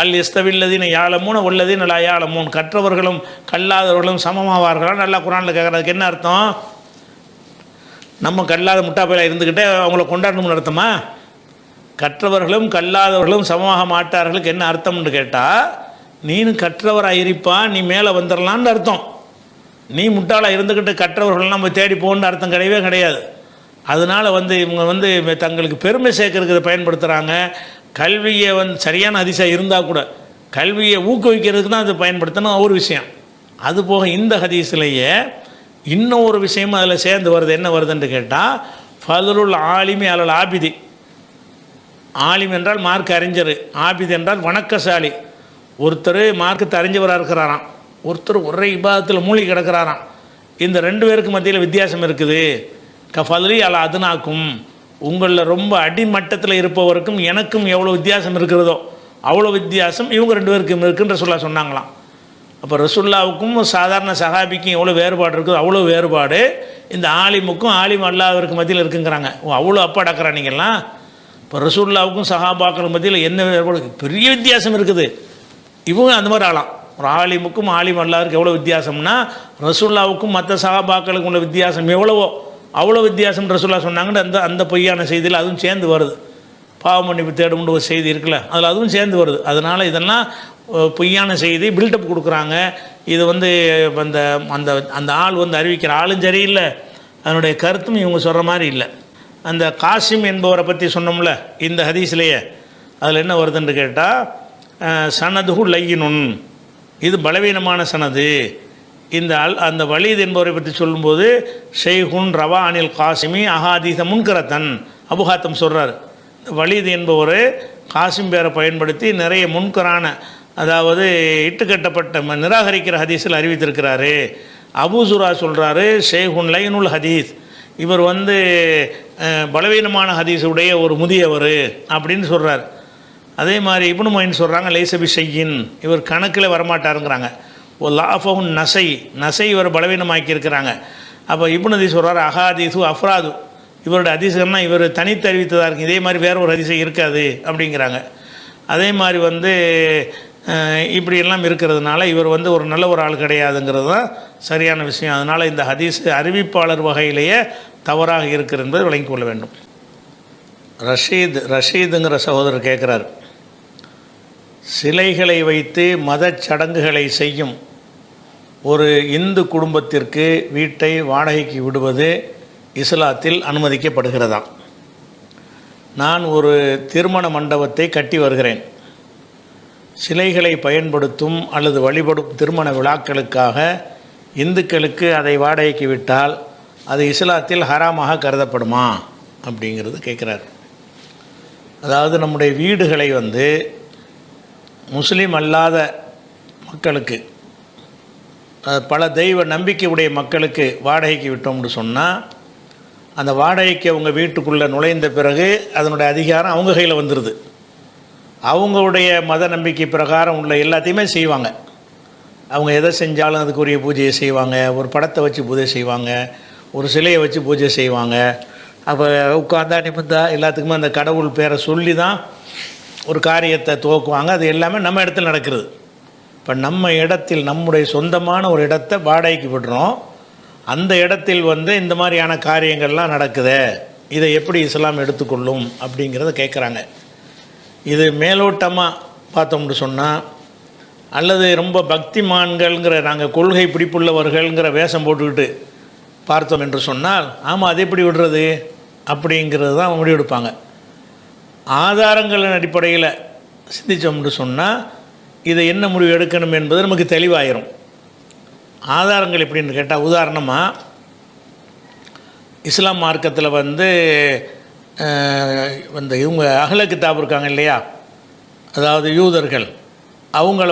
அல் எஸ்தவில்லதீன யாழமூன் உள்ளதீன லா யாழமூன், கற்றவர்களும் கல்லாதவர்களும் சமமாவார்களா நல்லா குரானில் கேட்குறதுக்கு என்ன அர்த்தம்? நம்ம கல்லாத முட்டாப்பையில் இருந்துக்கிட்டே அவங்கள கொண்டாடணும்னு அர்த்தமா? கற்றவர்களும் கல்லாதவர்களும் சமமாக மாட்டார்களுக்கு என்ன அர்த்தம்னு கேட்டால், நீனும் கற்றவராக இருப்பா, நீ மேலே வந்துடலான்னு அர்த்தம். நீ முட்டாளாக இருந்துக்கிட்டு கற்றவர்கள்லாம் நம்ம தேடி போகணுன்னு அர்த்தம் கிடையவே கிடையாது. அதனால் இவங்க தங்களுக்கு பெருமை சேர்க்கறதுக்கு இதை பயன்படுத்துகிறாங்க. கல்வியை சரியான ஹதீஸாக இருந்தால் கூட கல்வியை ஊக்குவிக்கிறதுக்கு தான் அது பயன்படுத்தணும் ஒரு விஷயம். அதுபோக இந்த ஹதீஸ்லேயே இன்னும் ஒரு விஷயமும் அதில் சேர்ந்து வருது. என்ன வருதுன்னு கேட்டால், ஃபதுலுல் ஆலிமி அலல் ஆபிதி. ஆலிம் என்றால் மார்க் அறிஞர், ஆபித் என்றால் வணக்கசாலி. ஒருத்தர் மார்க்கத்தை அறிஞ்சவராக இருக்கிறாராம், ஒருத்தர் ஒரே இபாதத்தில் மூழ்கி கிடக்கிறாராம். இந்த 2 பேருக்கு மத்தியில் வித்தியாசம் இருக்குது. கஃபதுலி அல அதுனாக்கும், உங்களில் ரொம்ப அடிமட்டத்தில் இருப்பவருக்கும் எனக்கும் எவ்வளோ வித்தியாசம் இருக்கிறதோ, அவ்வளோ வித்தியாசம் இவங்க 2 பேருக்கும் இருக்குன்னு ரசூல்லா சொன்னாங்களாம். அப்போ ரசூல்லாவுக்கும் சாதாரண சஹாபிக்கும் எவ்வளோ வேறுபாடு இருக்குது, அவ்வளோ வேறுபாடு இந்த ஆலிமுக்கும் ஆலிம் அல்லாதவருக்கு மத்தியில் இருக்குங்கிறாங்க. அவ்வளோ அப்பாடக்கிறா நீங்கள்லாம். இப்போ ரசூல்லாவுக்கும் சஹாபாக்கள் மத்தியில் என்ன வேறுபாடு, பெரிய வித்தியாசம் இருக்குது. இவங்க அந்த மாதிரி ஆகலாம். ஒரு ஆலிமுக்கும் ஆலிம் அல்லாதவருக்கு எவ்வளோ வித்தியாசம்னா ரசூல்லாவுக்கும் மற்ற சஹாபாக்களுக்கு உள்ள வித்தியாசம் எவ்வளவோ அவ்வளோ வித்தியாசம் ரசூல்லா சொன்னாங்கன்னு அந்த பொய்யான செய்தியில் அதுவும் சேர்ந்து வருது. பாவ மன்னிப்பு தேடும்னு ஒரு செய்தி இருக்குல்ல, அதில் அதுவும் சேர்ந்து வருது. அதனால் இதெல்லாம் பொய்யான செய்தி, பில்டப் கொடுக்குறாங்க. இது அந்த அந்த அந்த ஆள் அறிவிக்கிற ஆளும் சரியில்லை, அதனுடைய கருத்தும் இவங்க சொல்கிற மாதிரி இல்லை. அந்த காசிம் என்பவரை பற்றி சொன்னோம்ல இந்த ஹதீஸ்லேயே, அதில் என்ன வருதுன்னு கேட்டால் சனதுஹு லையினுன், இது பலவீனமான சனது. அந்த வலீத் என்பவரை பற்றி சொல்லும்போது ஷெய்ஹுன் ரவா அனில் காசிமி அஹாதீஸ முன்கரத்தன் அபுஹாத்தம் சொல்கிறார். வலீத் என்பவர் காசிம் பேரை பயன்படுத்தி நிறைய முன்கரான, அதாவது இட்டுக்கட்டப்பட்ட நிராகரிக்கிற ஹதீஸில் அறிவித்திருக்கிறாரு. அபூசுரா சொல்கிறாரு ஷேகுன் லைனுல் ஹதீஸ், இவர் பலவீனமான ஹதீஸ் உடைய ஒரு முதியவர் அப்படின்னு சொல்கிறார். அதே மாதிரி இப்னு மொயின் சொல்கிறாங்க லைசபி ஷையின், இவர் கணக்கில் வரமாட்டாருங்கிறாங்க. ஓ லாஃபஹுன் நசை இவர் பலவீனமாக்கி இருக்கிறாங்க. அப்போ இப்னு ஹதீஸ் சொல்கிறார் அஹாதீஸு அஃப்ராது, இவருடைய ஹதீஸ்கள்னா இவர் தனித்து அறிவித்ததாக இருக்குது, இதே மாதிரி வேறு ஒரு ஹதீஸை இருக்காது அப்படிங்கிறாங்க. அதே மாதிரி இப்படியெல்லாம் இருக்கிறதுனால இவர் ஒரு நல்ல ஒரு ஆள் கிடையாதுங்கிறது தான் சரியான விஷயம். அதனால் இந்த ஹதீஸ் அறிவிப்பாளர் வகையிலேயே தவறாக இருக்கிறது என்பதை விளங்கிக் கொள்ள வேண்டும். ரஷீதுங்கிற சகோதரர் கேட்குறார், சிலைகளை வைத்து மதச் சடங்குகளை செய்யும் ஒரு இந்து குடும்பத்திற்கு வீட்டை வாடகைக்கு விடுவது இஸ்லாத்தில் அனுமதிக்கப்படுகிறதா? நான் ஒரு திருமண மண்டபத்தை கட்டி வருகிறேன். சிலைகளை பயன்படுத்தும் அல்லது வழிபடும் திருமண விழாக்களுக்காக இந்துக்களுக்கு அதை வாடகைக்கு விட்டால் அது இஸ்லாத்தில் ஹராமாக கருதப்படுமா அப்படிங்கிறது கேட்குறார். அதாவது நம்முடைய வீடுகளை முஸ்லீம் அல்லாத மக்களுக்கு, பல தெய்வ நம்பிக்கை உடைய மக்களுக்கு வாடகைக்கு விட்டோம்னு சொன்னால் அந்த வாடகைக்கு அவங்க வீட்டுக்குள்ளே நுழைந்த பிறகு அதனுடைய அதிகாரம் அவங்க கையில் வந்துடுது. அவங்களுடைய மத நம்பிக்கை பிரகாரம் உள்ள எல்லாத்தையுமே செய்வாங்க. அவங்க எதை செஞ்சாலும் அதுக்குரிய பூஜையை செய்வாங்க. ஒரு படத்தை வச்சு பூஜை செய்வாங்க, ஒரு சிலையை வச்சு பூஜை செய்வாங்க. அப்போ உட்காந்தா நிமிந்தா எல்லாத்துக்குமே அந்த கடவுள் பேரை சொல்லி தான் ஒரு காரியத்தை துவக்குவாங்க. அது எல்லாமே நம்ம இடத்துல நடக்கிறது. இப்போ நம்ம இடத்தில் நம்முடைய சொந்தமான ஒரு இடத்தை வாடகைக்கு விடுறோம். அந்த இடத்தில் இந்த மாதிரியான காரியங்கள்லாம் நடக்குது, இதை எப்படி இஸ்லாம் எடுத்துக்கொள்ளும் அப்படிங்கிறத கேட்குறாங்க. இது மேலோட்டமாக பார்த்தோம்னு சொன்னால், அல்லது ரொம்ப பக்திமான்கள்ங்கிற நாங்கள் கொள்கை பிடிப்புள்ளவர்கள்ங்கிற வேஷம் போட்டுக்கிட்டு பார்த்தோம் என்று சொன்னால், ஆமாம் அது எப்படி விடுறது அப்படிங்கிறது தான் முடிவெடுப்பாங்க. ஆதாரங்களின் அடிப்படையில் சிந்தித்தோம்னு சொன்னால் இதை என்ன முடிவு எடுக்கணும் என்பது நமக்கு தெளிவாயிரும். ஆதாரங்கள் எப்படின்னு கேட்டால், உதாரணமாக இஸ்லாம் மார்க்கத்தில் இவங்க அஹ்ல கிதாப் இருக்காங்க இல்லையா, அதாவது யூதர்கள், அவங்கள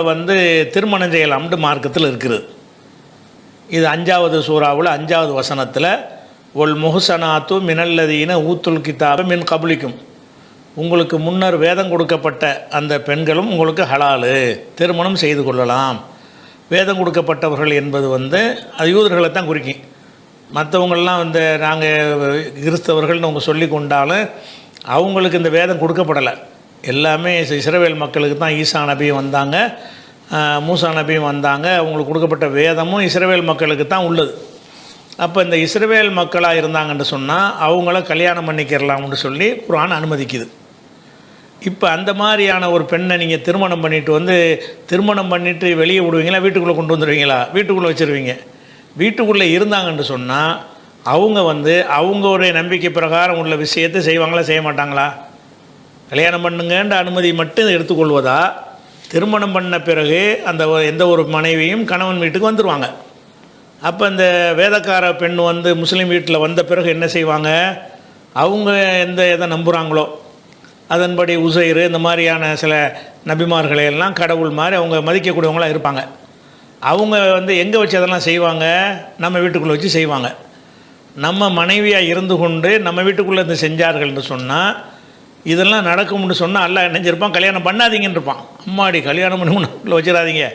திருமணம் செய்யலாம்னு மார்க்கத்தில் இருக்குது. இது 5வது சூறாவில் 5வது வசனத்தில் ஒல் முஹ்சனாத்து மினல்லதீன ஊத்துல் கிதாப மின் கபுலிக்கும், உங்களுக்கு முன்னர் வேதம் கொடுக்கப்பட்ட அந்த பெண்களும் உங்களுக்கு ஹலாலு, திருமணம் செய்து கொள்ளலாம். வேதம் கொடுக்கப்பட்டவர்கள் என்பது அது யூதர்களை தான் குறிக்கும். மற்றவங்கள்லாம் நாங்கள் கிறிஸ்தவர்கள்னு அவங்க சொல்லி கொண்டாலும் அவங்களுக்கு இந்த வேதம் கொடுக்கப்படலை. எல்லாமே இஸ்ரவேல் மக்களுக்கு தான் ஈசா நபியும் வந்தாங்க, மூசா நபியும் வந்தாங்க. அவங்களுக்கு கொடுக்கப்பட்ட வேதமும் இஸ்ரவேல் மக்களுக்கு தான் உள்ளது. அப்போ இந்த இஸ்ரவேல் மக்களாக இருந்தாங்கன்னு சொன்னால் அவங்கள கல்யாணம் பண்ணிக்கிறலாம்னு சொல்லி குர்ஆன் அனுமதிக்குது. இப்போ அந்த மாதிரியான ஒரு பெண்ணை நீங்கள் திருமணம் பண்ணிவிட்டு வெளியே விடுவீங்களா, வீட்டுக்குள்ளே கொண்டு வந்துடுவீங்களா? வீட்டுக்குள்ளே வச்சுருவீங்க. வீட்டுக்குள்ளே இருந்தாங்கன்னு சொன்னால் அவங்க அவங்களுடைய நம்பிக்கை பிரகாரம் உள்ள விஷயத்தை செய்வாங்களா செய்ய மாட்டாங்களா? கல்யாணம் பண்ணுங்கன்ற அனுமதி மட்டும் எடுத்துக்கொள்வதா? திருமணம் பண்ண பிறகு அந்த எந்த ஒரு மனைவியும் கணவன் வீட்டுக்கு வந்துடுவாங்க. அப்போ இந்த வேதக்கார பெண் முஸ்லீம் வீட்டில் வந்த பிறகு என்ன செய்வாங்க? அவங்க எதை நம்புகிறாங்களோ அதன்படி உசைர் இந்த மாதிரியான சில நபிமார்களை எல்லாம் கடவுள் மாதிரி அவங்க மதிக்கக்கூடியவங்களாக இருப்பாங்க. அவங்க எங்கே வச்சு அதெல்லாம் செய்வாங்க? நம்ம வீட்டுக்குள்ளே வச்சு செய்வாங்க. நம்ம மனைவியாக இருந்து கொண்டு நம்ம வீட்டுக்குள்ளே செஞ்சார்கள்னு சொன்னால் இதெல்லாம் நடக்கும்னு சொன்னால் அல்லாஹ் நினைஞ்சிருப்பான் கல்யாணம் பண்ணாதீங்கன்னு இருப்பான். அம்மாடி கல்யாணம் பண்ணி உள்ள வச்சிடாதீங்க.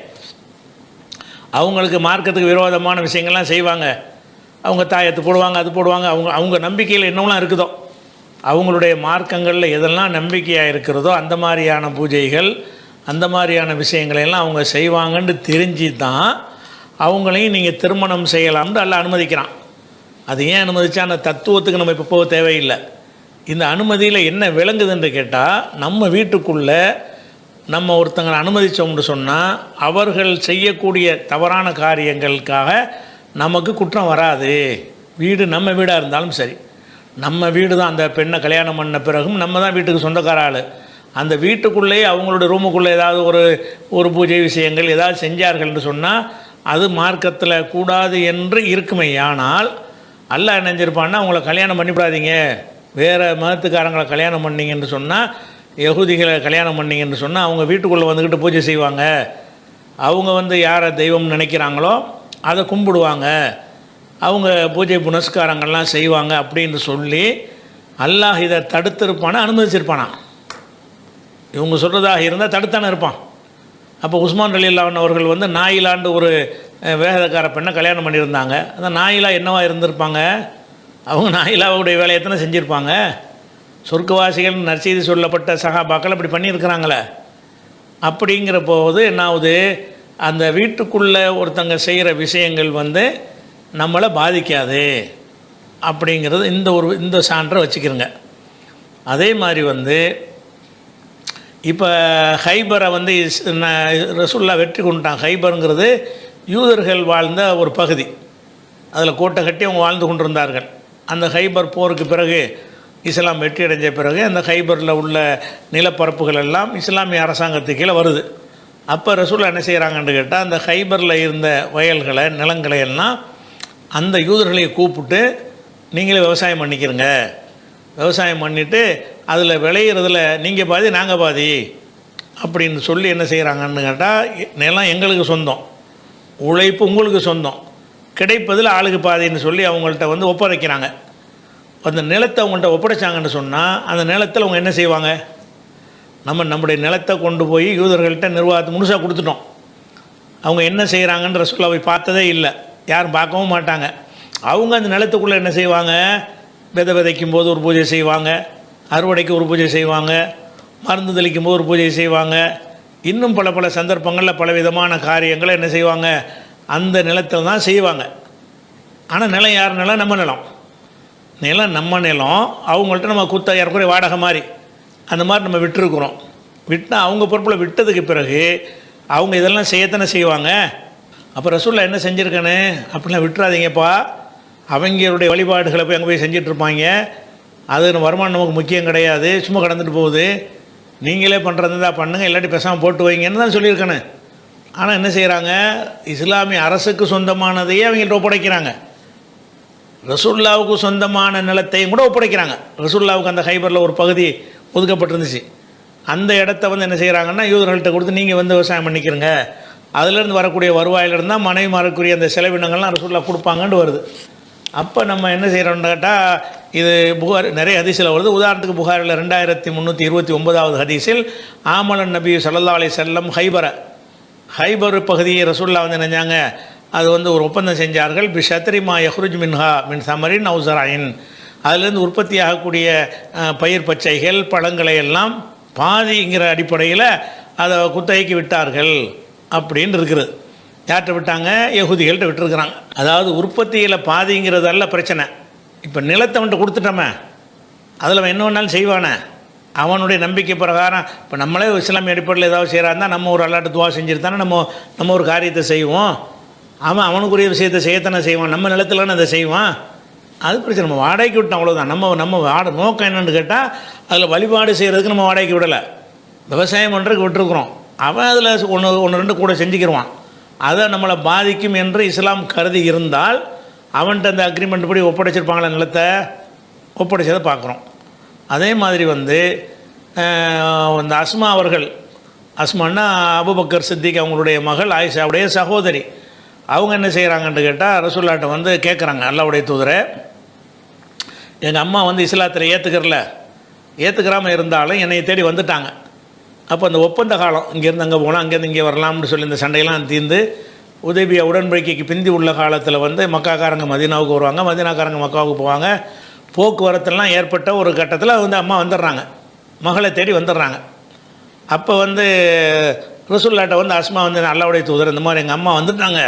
அவங்களுக்கு மார்க்கத்துக்கு விரோதமான விஷயங்கள்லாம் செய்வாங்க. அவங்க தாயத்து போடுவாங்க, அது போடுவாங்க. அவங்க நம்பிக்கையில் என்னவெல்லாம் இருக்குதோ, அவங்களுடைய மார்க்கங்களில் எதெல்லாம் நம்பிக்கையாக இருக்கிறதோ அந்த மாதிரியான பூஜைகள், அந்த மாதிரியான விஷயங்களையெல்லாம் அவங்க செய்வாங்கன்னு தெரிஞ்சு தான் அவங்களையும் நீங்கள் திருமணம் செய்யலாம்னு அல்லாஹ் அனுமதிக்கிறான். அது ஏன் அனுமதிச்சா, அந்த தத்துவத்துக்கு நம்ம இப்போ போக தேவையில்லை. இந்த அனுமதியில் என்ன விளங்குதுன்னு கேட்டால், நம்ம வீட்டுக்குள்ளே நம்ம ஒருத்தங்களை அனுமதித்தோம்னு சொன்னால் அவர்கள் செய்யக்கூடிய தவறான காரியங்களுக்காக நமக்கு குற்றம் வராது. வீடு நம்ம வீடாக இருந்தாலும் சரி, நம்ம வீடு தான். அந்த பெண்ணை கல்யாணம் பண்ண பிறகும் நம்ம தான் வீட்டுக்கு சொந்தக்கார ஆள். அந்த வீட்டுக்குள்ளேயே அவங்களோட ரூமுக்குள்ளே ஏதாவது ஒரு பூஜை விஷயங்கள் ஏதாவது செஞ்சார்கள்னு சொன்னால் அது மார்க்கத்தில் கூடாது என்று இருக்குமே. ஆனால் அல்லாஹ் நினைஞ்சிருப்பான்னா அவங்கள கல்யாணம் பண்ணிவிடாதீங்க, வேறு மதத்துக்காரங்களை கல்யாணம் பண்ணிங்கன்னு சொன்னால், யகுதிகளை கல்யாணம் பண்ணிங்கன்னு சொன்னால் அவங்க வீட்டுக்குள்ளே வந்துக்கிட்டு பூஜை செய்வாங்க. அவங்க யாரை தெய்வம் நினைக்கிறாங்களோ அதை கும்பிடுவாங்க, அவங்க பூஜை புனஸ்காரங்கள்லாம் செய்வாங்க அப்படின்னு சொல்லி அல்லாஹ் இதை தடுத்திருப்பானா அனுமதிச்சிருப்பானா? இவங்க சொல்கிறதாக இருந்தால் தடுத்தானே இருப்பான். அப்போ உஸ்மான் ரலியல்லாஹு அவர்கள் நாயிலாண்டு ஒரு வேதக்கார பெண்ணை கல்யாணம் பண்ணியிருந்தாங்க. அந்த நாயிலா என்னவா இருந்திருப்பாங்க? அவங்க நாயிலாவுடைய வேலையை எத்தனை செஞ்சுருப்பாங்க? சொர்க்கவாசிகள் நற்செய்தி சொல்லப்பட்ட சஹாபாக்கள் அப்படி பண்ணியிருக்கிறாங்களே. அப்படிங்கிற போது என்னாவது, அந்த வீட்டுக்குள்ளே ஒருத்தங்க செய்கிற விஷயங்கள் நம்மளை பாதிக்காது அப்படிங்கிறது இந்த சான்றை வச்சுக்கிறோங்க. அதே மாதிரி இப்போ ஹைபரை ரசூலுல்லாஹ் வெற்றி கொண்டுட்டான். ஹைபருங்கிறது யூதர்கள் வாழ்ந்த ஒரு பகுதி, அதில் கோட்டை கட்டி அவங்க வாழ்ந்து கொண்டிருந்தார்கள். அந்த ஹைபர் போருக்கு பிறகு, இஸ்லாம் வெற்றி அடைஞ்ச பிறகு, அந்த ஹைபரில் உள்ள நிலப்பரப்புகள் எல்லாம் இஸ்லாமிய அரசாங்கத்துக்கு கீழே வருது. அப்போ ரசூலுல்லாஹ் என்ன செய்கிறாங்கன்னு கேட்டால், அந்த ஹைபரில் இருந்த வயல்களை நிலங்களை எல்லாம் அந்த யூதர்களை கூப்பிட்டு, நீங்களே விவசாயம் பண்ணிக்கிறங்க, விவசாயம் பண்ணிவிட்டு அதில் விளையிறதுல நீங்கள் பாதி நாங்கள் பாதி அப்படின்னு சொல்லி என்ன செய்கிறாங்கன்னு கேட்டால், நிலம் எங்களுக்கு சொந்தம், உழைப்பு உங்களுக்கு சொந்தம், கிடைப்பதில் ஆளுக்கு பாதின்னு சொல்லி அவங்கள்ட்ட ஒப்படைக்கிறாங்க. அந்த நிலத்தை அவங்கள்ட்ட ஒப்படைச்சாங்கன்னு சொன்னால் அந்த நிலத்தில் அவங்க என்ன செய்வாங்க? நம்முடைய நிலத்தை கொண்டு போய் யூதர்கள்ட்ட நிர்வாகத்தை முழுசாக கொடுத்துட்டோம். அவங்க என்ன செய்கிறாங்கன்ற ரசூலுல்லாஹ் பார்த்ததே இல்லை, யாரும் பார்க்கவும் மாட்டாங்க. அவங்க அந்த நிலத்துக்குள்ளே என்ன செய்வாங்க? விதைக்கும் போது ஒரு பூஜை செய்வாங்க, அறுவடைக்கு ஒரு பூஜை செய்வாங்க, மருந்து தெளிக்கும் போது ஒரு பூஜை செய்வாங்க, இன்னும் பல சந்தர்ப்பங்களில் பல விதமான காரியங்களை என்ன செய்வாங்க? அந்த நிலத்தில் தான் செய்வாங்க. ஆனால் நிலம் யார் நிலம்? நம்ம நிலம். நிலம் நம்ம நிலம். அவங்கள்ட்ட நம்ம குத்த ஏறக்குறைய வாடகை மாதிரி அந்த மாதிரி நம்ம விட்டுருக்குறோம். விட்டால் அவங்க பொறுப்பில் விட்டதுக்கு பிறகு அவங்க இதெல்லாம் செய்யத்தானே செய்வாங்க. அப்போ ரசூலுல்லாஹ் என்ன செஞ்சுருக்கானே, அப்படிலாம் விட்டுறாதீங்கப்பா, அவங்களுடைய வழிபாடுகளை போய் அங்கே போய் செஞ்சிட்ருப்பாங்க, அது வருமானம் நமக்கு முக்கியம் கிடையாது, சும்மா கடந்துட்டு போகுது, நீங்களே பண்ணுறது தான் பண்ணுங்கள், இல்லாட்டி பேசாமல் போட்டு வைங்கன்னு தான் சொல்லியிருக்கேன்னு. ஆனால் என்ன செய்கிறாங்க? இஸ்லாமிய அரசுக்கு சொந்தமானதையே அவங்கள்ட்ட ஒப்படைக்கிறாங்க. ரசூலுல்லாவுக்கு சொந்தமான நிலத்தையும் கூட ஒப்படைக்கிறாங்க. ரசூலுல்லாவுக்கு அந்த ஹைபரில் ஒரு பகுதி ஒதுக்கப்பட்டிருந்துச்சு. அந்த இடத்த என்ன செய்கிறாங்கன்னா யூதர்கள்ட்ட கொடுத்து நீங்கள் விவசாயம் பண்ணிக்கிறங்க, அதிலேருந்து வரக்கூடிய வருவாயிலிருந்து தான் மனைவி மாறக்கூடிய அந்த செலவினங்கள்லாம் ரசூலுல்லாஹ் கொடுப்பாங்கன்னு வருது. அப்போ நம்ம என்ன செய்கிறோம்னு கேட்டால், இது புகார் நிறைய ஹதீஸில் வருது. உதாரணத்துக்கு புகாரில் 2329வது ஹதீஸில் ஆமலன் நபி ஸல்லல்லாஹு அலைஹி வஸல்லம் ஹைபர் பகுதியை ரசூலுல்லாஹ் நினைஞ்சாங்க, அது ஒரு ஒப்பந்தம் செஞ்சார்கள். பிஷத்ரிமா யஹ்ருஜ் மின்ஹா மின் சமரின் அவுசராயின், அதிலிருந்து உற்பத்தி ஆகக்கூடிய பயிர் பச்சைகள் பழங்களை எல்லாம் பாதிங்கிற அடிப்படையில் அதை குத்தகைக்கு விட்டார்கள் அப்படின்னு இருக்குது. யார்கிட்ட விட்டாங்க? யஹூதிகள்கிட்ட விட்டுருக்குறாங்க. அதாவது உற்பத்தியில் பாதிங்கிறதல்ல பிரச்சனை. இப்போ நிலத்தை வந்துட்டு கொடுத்துட்டோமே, அதில் அவன் என்ன வேணாலும் செய்வானே, அவனுடைய நம்பிக்கை பிரகாரம். இப்போ நம்மளே இஸ்லாமிய அடிப்படையில் ஏதாவது செய்கிறாருந்தா நம்ம ஒரு அல்லாட்டு துவா செஞ்சுட்டு தானே நம்ம ஒரு காரியத்தை செய்வோம். அவனுக்குரிய விஷயத்தை செய்யத்தானே செய்வான், நம்ம நிலத்தில்னு அதை செய்வான். அது பிரச்சனை. நம்ம வாடகைக்கு விட்டோம், அவ்வளோதான். நம்ம நோக்கம் என்னென்னு கேட்டால், அதில் வழிபாடு செய்கிறதுக்கு நம்ம வாடகைக்கு விடலை, விவசாயம் பண்ணுறதுக்கு விட்டுருக்குறோம். அவன் அதில் ஒன்று ரெண்டு கூட செஞ்சுக்கிடுவான். அதை நம்மளை பாதிக்கும் என்று இஸ்லாம் கருதி இருந்தால் அவன்கிட்ட அந்த அக்ரிமெண்ட் படி ஒப்படைச்சிருப்பாங்களா நிலத்தை, ஒப்படைச்சதை பார்க்குறோம். அதே மாதிரி இந்த அஸ்மா அவர்கள், அஸ்மான்னா அபூபக்கர் சித்திக் அவங்களுடைய மகள் ஆயிஷாவுடைய சகோதரி, அவங்க என்ன செய்கிறாங்கன்னு கேட்டால் ரசூலுல்லாஹ்ட்ட கேட்குறாங்க, அல்லாஹ்வுடைய தூதரே, எங்கள் அம்மா இஸ்லாத்தில் ஏற்றுக்கிறல, ஏற்றுக்கிறாமல் இருந்தாலும் என்னை தேடி வந்துட்டாங்க. அப்போ அந்த ஒப்பந்த காலம் இங்கேருந்து அங்கே போகலாம், அங்கேருந்து இங்கே வரலாம்னு சொல்லி இந்த சண்டையெல்லாம் தீர்ந்து உதய்பியா உடன்படிக்கைக்கு பிந்தி உள்ள காலத்தில் வந்து மக்காக்காரங்க மதீனாவுக்கு வருவாங்க, மதீனாக்காரங்க மக்காவுக்கு போவாங்க. போக்குவரத்துலாம் ஏற்பட்ட ஒரு கட்டத்தில் வந்து அம்மா வந்துடுறாங்க, மகளை தேடி வந்துடுறாங்க. அப்போ வந்து ரசூலுல்லாஹ்ட்ட வந்து அஸ்மா வந்து அல்லாஹ்வுடைய தூதர், இந்த மாதிரி எங்கள் அம்மா வந்துட்டாங்க,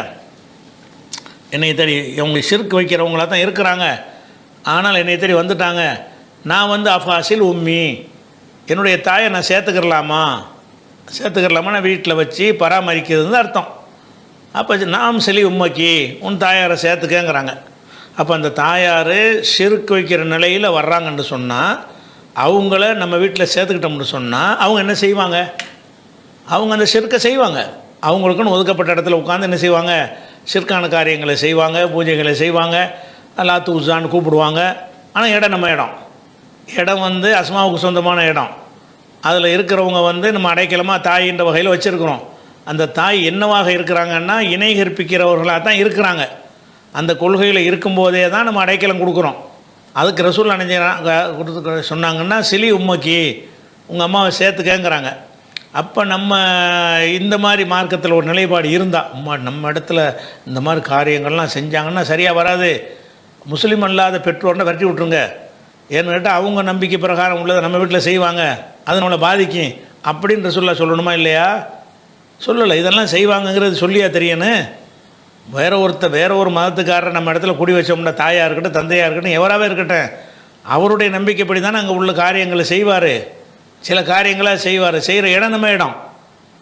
என்னை தேடி அவங்க ஷிர்க் வைக்கிறவங்களாக தான் இருக்கிறாங்க, ஆனால் என்னை தேடி வந்துட்டாங்க. நான் வந்து அஃபாசில் உம்மி, என்னுடைய தாயை நான் சேர்த்துக்கிறலாமா நான் வீட்டில் வச்சு பராமரிக்கிறதுன்னு அர்த்தம். அப்போ நாம் செலி உம்மக்கி, உன் தாயாரை சேர்த்துக்கங்கிறாங்க. அப்போ அந்த தாயார் ஷிர்க் வைக்கிற நிலையில் வர்றாங்கன்னு சொன்னால், அவங்கள நம்ம வீட்டில் சேர்த்துக்கிட்டோம்னு சொன்னால் அவங்க என்ன செய்வாங்க? அவங்க அந்த ஷிர்க்கை செய்வாங்க. அவங்களுக்குன்னு ஒதுக்கப்பட்ட இடத்துல உட்காந்து என்ன செய்வாங்க? ஷிர்கான காரியங்களை செய்வாங்க, பூஜைகளை செய்வாங்க, லாத்து உஸான்னு கூப்பிடுவாங்க. ஆனால் இடம் நம்ம இடம் வந்து அஸ்மாவுக்கு சொந்தமான இடம். அதில் இருக்கிறவங்க வந்து நம்ம அடைக்கலமாக தாயின்ற வகையில் வச்சுருக்குறோம். அந்த தாய் என்னவாக இருக்கிறாங்கன்னா இணை கற்பிக்கிறவர்களாக தான் இருக்கிறாங்க. அந்த கொள்கையில் இருக்கும்போதே தான் நம்ம அடைக்கலம் கொடுக்குறோம். அதுக்கு ரசூல் கொடுத்து சொன்னாங்கன்னா சிலி உம்மக்கி, உங்கள் அம்மாவை சேர்த்துக்கங்கிறாங்க. அப்போ நம்ம இந்த மாதிரி மார்க்கத்தில் ஒரு நிலைப்பாடு இருந்தால், நம்ம இடத்துல இந்த மாதிரி காரியங்கள்லாம் செஞ்சாங்கன்னா சரியாக வராது, முஸ்லீம் அல்லாத பெற்றோர்னா விரட்டி விட்ருங்க. ஏன்னு கேட்டால் அவங்க நம்பிக்கை பிரகாரம் உள்ளதை நம்ம வீட்டில் செய்வாங்க, அது நம்மளை பாதிக்கும் அப்படின்ற சொல்லணுமா இல்லையா? சொல்லலை. இதெல்லாம் செய்வாங்கங்கிறது சொல்லியா தெரியணும். வேற ஒரு மதத்துக்காரர் நம்ம இடத்துல குடி வச்சோம்னா, தாயாக இருக்கட்டும் தந்தையாக இருக்கட்டும் எவராகவே இருக்கட்டும், அவருடைய நம்பிக்கைப்படி தானே அங்கே உள்ள காரியங்களை செய்வார். சில காரியங்களாக செய்வார், செய்கிற இடம் நம்ம இடம்,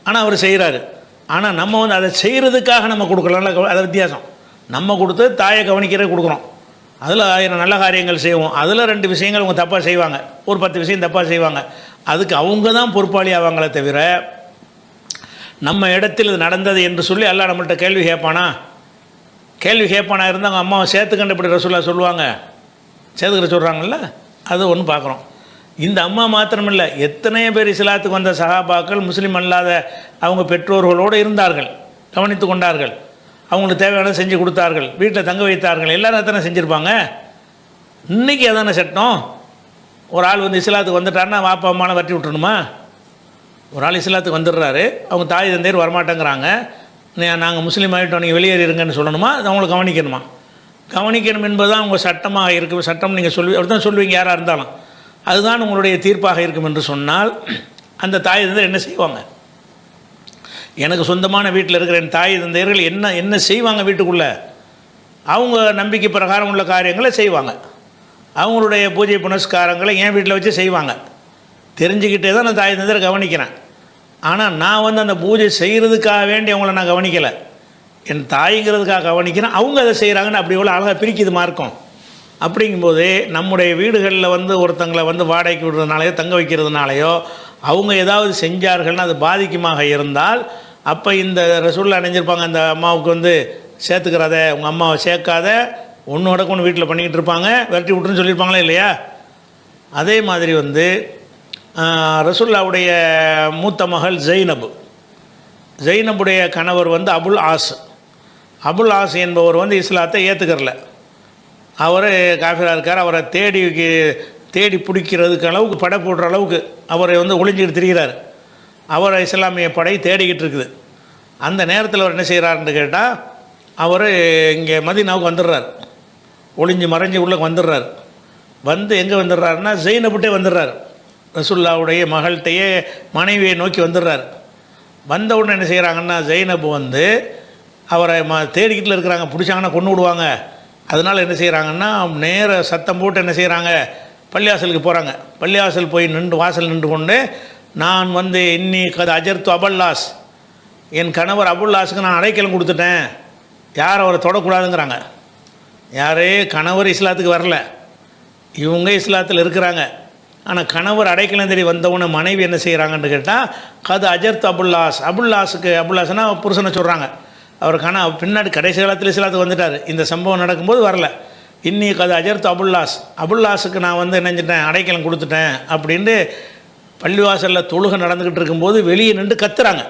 ஆனால் அவர் செய்கிறாரு. ஆனால் நம்ம வந்து அதை செய்கிறதுக்காக நம்ம கொடுக்கலாம், அது வித்தியாசம். நம்ம கொடுத்து தாயை கவனிக்கிறே கொடுக்குறோம், அதில் 1000 நல்ல காரியங்கள் செய்வோம், அதில் 2 விஷயங்கள் அவங்க தப்பாக செய்வாங்க, ஒரு 10 விஷயம் தப்பாக செய்வாங்க. அதுக்கு அவங்க தான் பொறுப்பாளி ஆவாங்களே தவிர, நம்ம இடத்தில் இது நடந்தது என்று சொல்லி அல்லாஹ் நம்மள்கிட்ட கேள்வி கேட்பானா இருந்தால் அவங்க அம்மாவை சேர்த்துக்கண்டு இப்படி ரசூலுல்லாஹ் சொல்லுவாங்க, சேர்த்துக்கிற சொல்கிறாங்கல்ல, அது ஒன்று பார்க்குறோம். இந்த அம்மா மாத்திரமில்லை, எத்தனையோ பேர் இஸ்லாத்துக்கு வந்த சஹாபாக்கள் முஸ்லீம் அல்லாத அவங்க பெற்றோர்களோடு இருந்தார்கள், கவனித்து கொண்டார்கள், அவங்களுக்கு தேவையானதை செஞ்சு கொடுத்தார்கள், வீட்டில் தங்க வைத்தார்கள், எல்லோரும் அத்தனை செஞ்சுருப்பாங்க. இன்றைக்கி அதான சட்டம். ஒரு ஆள் வந்து இஸ்லாத்துக்கு வந்துட்டாருன்னா வாப்பா அம்மாவை வரட்டி விட்டுணுமா? ஒரு ஆள் இஸ்லாத்துக்கு வந்துடுறாரு, அவங்க தாய் தந்தையர் வரமாட்டேங்கிறாங்க, நாங்கள் முஸ்லீம் ஆகிட்டோம் நீங்கள் வெளியேறிருங்கன்னு சொல்லணுமா? அது அவங்களை கவனிக்கணும் என்பது தான் அவங்க சட்டமாக இருக்கும். சட்டம் நீங்கள் அப்படி தான் சொல்லுவீங்க யாராக இருந்தாலும், அதுதான் உங்களுடைய தீர்ப்பாக இருக்கும் என்று சொன்னால், அந்த தாய் தந்தையர் என்ன செய்வாங்க? எனக்கு சொந்தமான வீட்டில் இருக்கிற என் தாய் தந்தையர்கள் என்ன செய்வாங்க? வீட்டுக்குள்ளே அவங்க நம்பிக்கை பிரகாரம் உள்ள காரியங்களை செய்வாங்க, அவங்களுடைய பூஜை புனஸ்காரங்களை என் வீட்டில் வச்சு செய்வாங்க. தெரிஞ்சுக்கிட்டே தான் நான் தாய் தந்தையரை கவனிக்கிறேன். ஆனால் நான் வந்து அந்த பூஜை செய்கிறதுக்காக வேண்டி அவங்கள நான் கவனிக்கலை, என் தாய்ங்கிறதுக்காக கவனிக்கிறேன். அவங்க அதை செய்கிறாங்கன்னு அப்படி எவ்வளோ அழகாக பிரிக்குது மார்க்கம். அப்படிங்கும்போது நம்முடைய வீடுகளில் வந்து ஒருத்தங்களை வந்து வாடகைக்கு விடுறதுனாலையோ தங்க வைக்கிறதுனாலையோ அவங்க ஏதாவது செஞ்சார்கள்னா அது பாதிக்குமாக இருந்தால், அப்போ இந்த ரசூலுல்லாஹ் அணிஞ்சிருப்பாங்க, அந்த அம்மாவுக்கு வந்து சேர்த்துக்கிறத, உங்கள் அம்மாவை சேர்க்காத, ஒன்றோட கொண்டு வீட்டில் பண்ணிக்கிட்டு இருப்பாங்க, விரட்டி விட்டுருன்னு சொல்லியிருப்பாங்களே இல்லையா? அதே மாதிரி வந்து ரசூலுல்லாஹ்வுடைய மூத்த மகள் ஜெய்னபுடைய கணவர் வந்து அபுல் ஆஸ் என்பவர் வந்து இஸ்லாத்தை ஏற்றுக்கிறல. அவர் காஃபிராக இருக்கார். அவரை தேடி பிடிக்கிறதுக்கு அளவுக்கு படை போடுற அளவுக்கு அவரை வந்து ஒளிஞ்சிக்கிட்டு திரிகிறார். அவரை இஸ்லாமிய படை தேடிக்கிட்டு இருக்குது. அந்த நேரத்தில் அவர் என்ன செய்கிறாருன்னு கேட்டால், அவர் இங்கே மதீனாவுக்கு வந்துடுறார், ஒளிஞ்சு மறைஞ்சி உள்ளே வந்துடுறார். வந்து எங்கே வந்துடுறாருன்னா ஜெய்னபுட்டே வந்துடுறார், ரசூலுல்லாஹ்வுடைய மகள்கிட்டையே மனைவியை நோக்கி வந்துடுறார். வந்த உடனே என்ன செய்கிறாங்கன்னா, ஜெய்னபு வந்து அவரை தேடிக்கிட்டு இருக்கிறாங்க, பிடிச்சாங்கன்னா கொண்டு விடுவாங்க. அதனால் என்ன செய்கிறாங்கன்னா, நேர சத்தம் போட்டு என்ன செய்கிறாங்க, பள்ளிவாசலுக்கு போகிறாங்க. பள்ளிவாசல் போய் வாசல் நின்று கொண்டு, நான் வந்து கது அஜர்த்து அபுல்லாஸ், என் கணவர் அபுல்லாஸுக்கு நான் அடைக்கலம் கொடுத்துட்டேன், யார் அவரை தொடக்கூடாதுங்கிறாங்க. யாரே கணவர் இஸ்லாத்துக்கு வரல, இவங்க இஸ்லாத்தில் இருக்கிறாங்க. ஆனால் கணவர் அடைக்கலம் தேடி வந்தவொன்னே மனைவி என்ன செய்கிறாங்கன்னு கேட்டால், கது அஜர்த்து அபுல்லாஸுனா புருஷனை சொல்கிறாங்க. அவர் பின்னாடி கடைசி காலத்தில் இஸ்லாத்துக்கு வந்துட்டார், இந்த சம்பவம் நடக்கும்போது வரல. கது அஜர்த்து அபுல்லாஸுக்கு நான் வந்து நினைஞ்சிட்டேன், அடைக்கலம் கொடுத்துட்டேன் அப்படின்ட்டு பள்ளிவாசலில் தொழுகை நடந்துக்கிட்டு இருக்கும்போது வெளியே நின்று கத்துறாங்க,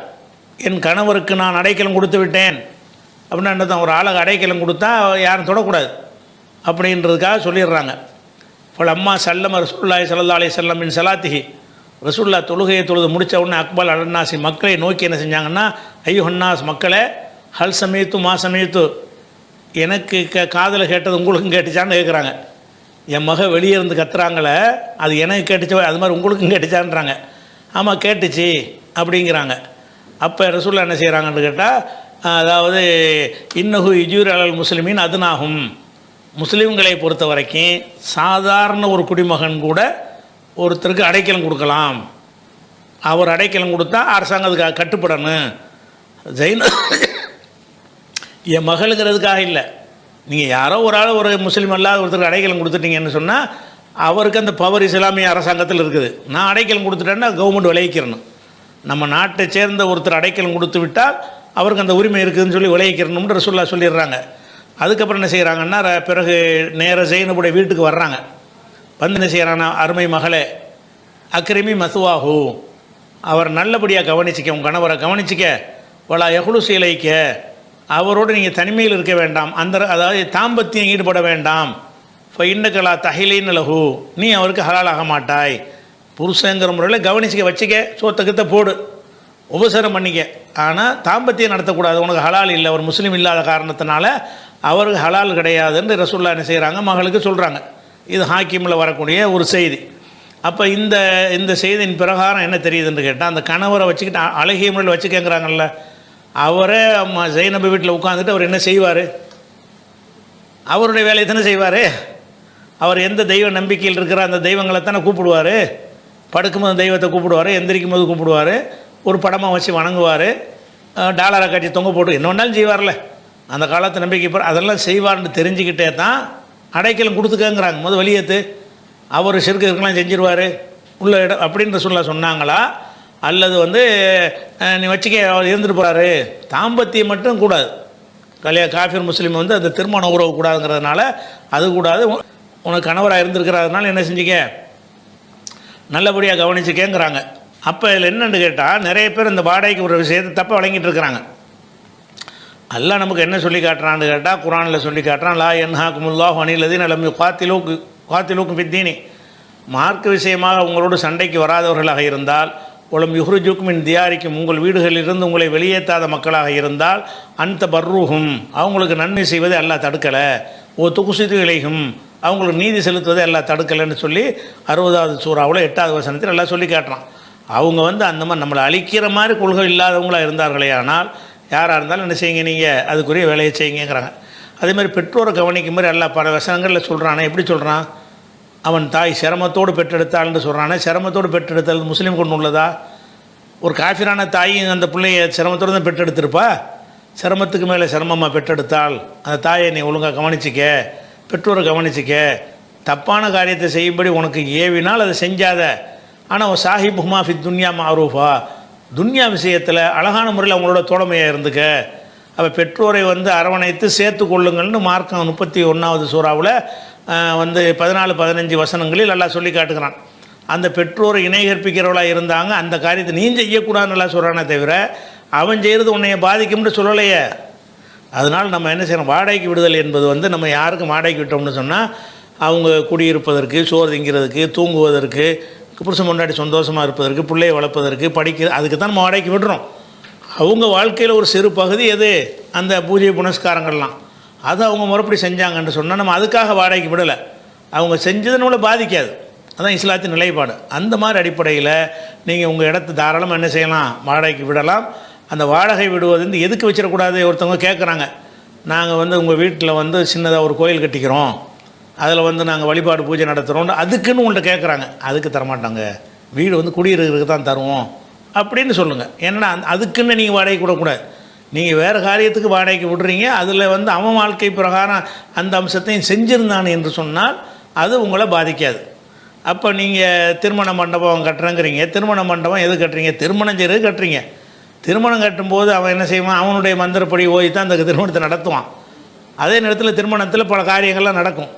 என் கணவருக்கு நான் அடைக்கலம் கொடுத்து விட்டேன் அப்படின்னா என்ன தான், ஒரு ஆளுக்கு அடைக்கலம் கொடுத்தா யாரும் தொடக்கூடாது அப்படின்றதுக்காக சொல்லிடுறாங்க. இப்போ அம்மா சல்லம ரசூலுல்லாஹி ஸல்லல்லாஹு அலைஹி வஸல்லம் மின் ஸலாத்திஹி, ரசூலுல்லாஹ் தொழுகையை தொழுது முடித்த உடனே அக்பல் அலன்னாசி, மக்களை நோக்கி என்ன செஞ்சாங்கன்னா, ஐயுஹன்னாஸ் மக்களே, ஹல் சமீத்து மா சமீத்து, எனக்கு காதில் கேட்டது உங்களுக்கும் கேட்டுச்சான்னு கேட்குறாங்க. என் மக வெளியே இருந்து கத்துறாங்களே அது எனக்கு கேட்டுச்சோ அது மாதிரி உங்களுக்கும் கேட்டுச்சான்றாங்க. ஆமாம் கேட்டுச்சு அப்படிங்கிறாங்க. அப்போ ரசூலுல்லாஹ் என்ன செய்கிறாங்கன்னு கேட்டால், அதாவது இன்னஹு யுஜூர் அலல் முஸ்லிமின் அதுனாகும், முஸ்லீம்களை பொறுத்த வரைக்கும் சாதாரண ஒரு குடிமகன் கூட ஒருத்தருக்கு அடைக்கலம் கொடுக்கலாம். அவர் அடைக்கலம் கொடுத்தா அரசாங்கம் அதுக்கு கட்டுப்படணும். ஜெயின என் மகளுங்கிறதுக்காக இல்லை, நீங்கள் யாரோ ஒரு ஆள் ஒரு முஸ்லீம் அல்லாத ஒருத்தருக்கு அடைக்கலம் கொடுத்துட்டீங்கன்னு சொன்னால் அவருக்கு அந்த பவர் இஸ்லாமிய அரசாங்கத்தில் இருக்குது. நான் அடைக்கலம் கொடுத்துட்டேன்னா கவர்மெண்ட் விளைவிக்கிறணும். நம்ம நாட்டை சேர்ந்த ஒருத்தர் அடைக்கலம் கொடுத்து விட்டால் அவருக்கு அந்த உரிமை இருக்குதுன்னு சொல்லி விளைவிக்கிறணும்னு ரசூலுல்லாஹ் சொல்லிடுறாங்க. அதுக்கப்புறம் என்ன செய்கிறாங்கன்னா, பிறகு நேர ஜெயினபுடைய வீட்டுக்கு வர்றாங்க. வந்து என்ன செய்கிறாங்கன்னா, அருமை மகளே அக்ரிமி மசுவாஹூ, அவர் நல்லபடியாக கவனிச்சிக்க, உங்கள் கணவரை கவனிச்சிக்க, வலா யகுலு சீலைக்க, அவரோடு நீங்கள் தனிமையில் இருக்க வேண்டாம், அதாவது தாம்பத்தியம் ஈடுபட வேண்டாம். இப்போ இன்னக்கலா தஹிலின் லஹு, நீ அவருக்கு ஹலாலாக மாட்டாய். புருஷங்கிற முறையில் கவனிச்சிக்க, வச்சுக்க, சோத்தக்கத்தை போடு, உபசரம் பண்ணிக்க, ஆனால் தாம்பத்தியம் நடத்தக்கூடாது, உனக்கு ஹலால் இல்லை, ஒரு முஸ்லீம் இல்லாத காரணத்தினால அவருக்கு ஹலால் கிடையாதுன்னு ரசூலுல்லாஹ் என்ன செய்கிறாங்க, மகளுக்கு சொல்கிறாங்க. இது ஹாக்கிமில் வரக்கூடிய ஒரு செய்தி. அப்போ இந்த செய்தியின் பிரகாரம் என்ன தெரியுதுன்னு கேட்டால், அந்த கணவரை வச்சுக்கிட்டு அழகிய முறையில் வச்சுக்கங்கிறாங்கல்ல, அவரே ஜெயினபு வீட்டில் உட்காந்துட்டு அவர் என்ன செய்வார், அவருடைய வேலையை தானே செய்வார். அவர் எந்த தெய்வ நம்பிக்கையில் இருக்கிற அந்த தெய்வங்களை தானே கூப்பிடுவார். படுக்கும்போது தெய்வத்தை கூப்பிடுவார், எந்திரிக்கும் போது கூப்பிடுவார், ஒரு படமாக வச்சு வணங்குவார், டாலரை கட்டி தொங்க போட்டு என்ன வேணாலும் செய்வார்ல. அந்த காலத்து நம்பிக்கை அதெல்லாம் செய்வார்னு தெரிஞ்சுக்கிட்டே தான் அடைக்கலம் கொடுத்துக்கங்கிறாங்க. முதல் வெளியேற்று, அவர் சிறுக்கு இருக்கலாம் செஞ்சிருவார் உள்ள இடம் அப்படின்ற சொன்னாங்களா, அல்லது நீ வச்சுக்க அவர் இருந்துட்டு போகிறாரு, தாம்பத்தியம் மட்டும் கூடாது, காஃபிர் முஸ்லீம் அந்த திருமண உறவு கூடாதுங்கிறதுனால அது கூடாது. உனக்கு கணவராக இருந்திருக்கிறதுனால என்ன செஞ்சுக்க, நல்லபடியாக கவனிச்சுக்கேங்கிறாங்க. அப்போ இதில் என்னென்னு கேட்டால், நிறைய பேர் இந்த வாடகைக்கு ஒரு விஷயத்தை தப்பாக வழங்கிட்டு இருக்கிறாங்க. அல்லாஹ் நமக்கு என்ன சொல்லி காட்டுறான்னு கேட்டால், குர்ஆனில் சொல்லி காட்டுறான், லா யன்ஹாகுமுல்லாஹு அனில் லதீன லம் யுகாத்திலூக்கும் ஃபித்தீனி, மார்க்க விஷயமாக உங்களோடு சண்டைக்கு வராதவர்களாக இருந்தால், உலம் யுஹ்ரிஜுக்கும் மின் தியாரிக்கும், உங்கள் வீடுகளிலிருந்து உங்களை வெளியேற்றாத மக்களாக இருந்தால், அந்த பர்ரூஹும், அவங்களுக்கு நன்மை செய்வதை அல்லாஹ் தடுக்கலை, ஓ துகுசிது இலைகும், அவங்களுக்கு நீதி செலுத்துவதை எல்லாம் தடுக்கலைன்னு சொல்லி 60வது சூறாவில் 8வது வசனத்தில் எல்லாம் சொல்லி காட்டுறான். அவங்க அந்த மாதிரி நம்மளை அழிக்கிற மாதிரி கொள்கை இல்லாதவங்களாக இருந்தார்களே, ஆனால் யாராக இருந்தாலும் என்ன செய்யுங்க, நீங்கள் அதுக்குரிய வேலையை செய்யுங்கிறாங்க. அதேமாதிரி பெற்றோரை கவனிக்கும் மாதிரி எல்லாம் பல வசனங்களில் சொல்கிறானே. எப்படி சொல்கிறான், அவன் தாய் சிரமத்தோடு பெற்றெடுத்தாள்னு சொல்கிறானே. சிரமத்தோடு பெற்றெடுத்தல் முஸ்லீம் கொண்டு உள்ளதா? ஒரு காஃபிரான தாயும் அந்த பிள்ளைய சிரமத்தோடு தான் பெற்றெடுத்திருப்பா. சிரமத்துக்கு மேலே சிரமமாக பெற்றெடுத்தால் அந்த தாயை நீ ஒழுங்காக கவனிச்சிக்க, பெற்றோரை கவனிச்சிக்க, தப்பான காரியத்தை செய்யும்படி உனக்கு ஏவினால் அதை செஞ்சாத. ஆனால் சாஹிப் ஹுமா ஃபி துன்யா மாரூஃபா, துன்யா விஷயத்தில் அழகான முறையில் அவங்களோட தோழமையாக இருந்துக்க. அவள் பெற்றோரை அரவணைத்து சேர்த்து கொள்ளுங்கள்னு மார்க்கம் 31வது சூறாவில் 14-15 வசனங்களில் எல்லாம் சொல்லி காட்டுகிறான். அந்த பெற்றோரை இணை கற்பிக்கிறவளாக இருந்தாங்க, அந்த காரியத்தை நீ செய்யக்கூடாதுன்னு நல்லா சொல்கிறானே தவிர அவன் செய்கிறது உன்னைய பாதிக்கும்னு சொல்லலையே. அதனால் நம்ம என்ன செய்யணும், வாடகைக்கு விடுதல் என்பது நம்ம யாருக்கும் வாடகைக்கு விட்டோம்னு சொன்னால், அவங்க குடியிருப்பதற்கு, சோறு திங்கிறதுக்கு, தூங்குவதற்கு, புருஷன் முன்னாடி சந்தோஷமாக இருப்பதற்கு, பிள்ளையை வளர்ப்பதற்கு, படிக்கிற, அதுக்கு தான் நம்ம வாடகைக்கு விடுறோம். அவங்க வாழ்க்கையில் ஒரு சிறு பகுதி எது, அந்த பூஜை புனஸ்காரங்கள்லாம், அது அவங்க முறைப்படி செஞ்சாங்கன்னு சொன்னால் நம்ம அதுக்காக வாடகைக்கு விடலை. அவங்க செஞ்சது நம்மளை பாதிக்காது. அதுதான் இஸ்லாத்தின் நிலைப்பாடு. அந்த மாதிரி அடிப்படையில் நீங்கள் உங்கள் இடத்த தாராளமாக என்ன செய்யலாம், வாடகைக்கு விடலாம். அந்த வாடகை விடுவது எதுக்கு வச்சிடக்கூடாது. ஒருத்தவங்க கேட்குறாங்க, நாங்கள் உங்கள் வீட்டில் சின்னதாக ஒரு கோயில் கட்டிக்கிறோம், அதில் நாங்கள் வழிபாடு பூஜை நடத்துகிறோம், அதுக்குன்னு உங்கள்கிட்ட கேட்குறாங்க. அதுக்கு தரமாட்டாங்க, வீடு குடியிருக்கிறதுக்கு தான் தருவோம் அப்படின்னு சொல்லுங்கள். ஏன்னா அதுக்குன்னு நீங்கள் வாடகை விடக்கூடாது. நீங்கள் வேறு காரியத்துக்கு வாடகைக்கு விடுறீங்க, அதில் அவன் வாழ்க்கை பிரகாரம் அந்த அம்சத்தையும் செஞ்சுருந்தானு என்று சொன்னால் அது உங்களை பாதிக்காது. அப்போ நீங்கள் திருமண மண்டபம் கட்டுறேங்கிறீங்க, திருமண மண்டபம் எது கட்டுறீங்க, திருமணம் செய்கிறது கட்டுறீங்க. திருமணம் கட்டும்போது அவன் என்ன செய்வான், அவனுடைய மந்திரப்படி ஓய் தான் அந்த திருமணத்தை நடத்துவான். அதே நேரத்தில் திருமணத்தில் பல காரியங்கள்லாம் நடக்கும்.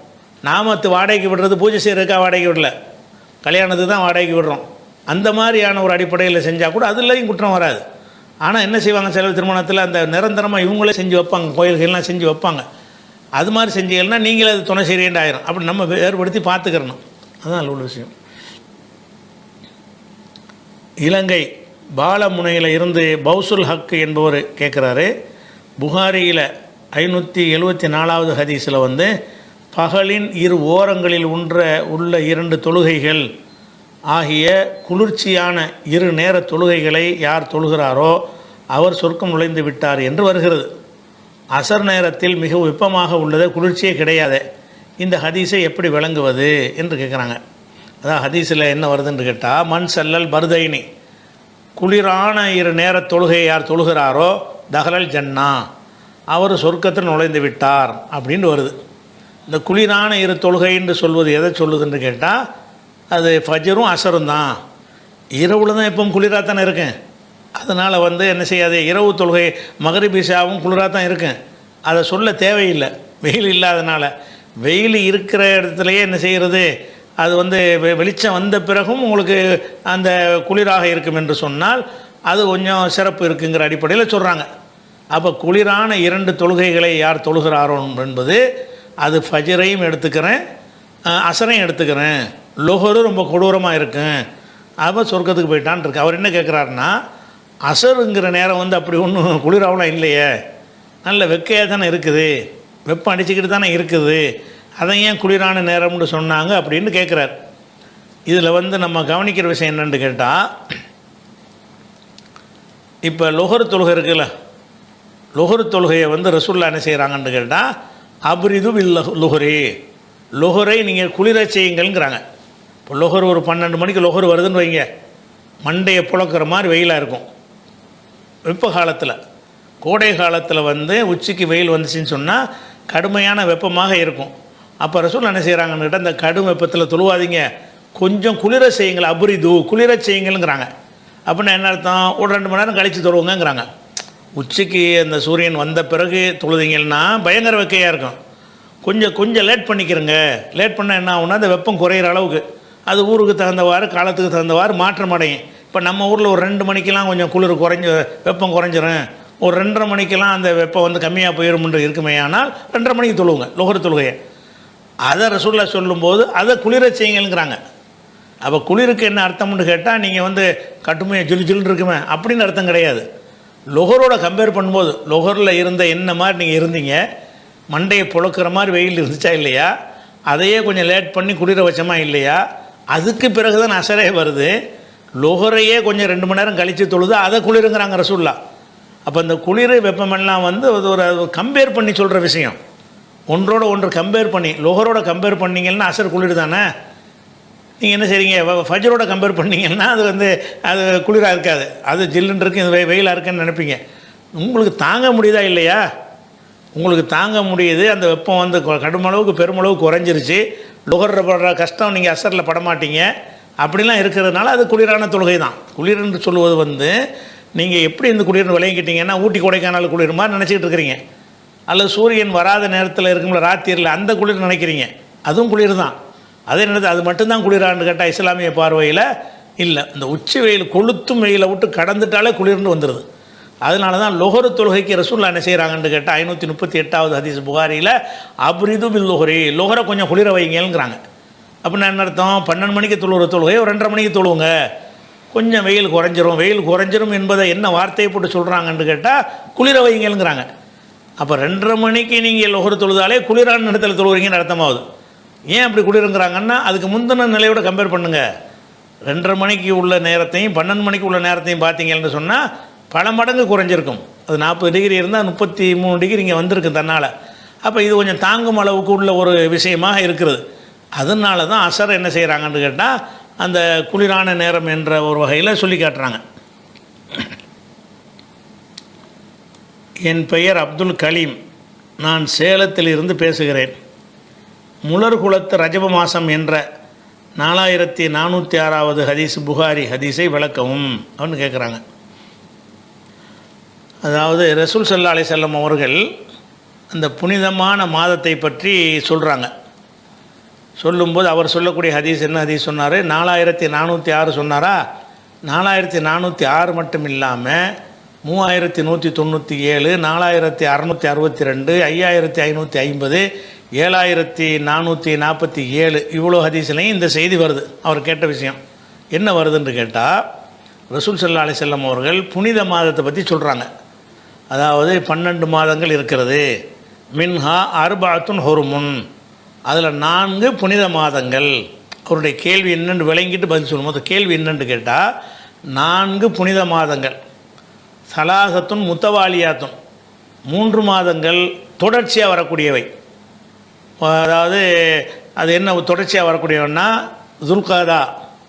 நாமத்து வாடகைக்கு விடுறது பூஜை செய்கிறதுக்காக வாடகைக்கு விடல, கல்யாணத்துக்கு தான் வாடகைக்கு விடுறோம். அந்த மாதிரியான ஒரு அடிப்படையில் செஞ்சால் கூட அதுலேயும் குற்றம் வராது. ஆனால் என்ன செய்வாங்க, சில திருமணத்தில் அந்த நிரந்தரமாக இவங்களே செஞ்சு வைப்பாங்க, கோயில்கள்லாம் செஞ்சு வைப்பாங்க. அது மாதிரி செஞ்சீங்கன்னா நீங்களே அது துணை செய்கிறேன் ஆயிரும். அப்படி நம்ம வேறுபடுத்தி பார்த்துக்கிறணும். அதுதான் அதில் உள்ள விஷயம். இலங்கை பாலமுனையில் இருந்து பௌசுல் ஹக் என்பவர் கேட்குறாரு, புகாரியில் 574வது ஹதீஸில் வந்து பகலின் இரு ஓரங்களில் உள்ள 2 தொழுகைகள் ஆகிய குளிர்ச்சியான 2 நேர தொழுகைகளை யார் தொழுகிறாரோ அவர் சொர்க்கம் நுழைந்து விட்டார் என்று வருகிறது. அசர் நேரத்தில் மிக வெப்பமாக உள்ளது, குளிர்ச்சியே கிடையாது. இந்த ஹதீஸை எப்படி விளங்குவது என்று கேட்குறாங்க. அதான் ஹதீஸில் என்ன வருதுன்னு கேட்டால், மண் சல்லல் பர்தைனி, குளிரான 2 நேர தொழுகை யார் தொழுகிறாரோ தஹலல் ஜன்னா, அவர் சொர்க்கத்தில் நுழைந்து விட்டார் அப்படின்னு வருது. இந்த குளிரான 2 தொழுகை என்று சொல்வது எதை சொல்லுதுன்னு கேட்டால், அது ஃபஜரும் அசரும் தான். இரவில் தான் எப்பவும் குளிராக தானே இருக்கேன். அதனால் வந்து என்ன செய்யாது, இரவு தொழுகை மகரிப் இஷாவும் குளிராக தான் இருக்கேன். அதை சொல்ல தேவையில்லை, வெயில் இல்லாதனால. வெயில் இருக்கிற இடத்துலையே என்ன செய்கிறது, அது வந்து வெளிச்சம் வந்த பிறகும் உங்களுக்கு அந்த குளிராக இருக்கும் என்று சொன்னால் அது கொஞ்சம் சிறப்பு இருக்குங்கிற அடிப்படையில் சொல்கிறாங்க. அப்போ குளிரான 2 தொழுகைகளை யார் தொழுகிறாரோ என்பது, அது ஃபஜரையும் எடுத்துக்கிறேன், அசரையும் எடுத்துக்கிறேன், லொஹரும் ரொம்ப கொடூரமாக இருக்கும், அப்போ சொர்க்கத்துக்கு போயிட்டான் இருக்கு. அவர் என்ன கேட்குறாருன்னா, அசருங்கிற நேரம் வந்து அப்படி ஒன்றும் குளிராவெலாம் இல்லையே, நல்ல வெக்கையாக தானே இருக்குது, வெப்பம் அடிச்சுக்கிட்டு தானே இருக்குது, அதை ஏன் குளிரான நேரம்னு சொன்னாங்க அப்படின்னு கேட்குறார். இதில் வந்து நம்ம கவனிக்கிற விஷயம் என்னென்னு கேட்டால், இப்போ லொஹர் தொழுகை இருக்குல்ல, லொஹர் தொழுகையை வந்து ரசூல்லா என்ன செய்கிறாங்கன்னு கேட்டால், அப்ரிது வில் லுஹரி, லொஹரை நீங்கள் குளிர செய்யுங்கள்ங்கிறாங்க. இப்போ லொஹர் ஒரு 12 மணிக்கு லொஹர் வருதுன்னு வைங்க, மண்டையை புழக்கிற மாதிரி வெயிலாக இருக்கும் வெப்ப காலத்தில். கோடை காலத்தில் வந்து உச்சிக்கு வெயில் வந்துச்சுன்னு சொன்னால் கடுமையான வெப்பமாக இருக்கும். அப்போ ரசூல் என்ன செய்கிறாங்கன்னு கேட்டால், இந்த கடும் வெப்பத்தில் தொழுவாதீங்க, கொஞ்சம் குளிர செய்யுங்கள், அபுரிது குளிர செய்யுங்கள்ங்கிறாங்க. அப்படின்னா என்ன அர்த்தம், ஒரு 2 மணி நேரம் கழித்து தொழுவுங்கிறாங்க. உச்சிக்கு அந்த சூரியன் வந்த பிறகு தொழுதிங்கன்னா பயங்கர வெக்கையாக இருக்கும். கொஞ்சம் லேட் பண்ணிக்கிறங்க. லேட் பண்ணால் என்ன ஆகுனா, அந்த வெப்பம் குறையிற அளவுக்கு அது ஊருக்கு தகுந்தவாறு காலத்துக்கு தகுந்தவாறு மாற்றம் அடையும். இப்போ நம்ம ஊரில் ஒரு 2 மணிக்கெலாம் கொஞ்சம் குளிர் வெப்பம் குறைஞ்சிரும், ஒரு 2:30 மணிக்கெல்லாம் அந்த வெப்பம் வந்து கம்மியாக போயிடும்ன்று இருக்குமே. ஆனால் 2:30 மணிக்கு தொழுவுங்க லொஹர் தொழுகையை. அதை ரசூல்லா சொல்லும்போது அதை குளிர செய்யுங்கிறாங்க. அப்போ குளிருக்கு என்ன அர்த்தம்னு கேட்டால், நீங்கள் வந்து கட்டுமையாக ஜில்லுன்னு இருக்குமே அப்படின்னு அர்த்தம் கிடையாது. லொஹரோட கம்பேர் பண்ணும்போது, லொஹரில் இருந்த என்ன மாதிரி நீங்கள் இருந்தீங்க, மண்டையை புழக்கிற மாதிரி வெயில் இருந்துச்சா இல்லையா, அதையே கொஞ்சம் லேட் பண்ணி குளிர வச்சோமா இல்லையா, அதுக்கு பிறகு தான் அசரே வருது. லொஹரையே கொஞ்சம் 2 மணி நேரம் கழித்து தொழுது அதை குளிருங்கிறாங்க ரசூல்லா. அப்போ இந்த குளிர் வெப்பமெல்லாம் வந்து ஒரு கம்பேர் பண்ணி சொல்கிற விஷயம். ஒன்றோட ஒன்று கம்பேர் பண்ணி, லொஹரோட கம்பேர் பண்ணிங்கன்னா அசர் குளிர் தானே. நீங்கள் என்ன செய்றீங்க, ஃபஜரோட கம்பேர் பண்ணிங்கன்னா அது வந்து அது குளிராக இருக்காது, அது ஜில்லுன்னு இருக்கு, இது வெயிலாக இருக்குன்னு நினைப்பீங்க. உங்களுக்கு தாங்க முடியுதா இல்லையா, உங்களுக்கு தாங்க முடியுது. அந்த வெப்பம் வந்து கடுமளவுக்கு பெருமளவு குறைஞ்சிருச்சு. லொஹரில் படுற கஷ்டம் நீங்கள் அசரில் படமாட்டீங்க. அப்படிலாம் இருக்கிறதுனால அது குளிரான தொழுகை தான். குளிர் என்று சொல்லுவது வந்து நீங்கள் எப்படி இந்த குளிர்னு விளங்கிக்கிட்டீங்கன்னா, ஊட்டி கொடைக்கானல் குளிர் மாதிரி நினச்சிக்கிட்டு இருக்கிறீங்க. அல்லது சூரியன் வராத நேரத்தில் இருக்கும்ல ராத்திரியில், அந்த குளிர் நினைக்கிறீங்க, அதுவும் குளிர் தான். அதே நேரத்தில் அது மட்டும்தான் குளிரான்னு கேட்டால் இஸ்லாமிய பார்வையில் இல்லை. இந்த உச்சி வெயில் கொளுத்தும் வெயிலை விட்டு கடந்துட்டாலே குளிர்னு வந்துடுது. அதனால தான் லொஹர் தொழுகைக்கு ரசூல்லா என்ன செய்கிறாங்கன்னு கேட்டால், 538வது ஹதீஸ் புகாரியில், அப்ரிது பில் லொஹரி, லொஹரை கொஞ்சம் குளிர வைங்கங்கிறாங்க. அப்படின்னா என்ன அர்த்தம், 12 மணிக்கு தொழுகிற தொழுகை ஒரு 2:30 மணிக்கு தொழுவுங்க, கொஞ்சம் வெயில் குறைஞ்சிரும் என்பதை என்ன வார்த்தையை போட்டு சொல்கிறாங்கன்னு கேட்டால், குளிர வைங்கங்கிறாங்க. அப்போ 2:30 மணிக்கு நீங்கள் லொஹர் தொழுதாலே குளிரான இடத்துல தொழுகிறீங்கன்னு அர்த்தமாகுது. ஏன் அப்படி குளிருங்கிறாங்கன்னா, அதுக்கு முந்தின நிலையோட கம்பேர் பண்ணுங்கள். 2:30 மணிக்கு உள்ள நேரத்தையும் 12 மணிக்கு உள்ள நேரத்தையும் பார்த்தீங்கன்னு சொன்னால் பல மடங்கு குறைஞ்சிருக்கும். அது 40 டிகிரி இருந்தால் 33 டிகிரி இங்கே வந்திருக்கு தன்னால். அப்போ இது கொஞ்சம் தாங்கும் அளவுக்கு உள்ள ஒரு விஷயமாக இருக்கிறது. அதனால தான் அசர் என்ன செய்கிறாங்கன்னு கேட்டால், அந்த குளிரான நேரம் என்ற ஒரு வகையில் சொல்லி காட்டுறாங்க. என் பெயர் அப்துல் கலீம், நான் சேலத்தில் இருந்து பேசுகிறேன். முலர்குலத்து ரஜப மாதம் என்ற 4406வது ஹதீஸ் புகாரி ஹதீஸை விளக்கவும் அப்படின்னு கேட்குறாங்க. அதாவது ரசூல் ஸல்லல்லாஹு அலைஹி வஸல்லம் அவர்கள் அந்த புனிதமான மாதத்தை பற்றி சொல்கிறாங்க. சொல்லும்போது அவர் சொல்லக்கூடிய ஹதீஸ் என்ன ஹதீஸ் சொன்னார், 4406 சொன்னாரா. 4406 மட்டும் இல்லாமல் 3197, 4662, 5550, 7447 இவ்வளோ ஹதீஸ்லையும் இந்த செய்தி வருது. அவர் கேட்ட விஷயம் என்ன வருதுன்னு கேட்டால், ரசூல் ஸல்லல்லாஹு அலைஹி வஸல்லம் அவர்கள் புனித மாதத்தை பற்றி சொல்கிறாங்க. அதாவது 12 மாதங்கள் இருக்கிறது. மின்ஹா அர்பாத்துன் ஹுருமுன், அதில் 4 புனித மாதங்கள். அவருடைய கேள்வி என்னென்று விளங்கிட்டு பதில் சொல்லும்போது, கேள்வி என்னென்று கேட்டால், 4 புனித மாதங்கள், சலாசத்துன் முத்தவாலியாத்துன் 3 மாதங்கள் தொடர்ச்சியாக வரக்கூடியவை. அதாவது அது என்ன தொடர்ச்சியாக வரக்கூடியவன்னா, துல்காதா,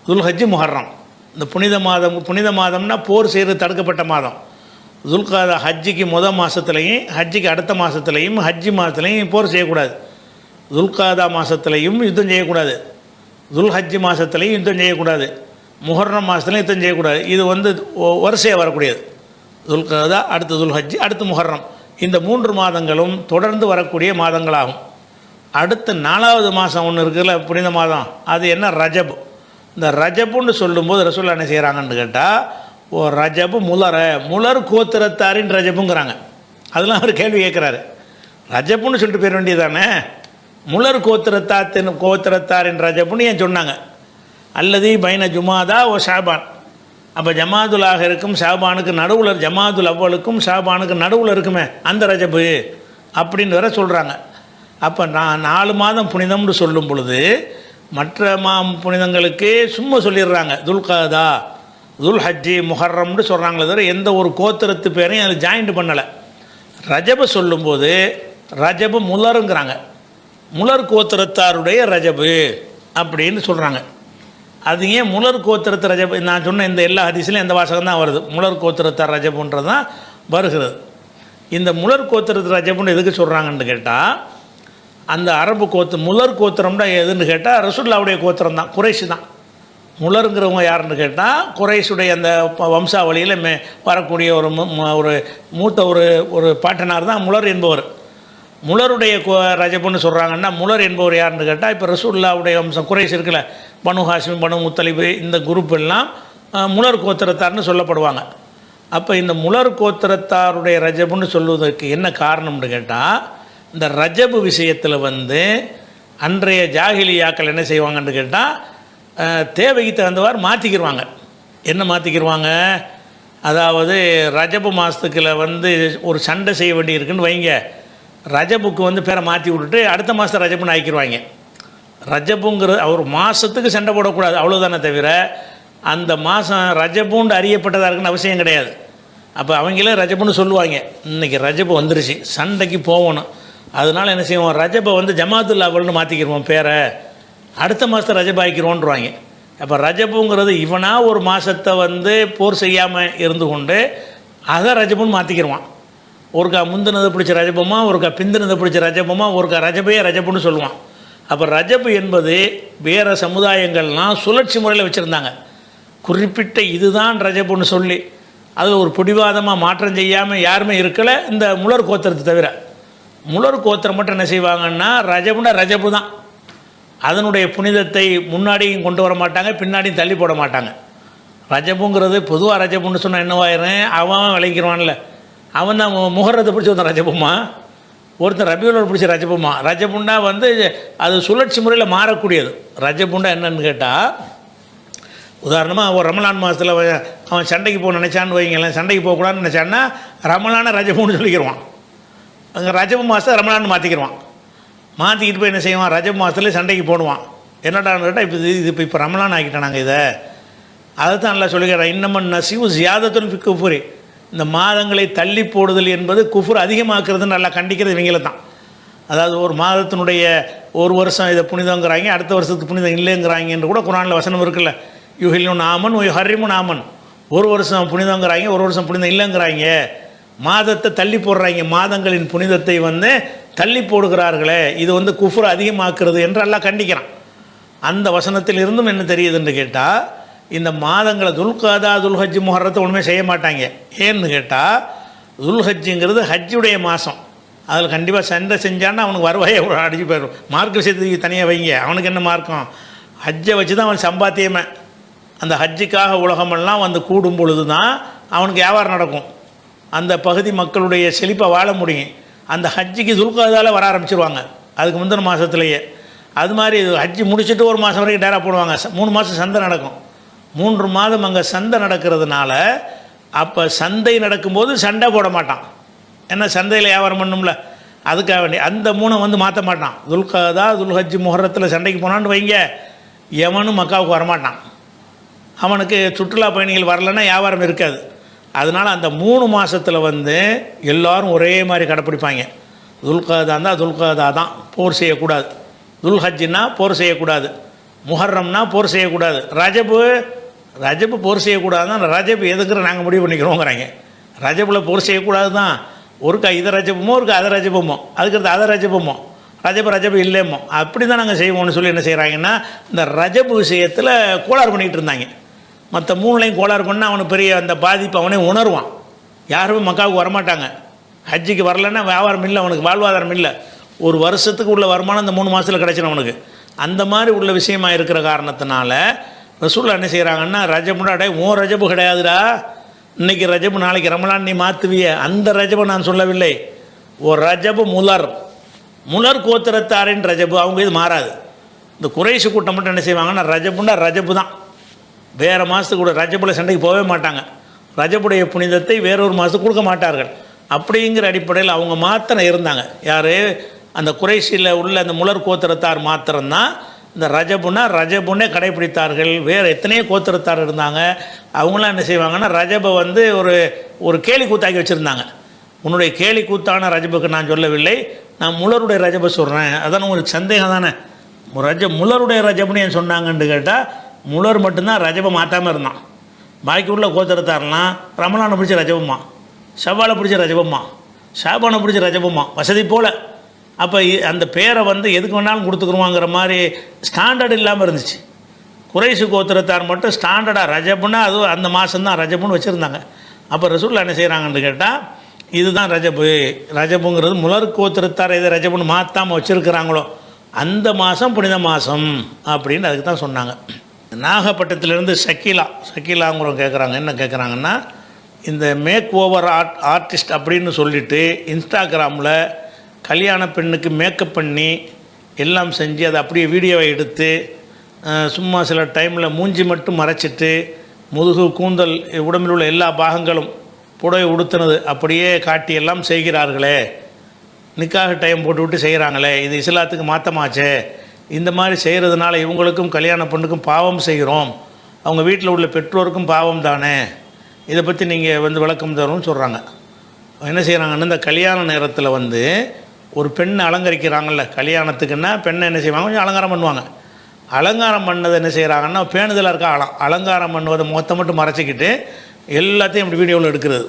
துல்ஹஜ்ஜு, முஹர்ரம். இந்த புனித மாதம்னா போர் செய்கிறது தடுக்கப்பட்ட மாதம். துல்காதா ஹஜ்ஜிக்கு மாதத்துலையும் ஹஜ்ஜிக்கு அடுத்த மாதத்துலையும் ஹஜ்ஜி மாதத்துலையும் போர் செய்யக்கூடாது. துல்காதா மாதத்துலையும் யுத்தம் செய்யக்கூடாது, துல்ஹஜ்ஜி மாதத்துலையும் யுத்தம் செய்யக்கூடாது, முஹர்ரம் மாதத்துலையும் யுத்தம் செய்யக்கூடாது. இது வரிசையாக வரக்கூடியது. துல்காதா, அடுத்து துல்ஹஜ்ஜி, அடுத்து முஹர்ரம். இந்த 3 மாதங்களும் தொடர்ந்து வரக்கூடிய மாதங்களாகும். அடுத்து 4வது மாதம் ஒன்று இருக்குல்ல புனித மாதம், அது என்ன, ரஜப். இந்த ரஜப்புன்னு சொல்லும்போது ரசூலுல்லாஹ் என்ன செய்கிறாங்கன்னு கேட்டால், ரஜபு முலர் கோத்திரத்தாரின் ரஜபுங்கிறாங்க. அதெல்லாம் அவர் கேள்வி கேட்குறாரு. ரஜப்புன்னு சொல்லிட்டு போயிட வேண்டியதானே, முலர் கோத்திரத்தாரின் ரஜபுன்னு ஏன் சொன்னாங்க? அல்லது பைன ஜுமாதா ஓ ஷாபான். அப்போ ஜமாதுலாக இருக்கும் ஷாபானுக்கு நடுவில், ஜமாதுல் அவ்வளுக்கும் ஷாபானுக்கு நடுவில் இருக்குமே அந்த ரஜபு அப்படின்னு வேற சொல்கிறாங்க. அப்போ நான் 4 மாதம் புனிதம்னு சொல்லும் பொழுது மற்ற புனிதங்களுக்கு சும்மா சொல்லிடுறாங்க துல்காதா, துல்ஹஜ்ஜி, முஹர்ரம்னு சொல்கிறாங்களே தவிர எந்த ஒரு கோத்திரத்து பேரையும் அதில் ஜாயிண்ட் பண்ணலை. ரஜபு சொல்லும்போது ரஜபு முலருங்கிறாங்க, முலர் கோத்திரத்தாருடைய ரஜபு அப்படின்னு சொல்கிறாங்க. அது ஏன் முலர் கோத்திரத்து ரஜபு? நான் சொன்ன இந்த எல்லா ஹதீஸ்லையும் எந்த வாசகம் தான் வருது, முலர் கோத்திரத்தார் ரஜபுன்றது தான் வருகிறது. இந்த முலர் கோத்திரத்து ரஜபுன்னு எதுக்கு சொல்கிறாங்கன்னு கேட்டால், அந்த அரபு முலர் கோத்திரம்னா எதுன்னு கேட்டால் ரசூலுல்லாஹ்வுடைய கோத்திரம் தான், குறைஷ் தான். முலருங்கிறவங்க யாருன்னு கேட்டால் குறைஷுடைய அந்த வம்சாவளியில் வரக்கூடிய ஒரு மூத்த ஒரு பாட்டனார் தான் முலர் என்பவர். முலருடைய ரஜபுன்னு சொல்கிறாங்கன்னா, முலர் என்பவர் யாருன்னு கேட்டால், இப்போ ரசூலுல்லாஹ்வுடைய வம்சம் குறைஷ் இருக்குல்ல, பனு ஹாஷிம், பனு முத்தலிபு, இந்த குரூப் எல்லாம் முலர் கோத்திரத்தார்னு சொல்லப்படுவாங்க. அப்போ இந்த முலர் கோத்திரத்தாருடைய ரஜபுன்னு சொல்வதற்கு என்ன காரணம்னு கேட்டால், இந்த ரஜபு விஷயத்தில் அன்றைய ஜாகிலியாக்கள் என்ன செய்வாங்கன்னு கேட்டால், தேவைக்கு தகுந்தவாறு மாற்றிக்கிடுவாங்க. என்ன மாற்றிக்கிடுவாங்க? அதாவது ரஜபு மாதத்துக்குள்ள ஒரு சண்டை செய்ய வேண்டி இருக்குன்னு வைங்க, ரஜபுக்கு பேரை மாற்றி விட்டுட்டு அடுத்த மாதம் ரஜபுன்னு ஆக்கிடுவாங்க. ரஜபுங்கிறது ஒரு மாதத்துக்கு சண்டை போடக்கூடாது, அவ்வளோதானே தவிர அந்த மாதம் ரஜபுன்னு அறியப்பட்டதாக இருக்குன்னு அவசியம் கிடையாது. அப்போ அவங்களே ரஜபுன்னு சொல்லுவாங்க, இன்றைக்கி ரஜபு வந்துருச்சு, சண்டைக்கு போகணும், அதனால் என்ன செய்வோம், ரஜபை ஜமாத்துல் அவ்வல்னு மாற்றிக்கிடுவோம் பேரை, அடுத்த மாதத்தை ரஜப் ஆக்கிடுவோன்றாங்க. அப்போ ரஜபுங்கிறது இவனா ஒரு மாதத்தை போர் செய்யாமல் இருந்து கொண்டு அதை ரஜபுன்னு மாற்றிக்கிடுவான். ஒருக்கா முந்தினதை பிடிச்ச ரஜபமா, ஒருக்கா பிந்தினதை பிடிச்ச ரஜபமா, ஒருக்கா ரஜபையே ரஜபுன்னு சொல்லுவான். அப்போ ரஜபு என்பது வேறு சமுதாயங்கள்லாம் சுழற்சி முறையில் வச்சுருந்தாங்க. குறிப்பிட்ட இதுதான் ரஜபுன்னு சொல்லி அதில் ஒரு பிடிவாதமாக மாற்றம் செய்யாமல் யாருமே இருக்கலை, இந்த முலர் கோத்திரத்தை தவிர. முலர் கோத்திரம் மட்டும் என்ன செய்வாங்கன்னா, ரஜபுன்னா ரஜபு தான், அதனுடைய புனிதத்தை முன்னாடியும் கொண்டு வர மாட்டாங்க, பின்னாடியும் தள்ளி போட மாட்டாங்க. ரஜபுங்கிறது பொதுவாக ரஜபுன்னு சொன்னால் என்னவாயிரும், அவன் விளைக்கிறவான்ல, அவன் தான் முஹர்ரத்தை பிடிச்சி ஒருத்தன் ரஜபுமா, ஒருத்தன் ரபியுல் பிடிச்ச ரஜபுமா. ரஜபுண்டா அது சுழற்சி முறையில் மாறக்கூடியது. ரஜபுண்டா என்னன்னு கேட்டால், உதாரணமாக ஒரு ரமலான் மாதத்தில் அவன் சண்டைக்கு போக நினச்சான்னு வைங்களேன், சண்டைக்கு போகக்கூடாதுன்னு நினச்சான்னா ரமலான ரஜபுன்னு சொல்லிக்கிடுவான். அங்கே ரஜபு மாதத்தை ரமலான்னு மாற்றிக்கிடுவான். மாற்றிக்கிட்டு போய் என்ன செய்வான், ரஜப் மாதத்துலேயே சண்டைக்கு போடுவான். என்னடான்னு கேட்டால், இப்போ ரமலான் ஆக்கிட்டேன் நாங்கள் இதை, அதை தான் நல்லா சொல்லிக்கிறேன். இன்னமும் நசிவு ஜியாதத்துன்னு குஃபுரி, இந்த மாதங்களை தள்ளி போடுதல் என்பது குஃபுர் அதிகமாக்குறதுன்னு நல்லா கண்டிக்கிறது இவங்கள தான். அதாவது ஒரு மாதத்தினுடைய ஒரு வருஷம் இதை புனிதங்கிறாங்க, அடுத்த வருஷத்துக்கு புனிதம் இல்லைங்கிறாங்கன்னு கூட குரானில் வசனம் இருக்குல்ல, யுஹில்லுன் ஆமன் ஹர்ரிமுன் ஆமன். ஒரு வருஷம் புனிதங்கிறாங்க, ஒரு வருஷம் புனிதம் இல்லைங்கிறாங்க, மாதத்தை தள்ளி போடுறாங்க, மாதங்களின் புனிதத்தை தள்ளி போடுகிறார்களே, இது குஃபுர் அதிகமாக்குறது என்று எல்லாம் கண்டிக்கிறான். அந்த வசனத்தில் இருந்தும் என்ன தெரியுதுன்னு கேட்டால், இந்த மாதங்களை துல்காதா, துல்ஹஜ், முஹர்ரத்தை ஒன்றுமே செய்ய மாட்டாங்க. ஏன்னு கேட்டால், துல்ஹஜ்ஜுங்கிறது ஹஜ்ஜுடைய மாதம், அதில் கண்டிப்பாக சண்டை செஞ்சான்னா அவனுக்கு வருவாயே அடிச்சு போயிடும். மார்க்க விஷயத்துக்கு தனியாக வைங்க, அவனுக்கு என்ன மார்க்கம், ஹஜ்ஜை வச்சு தான் அவன் சம்பாத்தியமே. அந்த ஹஜ்ஜுக்காக உலகமெல்லாம் கூடும் பொழுது தான் அவனுக்கு வியாபாரம் நடக்கும். அந்த பகுதி மக்களுடைய செழிப்பாக வாழ முடியும். அந்த ஹஜ்ஜிக்கு துல்கதால வர ஆரம்பிச்சிருவாங்க, அதுக்கு முந்தின மாதத்துலேயே. அது மாதிரி ஹஜ்ஜி முடிச்சுட்டு ஒரு மாதம் வரைக்கும் டேரா போடுவாங்க. 3 மாதம் சந்தை நடக்கும். 3 மாதம் அங்கே சந்தை நடக்கிறதுனால அப்போ சந்தை நடக்கும்போது சண்டை போட மாட்டான். ஏன்னா சந்தையில் வியாபாரம் பண்ணும்ல, அதுக்காக வேண்டி அந்த 3 வந்து மாற்ற மாட்டான். துல்கதா துல்ஹஜ் முஹர்ரத்தில் சண்டைக்கு போனான்னு வைங்க, எவனும் மக்காவுக்கு வரமாட்டான். அவனுக்கு சுற்றுலா பயணிகள் வரலைன்னா வியாபாரம் இருக்காது. அதனால் அந்த 3 மாதத்தில் வந்து எல்லோரும் ஒரே மாதிரி கடைப்பிடிப்பாங்க. துல்கதா இருந்தால் துல்கதா தான், போர் செய்யக்கூடாது. துல்ஹஜ்னா போர் செய்யக்கூடாது. முஹர்ரம்னா போர் செய்யக்கூடாது. ரஜபு போர் செய்யக்கூடாது. ரஜபு எதுக்குற நாங்கள் முடிவு பண்ணிக்கிறோங்கிறாங்க. ரஜபில் போர் செய்யக்கூடாது தான். ஒருக்கா இதை ரஜபமோ ஒருக்கா அதை ரஜபமோ, அதுக்கடுத்து அதை ரஜபமோ, ரஜபு இல்லைமோ, அப்படி தான் நாங்கள் செய்வோம்னு சொல்லி என்ன செய்கிறாங்கன்னா இந்த ரஜபு விஷயத்தில் கோளாறு பண்ணிகிட்டு இருந்தாங்க. மற்ற 3லையும் கோளாறு பண்ணால் அவனுக்கு பெரிய அந்த பாதிப்பு அவனே உணர்வான். யாருமே மக்காவுக்கு வரமாட்டாங்க. ஹஜ்ஜிக்கு வரலன்னா வியாபாரம் இல்லை, அவனுக்கு வாழ்வாதாரம் இல்லை. ஒரு வருஷத்துக்கு உள்ள வருமானம் இந்த 3 மாதத்தில் கிடச்சிடும் அவனுக்கு. அந்த மாதிரி உள்ள விஷயமாக இருக்கிற காரணத்தினால ரசூலுல்லாஹ் என்ன செய்கிறாங்கன்னா, ரஜபுனா டே உன் ரஜபு கிடையாதுடா, இன்றைக்கி ரஜபு நாளைக்கு ரமலான் நீ மாற்றுவிய, அந்த ரஜபை நான் சொல்லவில்லை. ஒரு ரஜபு முலர் கோத்திரத்தாரின் ரஜபு, அவங்க இது மாறாது. இந்த குறைஷி கூட்டம் மட்டும் என்ன செய்வாங்கன்னா ரஜபுன்னா ரஜபு தான், வேறு மாதத்துக்கு கூட ரஜபுல சண்டைக்கு போகவே மாட்டாங்க. ரஜபுடைய புனிதத்தை வேறொரு மாதத்துக்கு கொடுக்க மாட்டார்கள். அப்படிங்கிற அடிப்படையில் அவங்க மாத்திரம் இருந்தாங்க. யார்? அந்த குறைஷியில் உள்ள அந்த முலர் கோத்திரத்தார் மாத்திரம்தான் இந்த ரஜபுன்னே கடைப்பிடித்தார்கள். வேறு எத்தனையோ கோத்திரத்தார் இருந்தாங்க. அவங்களாம் என்ன செய்வாங்கன்னா ரஜபை வந்து ஒரு கேலி கூத்தாக்கி வச்சுருந்தாங்க. உன்னுடைய கேலி கூத்தான ரஜபுக்கு நான் சொல்லவில்லை, நான் முலருடைய ரஜபை சொல்கிறேன். அதான் உங்களுக்கு சந்தேகம் தானே, முலருடைய ரஜபுன்னு ஏன் சொன்னாங்கன்னு கேட்டால், முலர் மட்டும்தான் ரஜபை மாற்றாமல் இருந்தான். பாக்கி உள்ள கோத்திரத்தாரெலாம் ரமலானை பிடிச்ச ரஜபம்மா, ஷவ்வாலை பிடிச்ச ரஜபம்மா, ஷாபானை பிடிச்ச ரஜபம்மா, வசதி போல். அப்போ அந்த பேரை வந்து எதுக்கு வேணாலும் கொடுத்துக்குருவாங்கிற மாதிரி ஸ்டாண்டர்ட் இல்லாமல் இருந்துச்சு. குறைஷி கோத்திரத்தார் மட்டும் ஸ்டாண்டர்டாக ரஜபுன்னா அது அந்த மாதம்தான் ரஜபுன்னு வச்சுருந்தாங்க. அப்போ ரசூலுல்லாஹ் என்ன செய்கிறாங்கன்னு கேட்டால், இதுதான் ரஜபுங்கிறது முலர் கோத்திரத்தார் எதை ரஜபுன்னு மாற்றாமல் வச்சுருக்கிறாங்களோ அந்த மாதம் புனித மாதம் அப்படின்னு அதுக்கு தான் சொன்னாங்க. நாகப்பட்டினத்திலேருந்து ஷக்கீலாங்கிறவங்க கேட்குறாங்க. என்ன கேட்குறாங்கன்னா, இந்த மேக் ஓவர் ஆர்டிஸ்ட் அப்படின்னு சொல்லிவிட்டு இன்ஸ்டாகிராமில் கல்யாண பெண்ணுக்கு மேக்கப் பண்ணி எல்லாம் செஞ்சு அதை அப்படியே வீடியோவை எடுத்து சும்மா சில டைமில் மூஞ்சி மட்டும் மறைச்சிட்டு முதுகு கூந்தல் உடம்பில் உள்ள எல்லா பாகங்களும் புடவை உடுத்தினது அப்படியே காட்டி எல்லாம் செய்கிறார்களே, நிக்காக டைம் போட்டு விட்டு செய்கிறாங்களே, இது இஸ்லாத்துக்கு மாற்றமாச்சே. இந்த மாதிரி செய்கிறதுனால இவங்களுக்கும் கல்யாண பெண்ணுக்கும் பாவம் செய்கிறோம், அவங்க வீட்டில் உள்ள பெற்றோருக்கும் பாவம் தானே, இதை பற்றி நீங்கள் வந்து விளக்கம் தரும்னு சொல்கிறாங்க. என்ன செய்கிறாங்கன்னா, இந்த கல்யாண நேரத்தில் வந்து ஒரு பெண்ணை அலங்கரிக்கிறாங்கல்ல, கல்யாணத்துக்குன்னா பெண்ணை என்ன செய்வாங்க, கொஞ்சம் அலங்காரம் பண்ணுவாங்க. அலங்காரம் பண்ணதை என்ன செய்கிறாங்கன்னா, பேணுதலாக இருக்க அலங்காரம் பண்ணுவதை முகத்தை மட்டும் மறைச்சிக்கிட்டு எல்லாத்தையும் இப்படி வீடியோவில் எடுக்கிறது.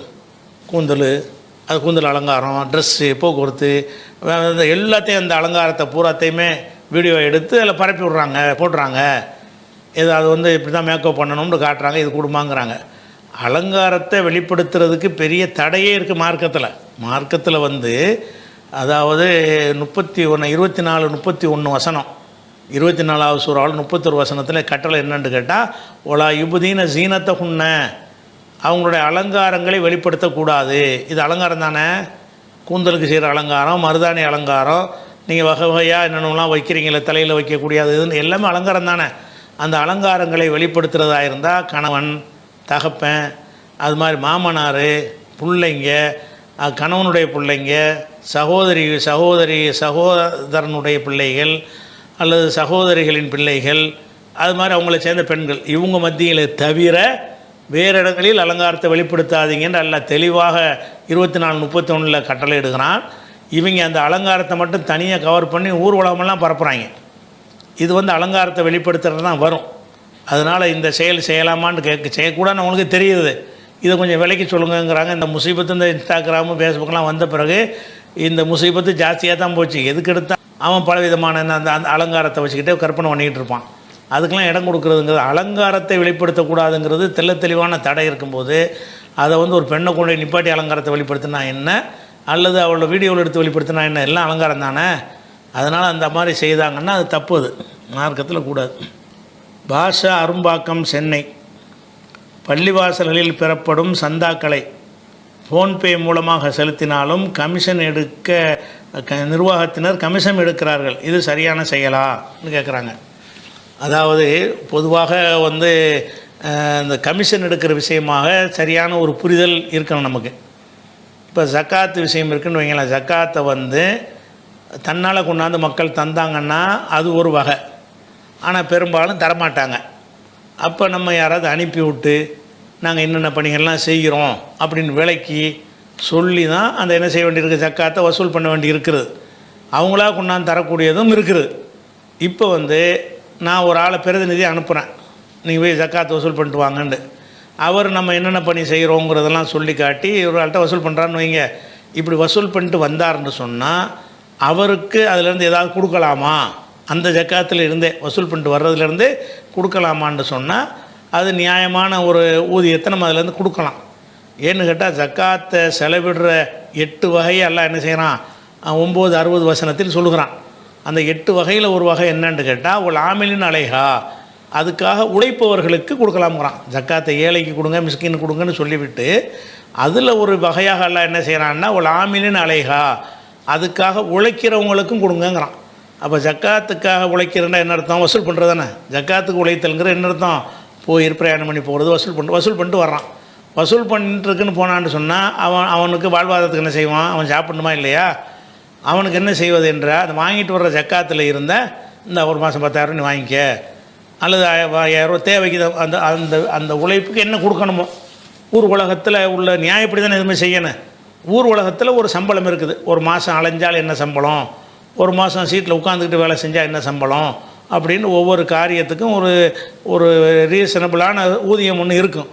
கூந்தல் அலங்காரம், ட்ரெஸ்ஸு, போக்குவரத்து, எல்லாத்தையும் அந்த அலங்காரத்தை பூராத்தையுமே வீடியோ எடுத்து அதில் பரப்பி விட்றாங்க, போடுறாங்க. அது வந்து இப்படி தான் மேக்கப் பண்ணணும்னு காட்டுறாங்க. இது குடும்பங்கிறாங்க. அலங்காரத்தை வெளிப்படுத்துறதுக்கு பெரிய தடையே இருக்குது மார்க்கத்தில் வந்து. அதாவது 31 வசனம், 24வது சூறாவில் 31 வசனத்தில் கட்டளை என்னன்னு கேட்டால், ஒலா யுபுதீன ஜீனத்தை ஹுன்ன, அவங்களுடைய அலங்காரங்களை வெளிப்படுத்தக்கூடாது. இது அலங்காரம் தானே, கூந்தலுக்கு செய்கிற அலங்காரம், மருதாணி அலங்காரம், நீங்கள் வகை வகையாக என்னென்னலாம் வைக்கிறீங்களே, தலையில் வைக்கக்கூடியது, இதுன்னு எல்லாமே அலங்காரம் தானே. அந்த அலங்காரங்களை வெளிப்படுத்துகிறதா இருந்தால் கணவன், தகப்பன், அது மாதிரி மாமனார், பிள்ளைங்க, கணவனுடைய பிள்ளைங்க, சகோதரனுடைய பிள்ளைகள் அல்லது சகோதரிகளின் பிள்ளைகள், அது மாதிரி அவங்கள சேர்ந்த பெண்கள், இவங்க மத்தியில் தவிர வேறு இடங்களில் அலங்காரத்தை வெளிப்படுத்தாதீங்கன்னு எல்லாம் தெளிவாக 24:31 கட்டளை எடுக்கிறான். இவங்க அந்த அலங்காரத்தை மட்டும் தனியாக கவர் பண்ணி ஊர்வலமெல்லாம் பரப்புகிறாங்க. இது வந்து அலங்காரத்தை வெளிப்படுத்துகிறது தான் வரும். அதனால் இந்த செயல் செய்யலாமான்னு செய்யக்கூடாதுன்னு அவங்களுக்கு தெரியுது. இதை கொஞ்சம் விலைக்கு சொல்லுங்கிறாங்க. இந்த முசீபத்து இந்த இன்ஸ்டாகிராமு ஃபேஸ்புக்கெலாம் வந்த பிறகு இந்த முசீபத்து ஜாஸ்தியாக தான் போச்சு. எதுக்கு எடுத்தால் அவன் பலவிதமான அந்த அலங்காரத்தை வச்சுக்கிட்டே கற்பனை பண்ணிக்கிட்டு இருப்பான். அதுக்கெலாம் இடம் கொடுக்குறதுங்கிறது, அலங்காரத்தை வெளிப்படுத்தக்கூடாதுங்கிறது தெளிவான தடை இருக்கும்போது அதை வந்து ஒரு பெண்ணை கொண்டு நிப்பாட்டி அலங்காரத்தை வெளிப்படுத்தினா என்ன, அல்லது அவளோட வீடியோவில் எடுத்து வெளிப்படுத்தினா என்ன, எல்லாம் அலங்காரம் தானே. அதனால் அந்த மாதிரி செய்தாங்கன்னா அது தப்பு, அது மார்க்கத்தில் கூடாது. பாஷா அரும்பாக்கம், சென்னை. பள்ளிவாசல்களில் பெறப்படும் சந்தாக்களை ஃபோன்பே மூலமாக செலுத்தினாலும் கமிஷன் எடுக்க நிர்வாகத்தினர் கமிஷன் எடுக்கிறார்கள், இது சரியான செயலான்னு கேட்குறாங்க. அதாவது பொதுவாக வந்து இந்த கமிஷன் எடுக்கிற விஷயமாக சரியான ஒரு புரிதல் இருக்கணும் நமக்கு. இப்போ ஜக்காத்து விஷயம் இருக்குன்னு வைங்களேன். ஜக்காத்தை வந்து தன்னால் கொண்டாந்து மக்கள் தந்தாங்கன்னா அது ஒரு வகை, ஆனால் பெரும்பாலும் தரமாட்டாங்க. அப்போ நம்ம யாராவது அனுப்பி விட்டு நாங்கள் என்னென்ன பணிகள்லாம் செய்கிறோம் அப்படின்னு விலைக்கு சொல்லி தான் அந்த என்ன செய்ய வேண்டியிருக்கு, ஜக்காத்தை வசூல் பண்ண வேண்டி இருக்கிறது. அவங்களா கொண்டாந்து தரக்கூடியதும் இருக்குது. இப்போ வந்து நான் ஒரு ஆளை பிரதிநிதி அனுப்புகிறேன், நீங்கள் போய் ஜக்காத்தை வசூல் பண்ணிட்டு வாங்கன்னு. அவர் நம்ம என்னென்ன பணி செய்கிறோங்கிறதெல்லாம் சொல்லி காட்டி ஒரு ஆள்கிட்ட வசூல் பண்ணுறான்னு வைங்க. இப்படி வசூல் பண்ணிட்டு வந்தார்னு சொன்னால் அவருக்கு அதிலேருந்து ஏதாவது கொடுக்கலாமா, அந்த ஜக்காத்தில் இருந்தே வசூல் பண்ணிட்டு வர்றதுலேருந்தே கொடுக்கலாமான்னு சொன்னால் அது நியாயமான ஒரு ஊதியத்தை நம்ம அதிலேருந்து கொடுக்கலாம். ஏன்னு கேட்டால் ஜக்காத்தை செலவிடுற 8 வகையை எல்லாம் என்ன செய்கிறான், 9:60 வசனத்தில் சொல்லுகிறான். அந்த 8 வகையில் ஒரு வகை என்னன்னு கேட்டால் ஒரு ஆமிலின் அலைஹா, அதுக்காக உழைப்பவர்களுக்கு கொடுக்கலாம்ங்கிறான். ஜக்காத்தை ஏழைக்கு கொடுங்க, மிஸ்கின்னு கொடுங்கன்னு சொல்லிவிட்டு அதில் ஒரு வகையாக எல்லாம் என்ன செய்கிறான்னா ஒரு ஆமிலின் அலைஹா, அதுக்காக உழைக்கிறவங்களுக்கும் கொடுங்கங்கிறான். அப்போ ஜக்காத்துக்காக உழைக்கிறேன்னா என்ன அர்த்தம், வசூல் பண்ணுறது தானே. ஜக்காத்துக்கு உழைத்தல்ங்கிற என்ன அர்த்தம், போய் பிரயாணம் பண்ணி போகிறது, வசூல் பண்ணிட்டு வர்றான். வசூல் பண்ணிட்டுருக்குன்னு போனான்னு சொன்னால் அவனுக்கு வாழ்வாதாரத்துக்கு என்ன செய்வான், அவன் சாப்பிடணுமா இல்லையா, அவனுக்கு என்ன செய்வது என்றால் அந்த வாங்கிட்டு வர்ற ஜக்காத்தில் இருந்த இந்த ஒரு மாதம் 10,000 நீ வாங்கிக்க, அல்லது 5,000 தேவைக்கு அந்த அந்த அந்த உழைப்புக்கு என்ன கொடுக்கணுமோ. ஊர் உலகத்தில் உள்ள நியாயப்படி தானே எதுவுமே செய்யணும். ஊர் உலகத்தில் ஒரு சம்பளம் இருக்குது. ஒரு மாதம் அலைஞ்சால் என்ன சம்பளம், ஒரு மாதம் சீட்டில் உட்காந்துக்கிட்டு வேலை செஞ்சால் என்ன சம்பளம் அப்படின்னு ஒவ்வொரு காரியத்துக்கும் ஒரு ஒரு ரீசனபிளான ஊதியம் ஒன்று இருக்கும்.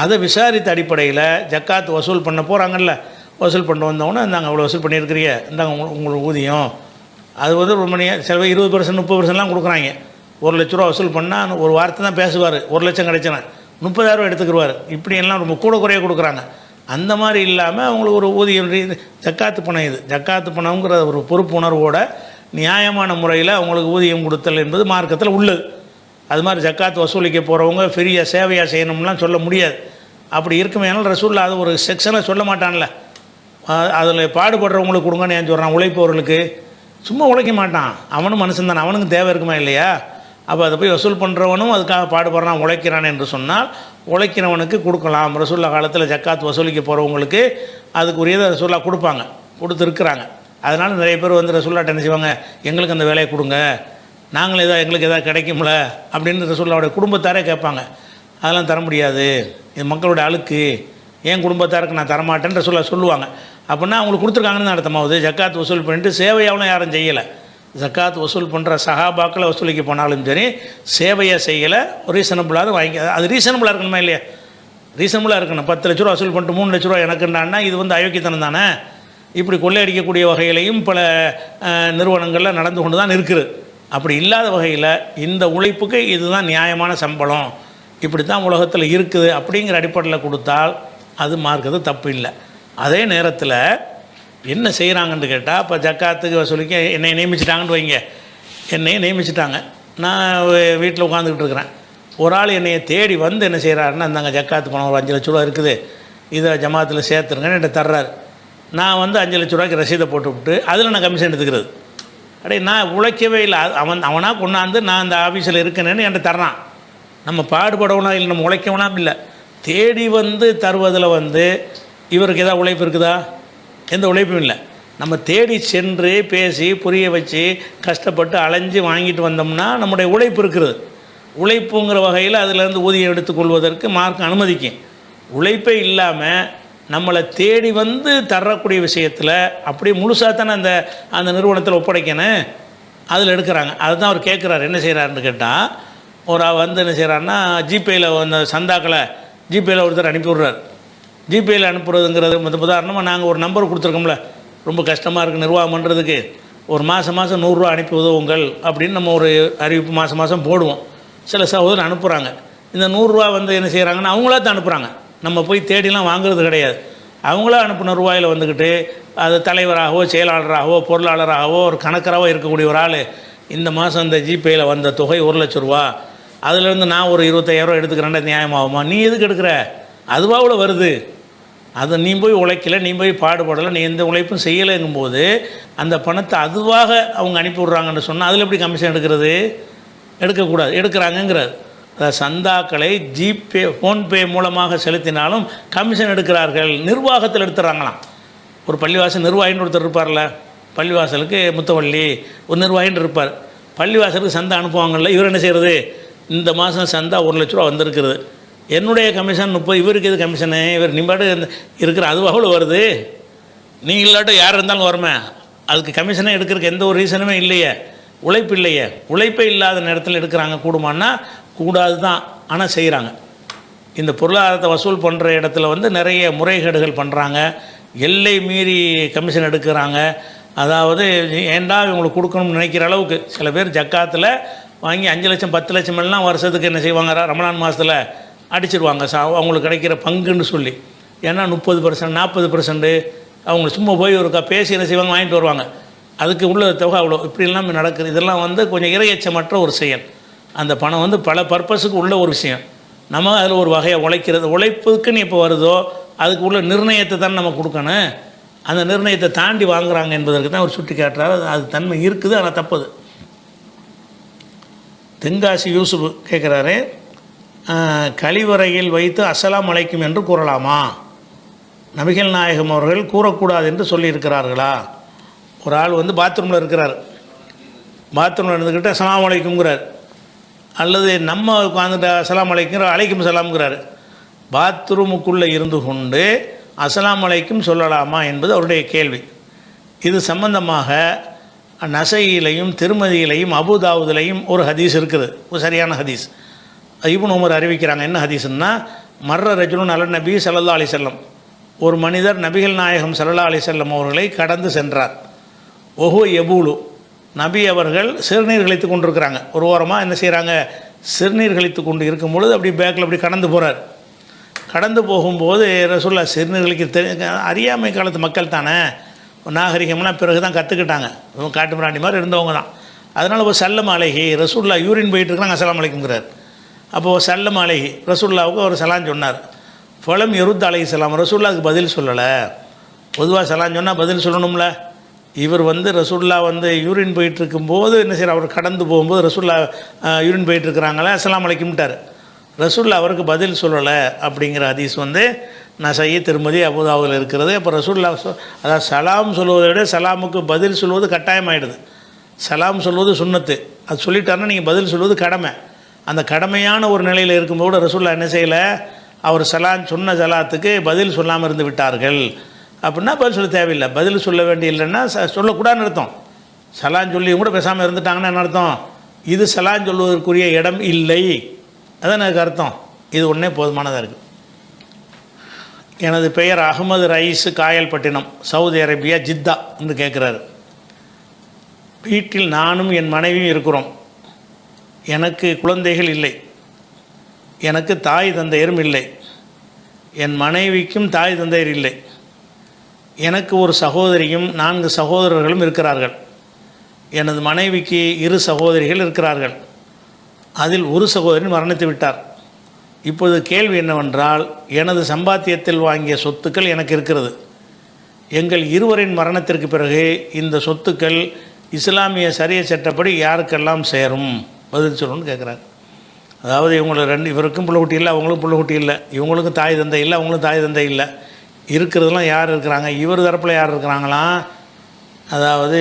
அதை விசாரித்த அடிப்படையில் ஜக்காத்து வசூல் பண்ண போகிறாங்கல்ல, வசூல் பண்ண வந்தவொன்னே இந்தாங்க அவ்வளோ வசூல் பண்ணியிருக்கிறீங்க, இந்தாங்க உங்களுக்கு ஊதியம். அது வந்து ரொம்ப சில 20% 30%லாம் கொடுக்குறாங்க. 1 லட்ச ரூபா வசூல் பண்ணால் ஒரு வார்த்தை தான் பேசுவார், 1 லட்சம் கிடைச்சினா 30,000 எடுத்துக்கிடுவார். இப்படியெல்லாம் ரொம்ப கூட குறைய கொடுக்குறாங்க. அந்த மாதிரி இல்லாமல் அவங்களுக்கு ஒரு ஊதியம் ஜக்காத்து பணம், இது ஜக்காத்து பணங்கிற ஒரு பொறுப்பு உணர்வோட நியாயமான முறையில் அவங்களுக்கு ஊதியம் கொடுத்தல் என்பது மார்க்கத்தில் உள்ளது. அது மாதிரி ஜக்காத்து வசூலிக்க போகிறவங்க ஃப்ரீயாக சேவையாக செய்யணும்லாம் சொல்ல முடியாது. அப்படி இருக்குமே ரசூலுல்லாஹ் அது ஒரு செக்ஷனை சொல்ல மாட்டான்ல, அதில் பாடுபடுறவங்களுக்கு கொடுங்கன்னு ஏன் சொல்கிறான். உழைப்பவர்களுக்கு சும்மா உழைக்க மாட்டான், அவனும் மனுஷன் தானே, அவனுக்கும் தேவை இருக்குமா இல்லையா. அப்போ அதை போய் வசூல் பண்ணுறவனும் அதுக்காக பாடுபடுறான், உழைக்கிறான் என்று சொன்னால் உழைக்கிறவனுக்கு கொடுக்கலாம். ரசூலுல்லாஹ் காலத்தில் ஜக்காத் வசூலிக்க போகிறவங்களுக்கு அதுக்குரியதை ரசூலுல்லாஹ் கொடுப்பாங்க, கொடுத்துருக்குறாங்க. அதனால் நிறைய பேர் வந்து ரசூலுல்லாஹ்ட்ட என்ன செய்வாங்க, எங்களுக்கு அந்த வேலையை கொடுங்க, நாங்களும் எங்களுக்கு எதாவது கிடைக்கும்ல அப்படின்னு ரசூலுல்லாஹ்வுடைய குடும்பத்தாரே கேட்பாங்க. அதெல்லாம் தர முடியாது, இது மக்களுடைய அழுக்கு, என் குடும்பத்தாருக்கு நான் தரமாட்டேன்னு ரசூலுல்லாஹ் சொல்லுவாங்க. அப்படின்னா அவங்களுக்கு கொடுத்துருக்காங்கன்னு அர்த்தமாகுது. ஜக்காத் வசூல் பண்ணிட்டு சேவையாகவும் யாரும் செய்யலை. ஜக்காத் வசூல் பண்ணுற சஹாபாக்களை வசூலிக்க போனாலும் சரி, சேவையை செய்யலை, ரீசனபுளாக வாங்கி, அது ரீசனபுளாக இருக்கணுமா இல்லையா, ரீசனபுளாக இருக்கணும். 10 லட்ச ரூபா வசூல் பண்ணிட்டு 3 லட்ச ரூபா எனக்குண்டான்னா இது வந்து அயோக்கியத்தனம் தானே. இப்படி கொள்ளையடிக்கக்கூடிய வகையிலையும் பல நிறுவனங்களில் நடந்து கொண்டு தான் இருக்குது. அப்படி இல்லாத வகையில் இந்த உழைப்புக்கு இதுதான் நியாயமான சம்பளம், இப்படி தான் உலகத்தில் இருக்குது அப்படிங்கிற அடிப்படையில் கொடுத்தால் அது மார்க்கிறது தப்பு இல்லை. அதே நேரத்தில் என்ன செய்கிறாங்கன்னு கேட்டால், இப்போ ஜக்காத்துக்கு வசூலிக்க என்னை நியமிச்சிட்டாங்கன்னு வைங்க, என்னையை நியமிச்சிட்டாங்க, நான் வீட்டில் உட்காந்துக்கிட்டு இருக்கிறேன். ஒரு ஆள் என்னையை தேடி வந்து என்ன செய்கிறாருன்னா, அந்தாங்க ஜக்காத்து பணம் ஒரு 5 லட்ச ரூபா இருக்குது, இதை ஜமாத்தில் சேர்த்துருங்கன்னு என்கிட்ட தர்றாரு. நான் வந்து 5 லட்ச ரூபாய்க்கு ரசீதை போட்டுவிட்டு அதில் நான் கமிஷன் எடுத்துக்கிறது. அப்படியே நான் உழைக்கவே இல்லை, அவனாக கொண்டாந்து நான் அந்த ஆஃபீஸில் இருக்கேன்னு என்கிட்ட தர்றான். நம்ம பாடுபடவுனா இல்லை, நம்ம உழைக்கவுனா இல்லை, தேடி வந்து தருவதில் வந்து இவருக்கு எதாவது உழைப்பு இருக்குதா, எந்த உழைப்பும் இல்லை. நம்ம தேடி சென்று பேசி புரிய வச்சு கஷ்டப்பட்டு அலைஞ்சு வாங்கிட்டு வந்தோம்னா நம்முடைய உழைப்பு இருக்கிறது. உழைப்புங்கிற வகையில் அதிலேருந்து ஊதியம் எடுத்துக்கொள்வதற்கு மார்க் அனுமதிக்கும். உழைப்பே இல்லாமல் நம்மளை தேடி வந்து தரக்கூடிய விஷயத்தில் அப்படியே முழுசாக தானே அந்த நிறுவனத்தில் ஒப்படைக்கணும், அதில் எடுக்கிறாங்க. அதுதான் அவர் கேட்குறாரு. என்ன செய்கிறாருன்னு கேட்டால், ஒரு வந்து என்ன செய்கிறாருன்னா, ஜிபேயில் அந்த சந்தாக்களை ஜிபேயில் ஒருத்தர் அனுப்பி விட்றாரு. ஜிபேயில் அனுப்புறதுங்கிறது உதாரணமாக நாங்கள் ஒரு நம்பர் கொடுத்துருக்கோம்ல, ரொம்ப கஷ்டமாக இருக்குது நிர்வாகம் பண்ணுறதுக்கு, ஒரு மாதம் 100 ரூபா அனுப்பி உதவுங்கள் அப்படின்னு நம்ம ஒரு அறிவிப்பு மாதம் போடுவோம். சில சகோதரர் அனுப்புகிறாங்க. இந்த 100 ரூபா வந்து என்ன செய்கிறாங்கன்னா அவங்களா தான் அனுப்புகிறாங்க, நம்ம போய் தேடிலாம் வாங்குறது கிடையாது. அவங்களா அனுப்பின ரூபாயில் வந்துக்கிட்டு அது தலைவராகவோ செயலாளராகவோ பொருளாளராகவோ ஒரு கணக்கராகவோ இருக்கக்கூடிய ஒரு ஆள், இந்த மாதம் இந்த ஜிபேயில் வந்த தொகை 1 லட்ச ரூபா, அதிலேருந்து நான் ஒரு 25,000 ரூபா எடுத்துக்கிறேன்டா, நியாயமாகுமா, நீ எதுக்கு எடுக்கிற, அதுவாவில் வருது, அதை நீ போய் உழைக்கலை, நீ போய் பாடுபடலை, நீ எந்த உழைப்பும் செய்யலைங்கும்போது அந்த பணத்தை அதுவாக அவங்க அனுப்பி விட்றாங்கன்னு சொன்னால் அதில் எப்படி கமிஷன் எடுக்கிறது? எடுக்கக்கூடாது. எடுக்கிறாங்கங்கிறார். அதாவது சந்தாக்களை ஜிபே ஃபோன்பே மூலமாக செலுத்தினாலும் கமிஷன் எடுக்கிறார்கள். நிர்வாகத்தில் எடுத்துறாங்களாம். ஒரு பள்ளிவாசல் நிர்வாகின்னு ஒருத்தர் இருப்பார்ல, பள்ளிவாசலுக்கு முத்தவள்ளி ஒரு நிர்வாகின்னு இருப்பார். பள்ளிவாசலுக்கு சந்தா அனுப்புவாங்கள்ல, இவர் என்ன செய்கிறது? இந்த மாதம் சந்தா 1 லட்ச ரூபா வந்திருக்குது, என்னுடைய கமிஷன் 30, இவருக்கு எது கமிஷனு? இவர் நிம்பாடு இருக்கிற அதுவாக வருது. நீ இல்லாட்டும் யார் இருந்தாலும் வருமே, அதுக்கு கமிஷனே எடுக்கிறதுக்கு எந்த ஒரு ரீசனுமே இல்லையே, உழைப்பு இல்லையே. உழைப்பே இல்லாத நேரத்தில் எடுக்கிறாங்க. கூடுமானா கூடாது தான், ஆனால் செய்கிறாங்க. இந்த பொருளாதாரத்தை வசூல் பண்ணுற இடத்துல வந்து நிறைய முறைகேடுகள் பண்ணுறாங்க. எல்லை மீறி கமிஷன் எடுக்கிறாங்க. அதாவது ஏண்டா இவங்களுக்கு கொடுக்கணும்னு நினைக்கிற அளவுக்கு சில பேர் ஜக்காத்தில் வாங்கி 5 லட்சம் 10 லட்சம் எல்லாம் வருஷத்துக்கு என்ன செய்வாங்க, ரமலான் மாதத்தில் அடிச்சிருவாங்க அவங்களுக்கு கிடைக்கிற பங்குன்னு சொல்லி. ஏன்னா 30%, 40% அவங்க சும்மா போய் ஒருக்கா பேசி என்ன செய்வாங்க, வாங்கிட்டு வருவாங்க. அதுக்கு உள்ள தொகை அவ்வளோ. இப்படிலாம் நடக்குது. இதெல்லாம் வந்து கொஞ்சம் இரையச்சமற்ற ஒரு செயல். அந்த பணம் வந்து பல பர்பஸுக்கு உள்ள ஒரு விஷயம். நம்ம அதில் ஒரு வகையை உழைக்கிறது. உழைப்புக்குன்னு எப்போ வருதோ அதுக்கு உள்ள நிர்ணயத்தை தான் நம்ம கொடுக்கணும். அந்த நிர்ணயத்தை தாண்டி வாங்குறாங்க என்பதற்கு தான் அவர் சுட்டி காட்டுறாரு. அது தன்மை இருக்குது, ஆனால் தப்புது. தென்காசி யூசுப் கேட்குறாரு, கழிவறையில் வைத்து அஸ்ஸலாமு அலைக்கும் என்று கூறலாமா? நபிகள் நாயகம் அவர்கள் கூறக்கூடாது என்று சொல்லியிருக்கிறார்களா? ஒரு ஆள் வந்து பாத்ரூமில் இருக்கிறார், பாத்ரூமில் இருந்துக்கிட்டு அஸ்ஸலாமு அலைக்கும்ங்கிறார். அல்லது நம்ம உட்காந்துட்டு அஸ்ஸலாமு அலைக்கும் அலைக்கும் சலாம்ங்கிறார். பாத்ரூமுக்குள்ளே இருந்து கொண்டு அஸ்ஸலாமு அலைக்கும் சொல்லலாமா என்பது அவருடைய கேள்வி. இது சம்பந்தமாக நசையிலையும் திருமதியிலையும் அபுதாவுதிலையும் ஒரு ஹதீஸ் இருக்குது, ஒரு சரியான ஹதீஸ். இப்னு உமர் அறிவிக்கிறாங்க. என்ன ஹதீஸ்ன்னா, மர்ர ரஜுலுன் அலன் நபி ஸல்லல்லாஹு அலைஹி வஸல்லம், ஒரு மனிதர் நபிகள் நாயகம் ஸல்லல்லாஹு அலைஹி வஸல்லம் அவர்களை கடந்து சென்றார். ஒஹு எபூலு, நபி அவர்கள் சிறுநீர் கழித்து கொண்டிருக்கிறாங்க. ஒரு ஓரமாக என்ன செய்கிறாங்க, சிறுநீர் கழித்து கொண்டு இருக்கும் பொழுது அப்படி பேக்கில் அப்படி கடந்து போகிறார். கடந்து போகும்போது ரசூலுல்லாஹ் சிறுநீர் கழிக்க அறியாமை காலத்து மக்கள் தானே, நாகரிகம்லாம் பிறகு தான் கற்றுக்கிட்டாங்க. காட்டு மிராண்டி மாதிரி இருந்தவங்க தான். அதனால் ஒரு சல்லம் அலைஹி, ரசூலுல்லாஹ் யூரின் போயிட்டு இருக்காங்க, அஸ்ஸலாமு அலைக்கும்ங்கிறார். அப்போது சல்லம் அலைஹி, ரசூலுல்லாஹ்வுக்கு அவர் சலான் சொன்னார். ஃபலம் யருத் அலைஹிஸ்ஸலாம், ரசூலுல்லாஹ்வுக்கு பதில் சொல்லலை. பொதுவாக சலான் சொன்னால் பதில் சொல்லணும்ல. இவர் வந்து ரசூலுல்லாஹ் வந்து யூரின் போயிட்டுருக்கும்போது என்ன செய்யறார், அவர் கடந்து போகும்போது ரசூலுல்லாஹ் யூரின் போயிட்டுருக்கிறாங்களே, அஸ்ஸலாமு அலைக்கும்ட்டார். ரசூலுல்லாஹ் அவருக்கு பதில் சொல்லலை அப்படிங்கிற ஹதீஸ் வந்து நசை திருமதி அபுதாவுதில் இருக்கிறது. அப்போ ரசூலுல்லாஹ் அதாவது சலாம் சொல்வதை விட சலாமுக்கு பதில் சொல்வது கட்டாயமாயிடுது. சலாம் சொல்வது சுன்னத்து, அது சொல்லிட்டாருன்னா நீங்கள் பதில் சொல்வது கடமை. அந்த கடமையான ஒரு நிலையில் இருக்கும்போது ரசூலுல்லாஹ் என்ன செய்யலை, அவர் சலான் சொன்ன சலாத்துக்கு பதில் சொல்லாமல் இருந்து விட்டார்கள். அப்படின்னா பதில் சொல்ல தேவையில்லை. பதில் சொல்ல வேண்டிய இல்லைன்னா சொல்லக்கூடாதுன்னு அர்த்தம். சலான் சொல்லியும் கூட பேசாமல் இருந்துட்டாங்கன்னா என்ன அர்த்தம், இது சலான் சொல்வதற்குரிய இடம் இல்லை, அதான் எனக்கு அர்த்தம். இது ஒன்றே போதுமானதாக இருக்குது. எனது பெயர் Ahmed Rais, Kayalpattinam, Saudi Arabia, Jeddah என்று கேட்குறாரு. வீட்டில் நானும் என் மனைவியும் இருக்கிறோம். எனக்கு குழந்தைகள் இல்லை, எனக்கு தாய் தந்தையரும் இல்லை, என் மனைவிக்கும் தாய் தந்தையர் இல்லை. எனக்கு ஒரு சகோதரியும் 4 சகோதரர்களும் இருக்கிறார்கள். எனது மனைவிக்கு 2 சகோதரிகள் இருக்கிறார்கள். அதில் ஒரு சகோதரி மரணித்து விட்டார். இப்போது கேள்வி என்னவென்றால், எனது சம்பாத்தியத்தில் வாங்கிய சொத்துக்கள் எனக்கு இருக்கிறது. எங்கள் இருவரின் மரணத்திற்கு பிறகு இந்த சொத்துக்கள் இஸ்லாமிய சரிய சட்டப்படி யாருக்கெல்லாம் சேரும், பதில் சொல்லணும்னு கேட்குறாங்க. அதாவது இவங்களுக்கு இவருக்கும் பிள்ளைக்குட்டி இல்லை, அவங்களுக்கும் பிள்ளைக்குட்டி இல்லை, இவங்களுக்கும் தாய் தந்தை இல்லை, அவங்களுக்கும் தாய் தந்தை இல்லை. இருக்கிறதுலாம் யார் இருக்கிறாங்க, இவர் தரப்பில் யார் இருக்கிறாங்களாம். அதாவது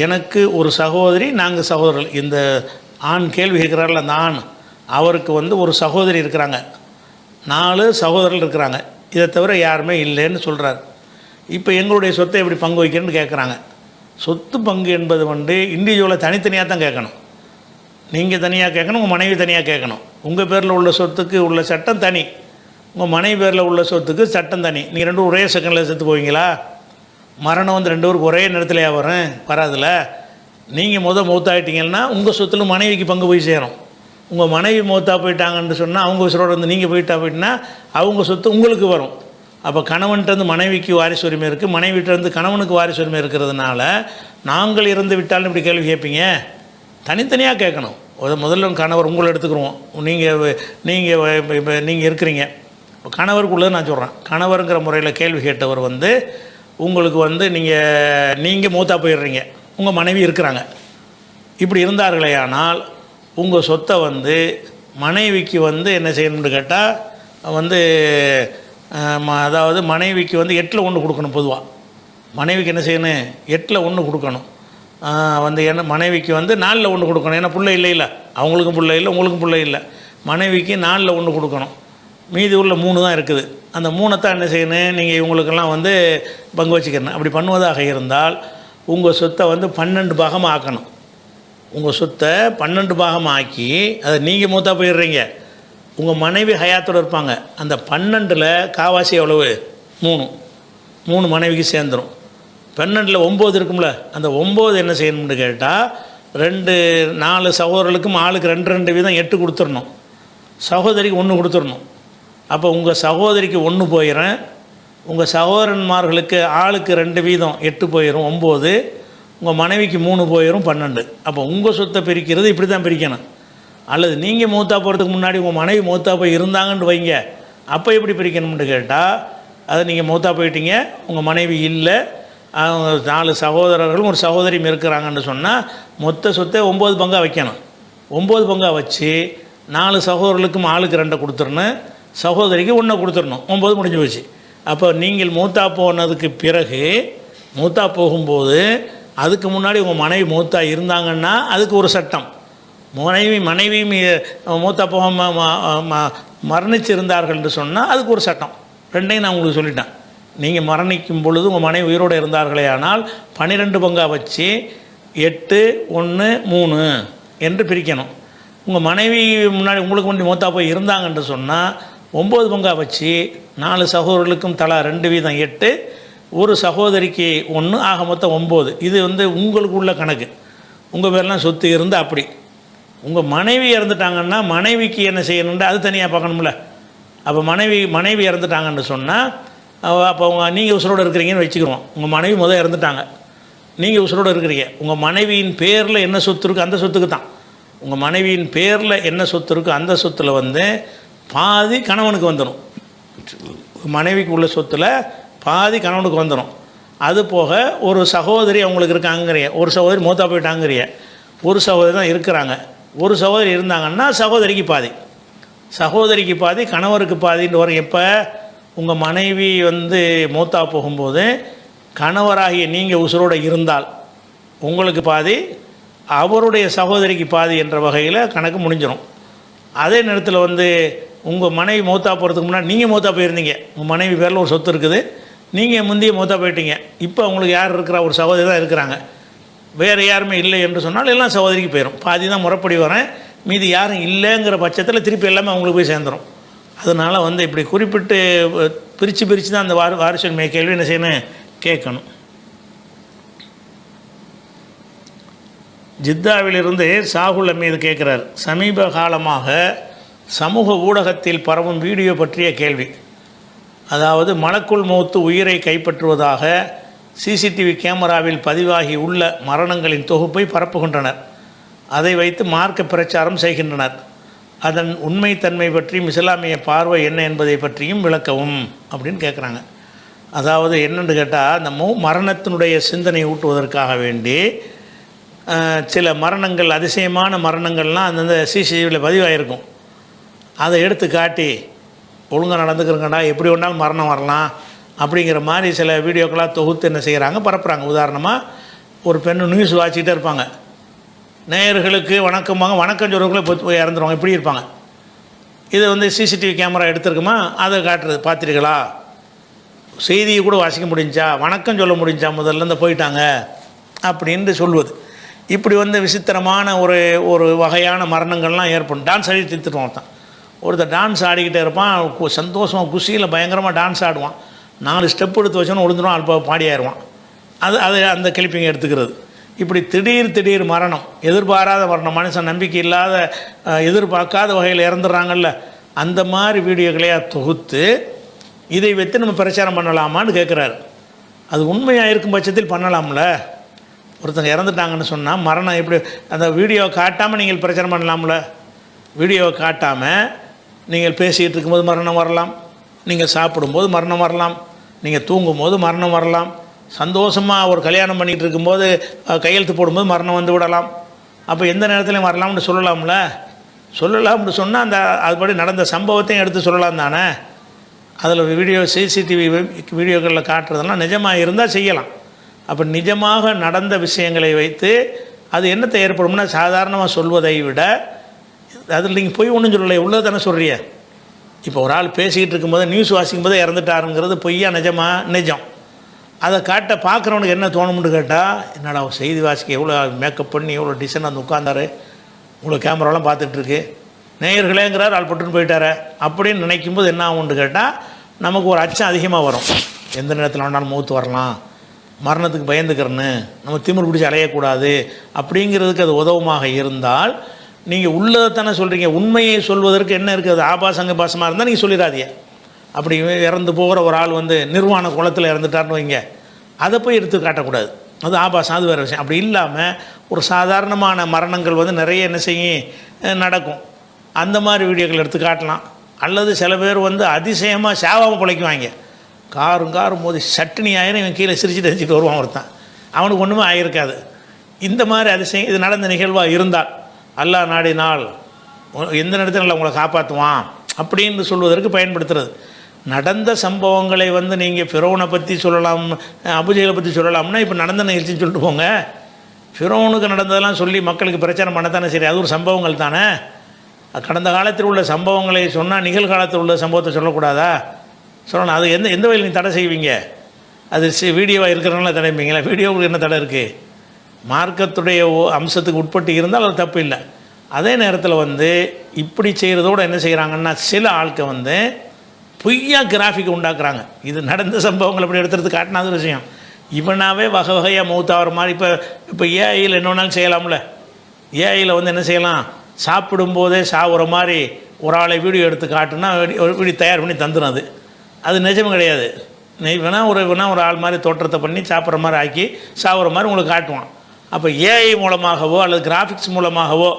எனக்கு ஒரு சகோதரி, 4 சகோதரர்கள். இந்த ஆண் கேள்வி கேட்குறாருல, அந்த ஆண், அவருக்கு வந்து ஒரு சகோதரி இருக்கிறாங்க, 4 சகோதரர்கள் இருக்கிறாங்க. இதை தவிர யாருமே இல்லைன்னு சொல்கிறார். இப்போ எங்களுடைய சொத்தை எப்படி பங்கு வைக்கிறேன்னு கேட்குறாங்க. சொத்து பங்கு என்பது வந்து இண்டிவிஜுவலாக தனித்தனியாக தான் கேட்கணும். நீங்கள் தனியாக கேட்கணும், உங்கள் மனைவி தனியாக கேட்கணும். உங்கள் பேரில் உள்ள சொத்துக்கு உள்ள சட்டம் தனி, உங்கள் மனைவி பேரில் உள்ள சொத்துக்கு சட்டம் தனி. நீங்கள் 2 ஒரே செகண்டில் செத்து போவீங்களா? மரணம் வந்து 2 பேருக்கு ஒரே நேரத்திலேயே வராதுல. நீங்கள் மௌத்தாயிட்டீங்கன்னா உங்கள் சொத்தில் மனைவிக்கு பங்கு போய் சேரும். உங்கள் மனைவி மௌத்தா போயிட்டாங்கன்னு சொன்னால், அவங்க உசுரோடு வந்து நீங்கள் போயிட்டீங்கன்னா அவங்க சொத்து உங்களுக்கு வரும். அப்போ கணவன்கிட்ட மனைவிக்கு வாரிசு உரிமை இருக்குது, மனைவிட்டேருந்து கணவனுக்கு வாரிசு உரிமை இருக்கிறதுனால நாங்கள் இறந்து விட்டாலும் இப்படி கேள்வி கேட்பீங்க? தனித்தனியாக கேட்கணும். முதல்ல கணவர் உங்களை எடுத்துக்கிறோம். நீங்கள் இருக்கிறீங்க, இப்போ கணவருக்குள்ளது நான் சொல்கிறேன். கணவருங்கிற முறையில் கேள்வி கேட்டவர் வந்து உங்களுக்கு வந்து நீங்கள் மூத்தா போயிடுறீங்க, உங்கள் மனைவி இருக்கிறாங்க. இப்படி இருந்தார்களே ஆனால் உங்கள் சொத்தை வந்து மனைவிக்கு வந்து என்ன செய்யணும்னு கேட்டால் வந்து அதாவது மனைவிக்கு வந்து 8ல் 1 கொடுக்கணும். பொதுவாக மனைவிக்கு என்ன செய்யணும், 8ல் 1 கொடுக்கணும். வந்து என்ன மனைவிக்கு வந்து 4ல் 1 கொடுக்கணும். ஏன்னா பிள்ளை இல்லை, அவங்களுக்கும் பிள்ளை இல்லை, உங்களுக்கும் பிள்ளை இல்லை. மனைவிக்கு 4ல் 1 கொடுக்கணும். மீதி உள்ள 3 தான் இருக்குது. அந்த 3 தான் என்ன செய்யணும், நீங்கள் இவங்களுக்கெல்லாம் வந்து பங்கு வச்சுக்கணும். அப்படி பண்ணுவதாக இருந்தால் உங்கள் சொத்தை வந்து 12 பாகமாக ஆக்கணும். உங்கள் சொத்தை 12 பாகமாக ஆக்கி அதை நீங்கள் மூத்தா போயிடுறீங்க, உங்கள் மனைவி ஹயாத்தோடு இருப்பாங்க. அந்த 12ல் காவாசி எவ்வளவு, 3 மனைவிக்கு சேர்ந்துடும். 12ல் 9 இருக்கும்ல, அந்த 9 என்ன செய்யணும்னு கேட்டால் 4 சகோதரர்களுக்கும் ஆளுக்கு 2 வீதம் 8 கொடுத்துடணும். சகோதரிக்கு 1 கொடுத்துடணும். அப்போ உங்கள் சகோதரிக்கு 1 போயிடும், உங்கள் சகோதரன்மார்களுக்கு ஆளுக்கு 2 வீதம் 8 போயிடும் 9, உங்கள் மனைவிக்கு 3 போயிடும் 12. அப்போ உங்கள் சொத்தை பிரிக்கிறது இப்படி தான் பிரிக்கணும். அல்லது நீங்கள் மூத்தா போகிறதுக்கு முன்னாடி உங்கள் மனைவி மூத்தா போய் இருந்தாங்கன்னு வைங்க, அப்போ எப்படி பிரிக்கணும்னு கேட்டால் அது நீங்கள் மூத்தா போயிட்டீங்க, உங்கள் மனைவி இல்லை, அவங்க 4 சகோதரர்களும் ஒரு சகோதரியும் இருக்கிறாங்கன்னு சொன்னால் மொத்த சொத்தை 9 பங்காக வைக்கணும். 9 பங்காக வச்சு 4 சகோதரர்களுக்கும் ஆளுக்கு 2 கொடுத்துடணும், சகோதரிக்கு 1 கொடுத்துடணும். 9 முடிஞ்சு போச்சு. அப்போ நீங்கள் மூத்தா போனதுக்கு பிறகு மூத்தா போகும்போது அதுக்கு முன்னாடி உங்கள் மனைவி மூத்தா இருந்தாங்கன்னா அதுக்கு ஒரு சட்டம். மனைவி மூத்தா போக மரணிச்சு இருந்தார்கள் என்று சொன்னால் அதுக்கு ஒரு சட்டம். ரெண்டையும் நான் உங்களுக்கு சொல்லிட்டேன். நீங்கள் மரணிக்கும் பொழுது உங்கள் மனைவி உயிரோடு இருந்தார்களே ஆனால் 12 பங்காக வச்சு 8, 1, 3 என்று பிரிக்கணும். உங்கள் மனைவி முன்னாடி உங்களுக்கு முன்னாடி மூத்தா போய் இருந்தாங்கன்னு சொன்னால் 9 பங்காக வச்சு 4 சகோதரர்களுக்கும் தலா 2 வீதம் 8, ஒரு சகோதரிக்கு 1, ஆக மொத்தம் 9. இது வந்து உங்களுக்கு உள்ள கணக்கு. உங்கள் பேரெலாம் சொத்து இருந்து அப்படி உங்கள் மனைவி இறந்துட்டாங்கன்னா மனைவிக்கு என்ன செய்யணும்னு அது தனியாக பார்க்கணும்ல. அப்போ மனைவி இறந்துட்டாங்கன்னு சொன்னால் அப்போ நீங்கள் உசுரோடு இருக்கிறீங்கன்னு வச்சுக்கிறோம். உங்கள் மனைவி இறந்துட்டாங்க, நீங்கள் உசுரோடு இருக்கிறீங்க. உங்கள் மனைவியின் பேரில் என்ன சொத்து இருக்குது அந்த சொத்துக்கு தான். உங்கள் மனைவியின் பேரில் என்ன சொத்து இருக்கோ அந்த சொத்தில் வந்து பாதி கணவனுக்கு வந்துடும். மனைவிக்கு உள்ள சொத்தில் பாதி கணவனுக்கு வந்துடும். அது போக ஒரு சகோதரி அவங்களுக்கு இருக்காங்கிறிய, ஒரு சகோதரி மூத்தா போயிட்டாங்கிறிய, ஒரு சகோதரி தான் இருக்கிறாங்க. ஒரு சகோதரி இருந்தாங்கன்னா சகோதரிக்கு பாதி கணவருக்கு பாதின்னு வரும். எப்போ உங்கள் மனைவி வந்து மூத்தா போகும்போது கணவராகிய நீங்கள் உசுரோடு இருந்தால் உங்களுக்கு பாதி, அவருடைய சகோதரிக்கு பாதி என்ற வகையில் கணக்கு முடிஞ்சிடும். அதே நேரத்தில் வந்து உங்கள் மனைவி மூத்தா போகிறதுக்கு முன்னாடி நீங்கள் மூத்தா போயிருந்தீங்க, உங்கள் மனைவி பேரில் ஒரு சொத்து இருக்குது, நீங்கள் முந்தைய மூத்தா போயிட்டீங்க. இப்போ அவங்களுக்கு யார் இருக்கிறா, ஒரு சகோதரி தான் இருக்கிறாங்க, வேறு யாருமே இல்லை என்று சொன்னால் எல்லாம் சகோதரிக்கு போயிடும். பாதி தான் முறைப்படி வரேன், மீதி யாரும் இல்லைங்கிற பட்சத்தில் திருப்பி எல்லாமே அவங்களுக்கு போய் சேர்ந்துடும். அதனால் வந்து இப்படி குறிப்பிட்டு பிரித்து தான் அந்த வாரிசுரிமை கேள்வி என்ன செய்யணும், கேட்கணும். ஜித்தாவிலிருந்து சாகுல் அமீது கேட்குறார், சமீப காலமாக சமூக ஊடகத்தில் பரவும் வீடியோ பற்றிய கேள்வி. அதாவது மலக்குள் மௌத்து உயிரை கைப்பற்றுவதாக சிசிடிவி கேமராவில் பதிவாகி உள்ள மரணங்களின் தொகுப்பை பரப்புகின்றனர். அதை வைத்து மார்க்க பிரச்சாரம் செய்கின்றனர். அதன் உண்மைத்தன்மை பற்றியும் இஸ்லாமிய பார்வை என்ன என்பதை பற்றியும் விளக்கவும் அப்படின்னு கேட்குறாங்க. அதாவது என்னென்னு கேட்டால், அந்த மரணத்தினுடைய சிந்தனை ஊட்டுவதற்காக வேண்டி சில மரணங்கள், அதிசயமான மரணங்கள்லாம் அந்தந்த சிசிடிவியில் பதிவாகிருக்கும். அதை எடுத்து காட்டி ஒழுங்காக நடந்துக்கிறங்கடா, எப்படி வேணாலும் மரணம் வரலாம் அப்படிங்கிற மாதிரி சில வீடியோக்களாக தொகுத்து என்ன செய்கிறாங்க, பரப்புகிறாங்க. உதாரணமாக ஒரு பெண்ணு நியூஸ் வாசிக்கிட்டே இருப்பாங்க, நேயர்களுக்கு வணக்கம் சொல்கிறவங்களே போய் இறந்துருவாங்க, இப்படி இருப்பாங்க. இது வந்து சிசிடிவி கேமரா எடுத்துருக்குமா, அதை காட்டுறது, பார்த்துருங்களா, செய்தியை கூட வாசிக்க முடிஞ்சா, வணக்கம் சொல்ல முடிஞ்சா, முதல்ல இந்த போயிட்டாங்க அப்படின்ட்டு சொல்லுவது. இப்படி வந்து விசித்திரமான ஒரு வகையான மரணங்கள்லாம் ஏற்படும். டான்ஸ் ஆடி தீர்த்துட்டு ஒருத்தர் டான்ஸ் ஆடிக்கிட்டே இருப்பான், சந்தோஷமாக குஷியில் பயங்கரமாக டான்ஸ் ஆடுவான், 4 ஸ்டெப் எடுத்து வச்சோன்னு விழுந்துடும், அல்ப பாடியாயிருவான். அது அந்த கிளிப்பிங்க எடுத்துக்கிறது. இப்படி திடீர் மரணம், எதிர்பாராத மரணம், மனுஷன் நம்பிக்கை இல்லாத எதிர்பார்க்காத வகையில் இறந்துடுறாங்கல்ல, அந்த மாதிரி வீடியோக்களையாக தொகுத்து இதை வைத்து நம்ம பிரச்சாரம் பண்ணலாமான்னு கேட்குறாரு. அது உண்மையாக இருக்கும் பட்சத்தில் பண்ணலாம்ல. ஒருத்தங்க இறந்துட்டாங்கன்னு சொன்னால் மரணம் எப்படி, அந்த வீடியோவை காட்டாமல் நீங்கள் பிரச்சாரம் பண்ணலாம்ல. வீடியோவை காட்டாமல் நீங்கள் பேசிகிட்டு இருக்கும்போது மரணம் வரலாம், நீங்கள் சாப்பிடும்போது மரணம் வரலாம், நீங்கள் தூங்கும்போது மரணம் வரலாம், சந்தோஷமாக ஒரு கல்யாணம் பண்ணிகிட்டு இருக்கும்போது கையெழுத்து போடும்போது மரணம் வந்து விடலாம். அப்போ எந்த நேரத்துலையும் வரலாம்னு சொல்லலாம்ல? சொல்லலாம்னு சொன்னால் அந்த அதுபடி நடந்த சம்பவத்தையும் எடுத்து சொல்லலாம் தானே. அதில் வீடியோ சிசிடிவி வீடியோக்களில் காட்டுறதெல்லாம் நிஜமாக இருந்தால் செய்யலாம். அப்போ நிஜமாக நடந்த விஷயங்களை வைத்து அது என்னத்தை ஏற்படும்னா, சாதாரணமாக சொல்வதை விட அதில் நீங்கள் போய் ஒன்றும் சொல்லலை, உள்ளது தானே சொல்கிறிய. இப்போ ஒரு ஆள் பேசிக்கிட்டு இருக்கும்போது நியூஸ் வாசிக்கும் போது இறந்துட்டாருங்கிறது பொய்யா நிஜமா? நிஜம். அதை காட்ட பார்க்குறவனுக்கு என்ன தோணும்னு கேட்டால், என்னடா செய்தி வாசிக்க எவ்வளோ மேக்கப் பண்ணி எவ்வளோ டிசைன் வந்து உட்காந்தாரு, இவ்வளோ கேமராலாம் பார்த்துட்ருக்கு, நேயர்களேங்கிறார் ஆள் பட்டுன்னு போயிட்டார அப்படின்னு நினைக்கும்போது என்ன ஆகும்னு கேட்டால், நமக்கு ஒரு அச்சம் அதிகமாக வரும். எந்த நேரத்தில் வேணாலும் மூத்து வரலாம், மரணத்துக்கு பயந்துக்கிறன்னு, நம்ம திமிர் பிடிச்சி அலையக்கூடாது அப்படிங்கிறதுக்கு அது உதவுமாக இருந்தால், நீங்கள் உள்ளதைத்தானே சொல்கிறீங்க. உண்மையை சொல்வதற்கு என்ன இருக்குது? ஆபாசங்க பாசமாக இருந்தால் நீங்கள் சொல்லிடாதீங்க. அப்படி இறந்து போகிற ஒரு ஆள் வந்து நிர்வாண குளத்தில் இறந்துட்டார்னு வைங்க, அதை போய் எடுத்து காட்டக்கூடாது, அது ஆபாசம், அது வேறு விஷயம். அப்படி இல்லாமல் ஒரு சாதாரணமான மரணங்கள் வந்து நிறைய என்ன செய்யும் நடக்கும், அந்த மாதிரி வீடியோக்கள் எடுத்து காட்டலாம். அல்லது சில பேர் வந்து அதிசயமாக சேவாமல் பிழைக்குவாங்க. காரும் மோதி சட்டினி ஆயிரம் இவன் கீழே சிரிச்சுட்டு வச்சுட்டு வருவான் ஒருத்தன், அவனுக்கு ஒன்றுமே ஆகியிருக்காது. இந்த மாதிரி அதிசயம் இது நடந்த நிகழ்வாக இருந்தால் அல்லாஹ் நாடினால் எந்த நேரத்தில் நல்லா உங்களை காப்பாற்றுவான் அப்படின்னு சொல்வதற்கு பயன்படுத்துறது. நடந்த சம்பவங்களை வந்து நீங்கள் ஃபிரௌனை பற்றி சொல்லலாம், அபூஜஹலை பற்றி சொல்லலாம்னா இப்போ நடந்த நிகழ்ச்சின்னு சொல்லிட்டு போங்க. ஃபிரௌனுக்கு நடந்ததெல்லாம் சொல்லி மக்களுக்கு பிரச்சனை பண்ணத்தானே சரி, அது ஒரு சம்பவங்கள் தானே. கடந்த காலத்தில் உள்ள சம்பவங்களை சொன்னால் நிகழ்காலத்தில் உள்ள சம்பவத்தை சொல்லக்கூடாதா? சொல்லணும். அது எந்த வகையில் நீங்கள் தடை செய்வீங்க? அது வீடியோவாக இருக்கிறனால தடைப்பீங்களா? வீடியோவுக்கு என்ன தடை இருக்குது? மார்க்கத்துடைய அம்சத்துக்கு உட்பட்டு இருந்தால் அது தப்பு இல்லை. அதே நேரத்தில் வந்து இப்படி செய்கிறதோடு என்ன செய்கிறாங்கன்னா, சில ஆட்கள் வந்து பொய்யா கிராஃபிக் உண்டாக்குறாங்க. இது நடந்த சம்பவங்கள் அப்படி எடுத்துறது காட்டினாத விஷயம். இவனாவே வகை வகையாக மௌத்தாகிற மாதிரி இப்போ ஏஐயில் என்ன வேணாலும் செய்யலாம்ல. ஏஐயில் வந்து என்ன செய்யலாம், சாப்பிடும்போதே சாவுற மாதிரி ஒரு ஆளை வீடியோ எடுத்து காட்டுனா வீடியோ தயார் பண்ணி தந்துடும். அது நிஜமும் கிடையாது. வேணால் ஒரு ஆள் மாதிரி தோற்றத்தை பண்ணி சாப்பிட்ற மாதிரி ஆக்கி சாப்பிட்ற மாதிரி உங்களுக்கு காட்டுவான். அப்போ ஏஐ மூலமாகவோ அல்லது கிராஃபிக்ஸ் மூலமாகவோ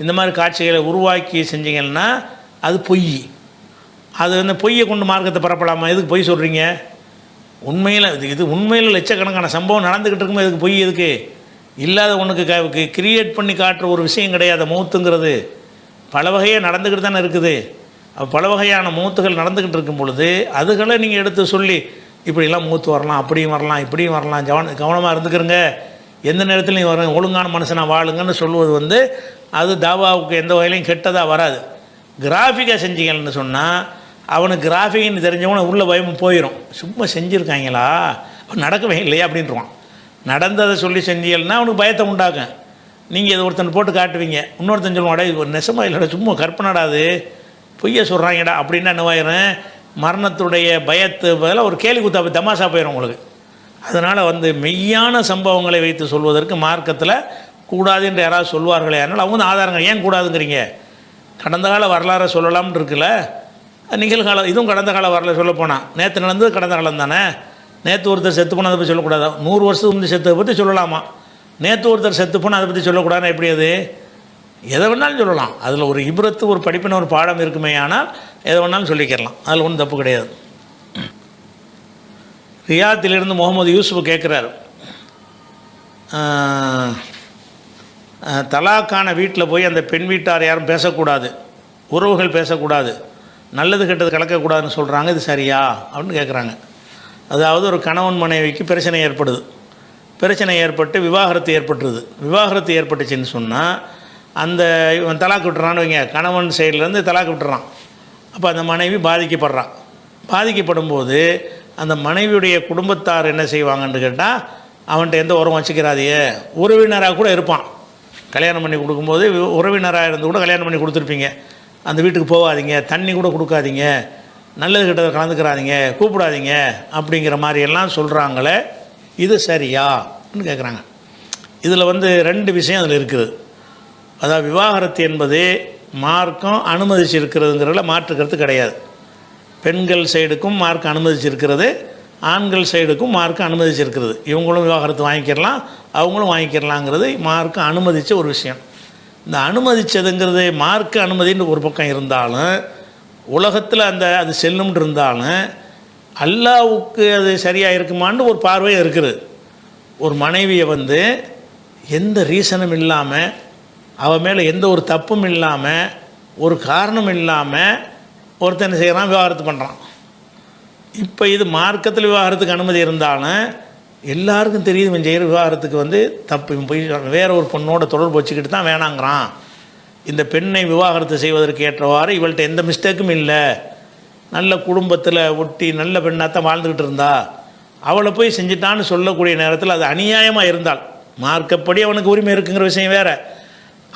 இந்த மாதிரி காட்சிகளை உருவாக்கி செஞ்சீங்கன்னா அது பொய். அது வந்து பொய்யை கொண்டு மார்க்கத்தை பரப்பலாமா? எதுக்கு பொய் சொல்கிறீங்க? உண்மையில் இது உண்மையில் லட்சக்கணக்கான சம்பவம் நடந்துக்கிட்டு இருக்கும்போது எதுக்கு பொய்? எதுக்கு? இல்லாத ஒன்றுக்கு கிரியேட் பண்ணி காட்டுற ஒரு விஷயம் கிடையாது மௌத்துங்கிறது. பல வகையாக நடந்துக்கிட்டு தானே இருக்குது. பல வகையான மூத்துகள் நடந்துக்கிட்டு இருக்கும் பொழுது அதுகளை நீங்கள் எடுத்து சொல்லி இப்படிலாம் மூத்து வரலாம், அப்படியும் வரலாம், இப்படியும் வரலாம், கவனமாக இருந்துக்கிறங்க, எந்த நேரத்துலையும் வரும், ஒழுங்கான மனுஷனாக வாழுங்கன்னு சொல்லுவது வந்து அது தாவாவுக்கு எந்த வகையிலையும் கெட்டதாக வராது. கிராஃபிக்காக செஞ்சீங்கன்னு சொன்னால் அவனுக்கு கிராஃபிக்னு தெரிஞ்சவன உள்ள பயமும் போயிடும். சும்மா செஞ்சுருக்காங்களா, நடக்கவே இல்லையா அப்படின்ட்டுருவான். நடந்ததை சொல்லி செஞ்சீங்கன்னா அவனுக்கு பயத்தை உண்டாக்கும். நீங்கள் இதை ஒருத்தன் போட்டு காட்டுவீங்க, இன்னொருத்தன் சொல்லுவாடா இது நெசமாக இல்லைடா, சும்மா கற்பனடாது, பொய்ய சொல்கிறாங்கடா அப்படின்னா என்னவாயிரும், மரணத்துடைய பயத்து பதில் ஒரு கேலி குத்தா தமாஷா போயிடும் உங்களுக்கு. அதனால் வந்து மெய்யான சம்பவங்களை வைத்து சொல்வதற்கு மார்க்கத்தில் கூடாது என்று யாராவது சொல்வார்களே, அதனால் அவங்க ஆதாரங்கள் ஏன் கூடாதுங்கிறீங்க? கடந்த கால வரலாறை சொல்லலாம்னு இருக்குல்ல, நிகழ்காலம் இதுவும் கடந்த கால வரலாறு சொல்ல போனால் நேற்று நடந்தது கடந்த காலம் தானே. நேற்று ஒருத்தர் செத்து போனால் அதை பற்றி சொல்லக்கூடாதா? 100 வருஷத்துக்கு முந்தைய செத்ததை பற்றி சொல்லலாமா? நேற்று ஒருத்தர் செத்து போனால் அதை பற்றி சொல்லக்கூடாதுன்னா எப்படி? அது எதை வேணாலும் சொல்லலாம். அதில் ஒரு இப்ரத்து ஒரு படிப்பின ஒரு பாடம் இருக்குமே, ஆனால் எதை வேணாலும் சொல்லிக்கிறலாம், அதில் ஒன்றும் தப்பு கிடையாது. ரியாத்திலிருந்து முகமது யூசுப் கேட்குறாரு, தலாக்கான வீட்டில் போய் அந்த பெண் வீட்டார் யாரும் பேசக்கூடாது, உறவுகள் பேசக்கூடாது, நல்லது கெட்டது கலக்கக்கூடாதுன்னு சொல்கிறாங்க, இது சரியா அப்படின்னு கேட்குறாங்க. அதாவது ஒரு கணவன் மனைவிக்கு பிரச்சனை ஏற்படுது, பிரச்சனை ஏற்பட்டு விவாகரத்து ஏற்பட்டுருது. விவாகரத்து ஏற்பட்டுச்சுன்னு சொன்னால் அந்த இவன் தலாக்கு விட்டுறான்னு வைங்க, கணவன் சைட்லேருந்து தலாக்கு விட்டுறான். அப்போ அந்த மனைவி பாதிக்கப்படுறான். பாதிக்கப்படும் போது அந்த மனைவியுடைய குடும்பத்தார் என்ன செய்வாங்கன்னு கேட்டால், அவன்கிட்ட எந்த உரம் வச்சுக்கிறாதையே, உறவினராக கூட இருப்பான். கல்யாணம் பண்ணி கொடுக்கும்போது உறவினராக இருந்து கூட கல்யாணம் பண்ணி கொடுத்துருப்பீங்க, அந்த வீட்டுக்கு போகாதீங்க, தண்ணி கூட கொடுக்காதீங்க, நல்லது கிட்டதை கலந்துக்கிறாதீங்க, கூப்பிடாதீங்க அப்படிங்கிற மாதிரியெல்லாம் சொல்கிறாங்களே, இது சரியான்னு கேட்குறாங்க. இதில் வந்து 2 விஷயம் அதில் இருக்குது. அதாவது விவாகரத்து என்பது மார்க்கம் அனுமதிச்சிருக்கிறதுங்கிறதுல மாற்றுக்கிறது கிடையாது. பெண்கள் சைடுக்கும் மார்க்கம் அனுமதிச்சிருக்கிறது, ஆண்கள் சைடுக்கும் மார்க்கம் அனுமதிச்சிருக்கிறது. இவங்களும் விவாகரத்து வாங்கிக்கிறலாம், அவங்களும் வாங்கிக்கிறலாங்கிறது மார்க்கம் அனுமதித்த ஒரு விஷயம். இந்த அனுமதிச்சதுங்கிறது மார்க்க அனுமதின்னு ஒரு பக்கம் இருந்தாலும், உலகத்தில் அது செல்லும்னு இருந்தாலும் அல்லாஹ்வுக்கு அது சரியாக இருக்குமான்னு ஒரு பார்வை இருக்குது. ஒரு மனைவியை எந்த ரீசனும் இல்லாமல், அவன் மேலே எந்த ஒரு தப்பும் இல்லாமல், ஒரு காரணம் இல்லாமல் ஒருத்தன் செய்கிறான், விவாகரத்து பண்ணுறான். இப்போ இது மார்க்கத்தில் விவாகரத்துக்கு அனுமதி இருந்தாலும் எல்லாருக்கும் தெரியுது இவன் செய்கிற விவாகரத்துக்கு தப்பு. இவன் போய் வேற ஒரு பொண்ணோட தொடர்பு வச்சுக்கிட்டு தான் வேணாங்கிறான். இந்த பெண்ணை விவாகரத்து செய்வதற்கு ஏற்றவாறு இவள்கிட்ட எந்த மிஸ்டேக்கும் இல்லை, நல்ல குடும்பத்தில் ஒட்டி நல்ல பெண்ணாக தான் வாழ்ந்துக்கிட்டு இருந்தா, அவளை போய் செஞ்சிட்டான்னு சொல்லக்கூடிய நேரத்தில் அது அநியாயமாக இருந்தால், மார்க்கப்படி அவனுக்கு உரிமை இருக்குங்கிற விஷயம் வேறு.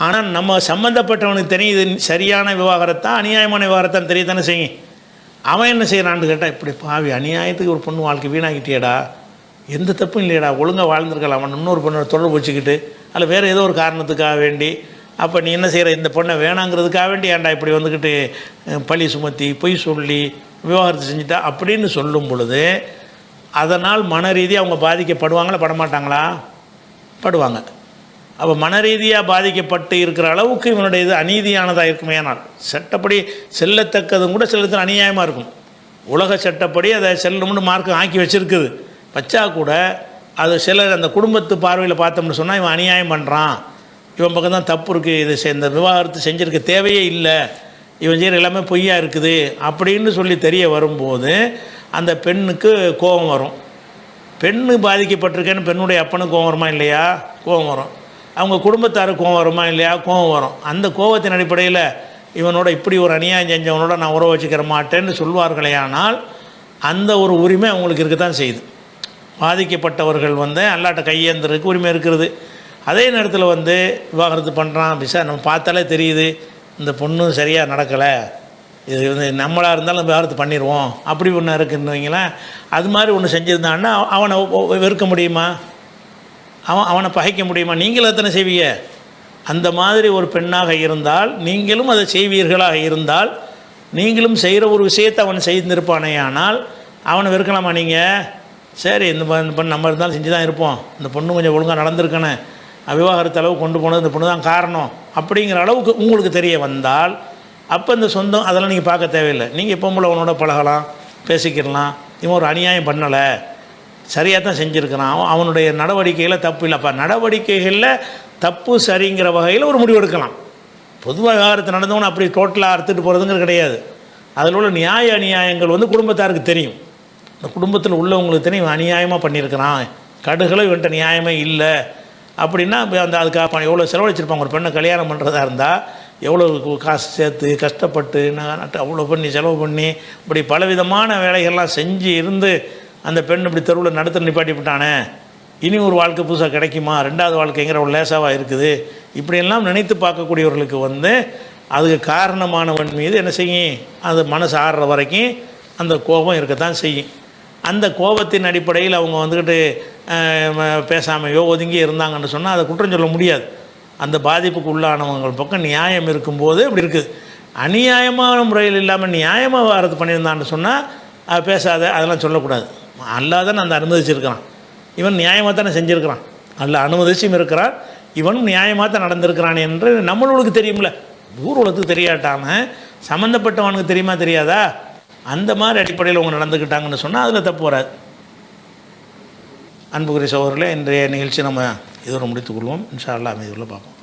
ஆனால் நம்ம சம்மந்தப்பட்டவனுக்கு தெரியும் இது சரியான விவாகரத்தா அநியாயமான விவாகரத்தான்னு தெரியத்தானே செய்யும். அவன் என்ன செய்கிறான்னு கேட்டால், இப்படி பாவி அநியாயத்துக்கு ஒரு பொண்ணு வாழ்க்கை வீணாக்கிட்டியடா, எந்த தப்பும் இல்லையடா, ஒழுங்காக வாழ்ந்துருக்கலாம், அவன் இன்னொரு பொண்ணோட தொடர்பு வச்சுக்கிட்டு அதில் வேறு ஏதோ ஒரு காரணத்துக்காக வேண்டி, அப்போ நீ என்ன செய்கிற, இந்த பொண்ணை வேணாங்கிறதுக்காக வேண்டி ஏன்டா இப்படி பழி சுமத்தி பொய் சொல்லி விவாகரத்து செஞ்சுட்டா அப்படின்னு சொல்லும் பொழுது அதனால் மன ரீதியாக அவங்க பாதிக்கப்படுவாங்களா படமாட்டாங்களா? படுவாங்க. அப்போ மன ரீதியாக பாதிக்கப்பட்டு இருக்கிற அளவுக்கு இவனுடைய இது அநீதியானதாக இருக்குமே. ஆனால் சட்டப்படி செல்லத்தக்கதும் கூட சிலத்தில் அநியாயமாக இருக்கும். உலக சட்டப்படி அதை செல்லணும்னு மார்க்கம் ஆக்கி வச்சுருக்குது. வச்சா கூட அது சிலர் அந்த குடும்பத்து பார்வையில் பார்த்தோம்னு சொன்னால் இவன் அநியாயம் பண்ணுறான், இவன் பக்கம் தான் தப்பு இருக்குது, இது இந்த விவாகரத்து செஞ்சுருக்க தேவையே இல்லை, இவன் செய்கிற எல்லாமே பொய்யா இருக்குது அப்படின்னு சொல்லி தெரிய வரும்போது அந்த பெண்ணுக்கு கோபம் வரும். பெண்ணு பாதிக்கப்பட்டிருக்கேன்னு பெண்ணுடைய அப்பனுக்கு கோபம் வருமா இல்லையா? கோபம் வரும். அவங்க குடும்பத்தாருக்கு கோபம் வருமா இல்லையா? கோபம் வரும். அந்த கோபத்தின் அடிப்படையில் இவனோட இப்படி ஒரு அநியாயம் செஞ்சவனோட நான் உறவு வச்சுக்கிற மாட்டேன்னு சொல்வார்களே. ஆனால் அந்த ஒரு உரிமை அவங்களுக்கு இருக்கத்தான் செய்யுது. பாதிக்கப்பட்டவர்கள் அல்லாட்ட கையேந்திரதுக்கு உரிமை இருக்கிறது. அதே நேரத்தில் விவாகரத்து பண்ணுறான், நம்ம பார்த்தாலே தெரியுது இந்த பொண்ணு சரியாக நடக்கலை, இது நம்மளாக இருந்தாலும் விவாகரத்து பண்ணிடுவோம் அப்படி ஒன்று இருக்குன்னு வைங்களேன். அது மாதிரி ஒன்று செஞ்சுருந்தான்னா அவனை வெறுக்க முடியுமா? அவனை பகைக்க முடியுமா? நீங்களும் எத்தனை செய்வீங்க? அந்த மாதிரி ஒரு பெண்ணாக இருந்தால் நீங்களும் அதை செய்வீர்களாக இருந்தால் நீங்களும் செய்கிற ஒரு விஷயத்தை அவன் செய்திருப்பானே. ஆனால் அவனை வெறுக்கலாமா நீங்கள்? சரி இந்த பொண்ணு நம்ம இருந்தாலும் செஞ்சு தான் இருப்போம், இந்த பொண்ணு கொஞ்சம் ஒழுங்காக நடந்திருக்கணும், விவாகரத்து அளவு கொண்டு போனது இந்த பொண்ணு தான் காரணம் அப்படிங்கிற அளவுக்கு உங்களுக்கு தெரிய வந்தால் அப்போ இந்த சொந்தம் அதெல்லாம் நீங்கள் பார்க்க தேவையில்லை. நீங்கள் எப்போ போல் அவனோட பழகலாம், பேசிக்கிடலாம். இவன் ஒரு அநியாயம் பண்ணலை, சரியாக தான் செஞ்சுருக்கிறான், அவனுடைய நடவடிக்கையில் தப்பு இல்லை. அப்போ நடவடிக்கைகளில் தப்பு சரிங்கிற வகையில் ஒரு முடிவு எடுக்கலாம். பொதுவாக விவாகரத்து நடந்தவனு அப்படி டோட்டலாக அறுத்துட்டு போகிறதுங்கிறது கிடையாது. அதில் உள்ள நியாய அநியாயங்கள் குடும்பத்தாருக்கு தெரியும். இந்த குடும்பத்தில் உள்ளவங்களுக்கு தெரியும் இவன் அநியாயமாக பண்ணியிருக்கிறான், கடுகளை இவன்ட்ட நியாயமே இல்லை அப்படின்னா அதுக்காக எவ்வளோ செலவழிச்சிருப்பாங்க. ஒரு பெண்ணை கல்யாணம் பண்ணுறதா இருந்தால் எவ்வளோ காசு சேர்த்து கஷ்டப்பட்டு அவ்வளோ பண்ணி செலவு பண்ணி இப்படி பலவிதமான வேலைகள்லாம் செஞ்சு இருந்து அந்த பெண் இப்படி தெருவில் நடத்த நிப்பாட்டி விட்டானே, இனி ஒரு வாழ்க்கை புதுசாக கிடைக்குமா, ரெண்டாவது வாழ்க்கைங்கிற ஒரு லேசாவாக இருக்குது, இப்படியெல்லாம் நினைத்து பார்க்கக்கூடியவர்களுக்கு அதுக்கு காரணமானவன் மீது என்ன செய்யும், அது மனசு ஆடுற வரைக்கும் அந்த கோபம் இருக்கத்தான் செய்யும். அந்த கோபத்தின் அடிப்படையில் அவங்க பேசாமையோ ஒதுங்கி இருந்தாங்கன்னு சொன்னால் அதை குற்றம் சொல்ல முடியாது. அந்த பாதிப்புக்கு உள்ளானவங்க பக்கம் நியாயம் இருக்கும்போது அப்படி இருக்குது. அநியாயமான முறையில் இல்லாமல் நியாயமாக வாரது பண்ணியிருந்தான்னு சொன்னால் பேசாத, அதெல்லாம் சொல்லக்கூடாது. அல்லாதான் அந்த அனுமதிச்சிருக்கிறான், இவன் நியாயமாக தானே செஞ்சுருக்கிறான், அல்ல அனுமதிச்சும் இருக்கிறான், இவனும் நியாயமாக தான் நடந்திருக்கிறான் என்று நம்மளுக்கு தெரியும்ல. ஊர் உலகத்துக்கு தெரியாட்டாம சம்மந்தப்பட்டவனுக்கு தெரியுமா தெரியாதா? அந்த மாதிரி அடிப்படையில் அவங்க நடந்துக்கிட்டாங்கன்னு சொன்னால் அதில் தப்பு வராது. அன்புக்குரிய சகோதரர்களே, இன்றைய நிகழ்ச்சி நம்ம இதோடு முடித்துக்கொள்வோம். இன்ஷா அல்லாஹ் அமைதியுள்ள பார்ப்போம்.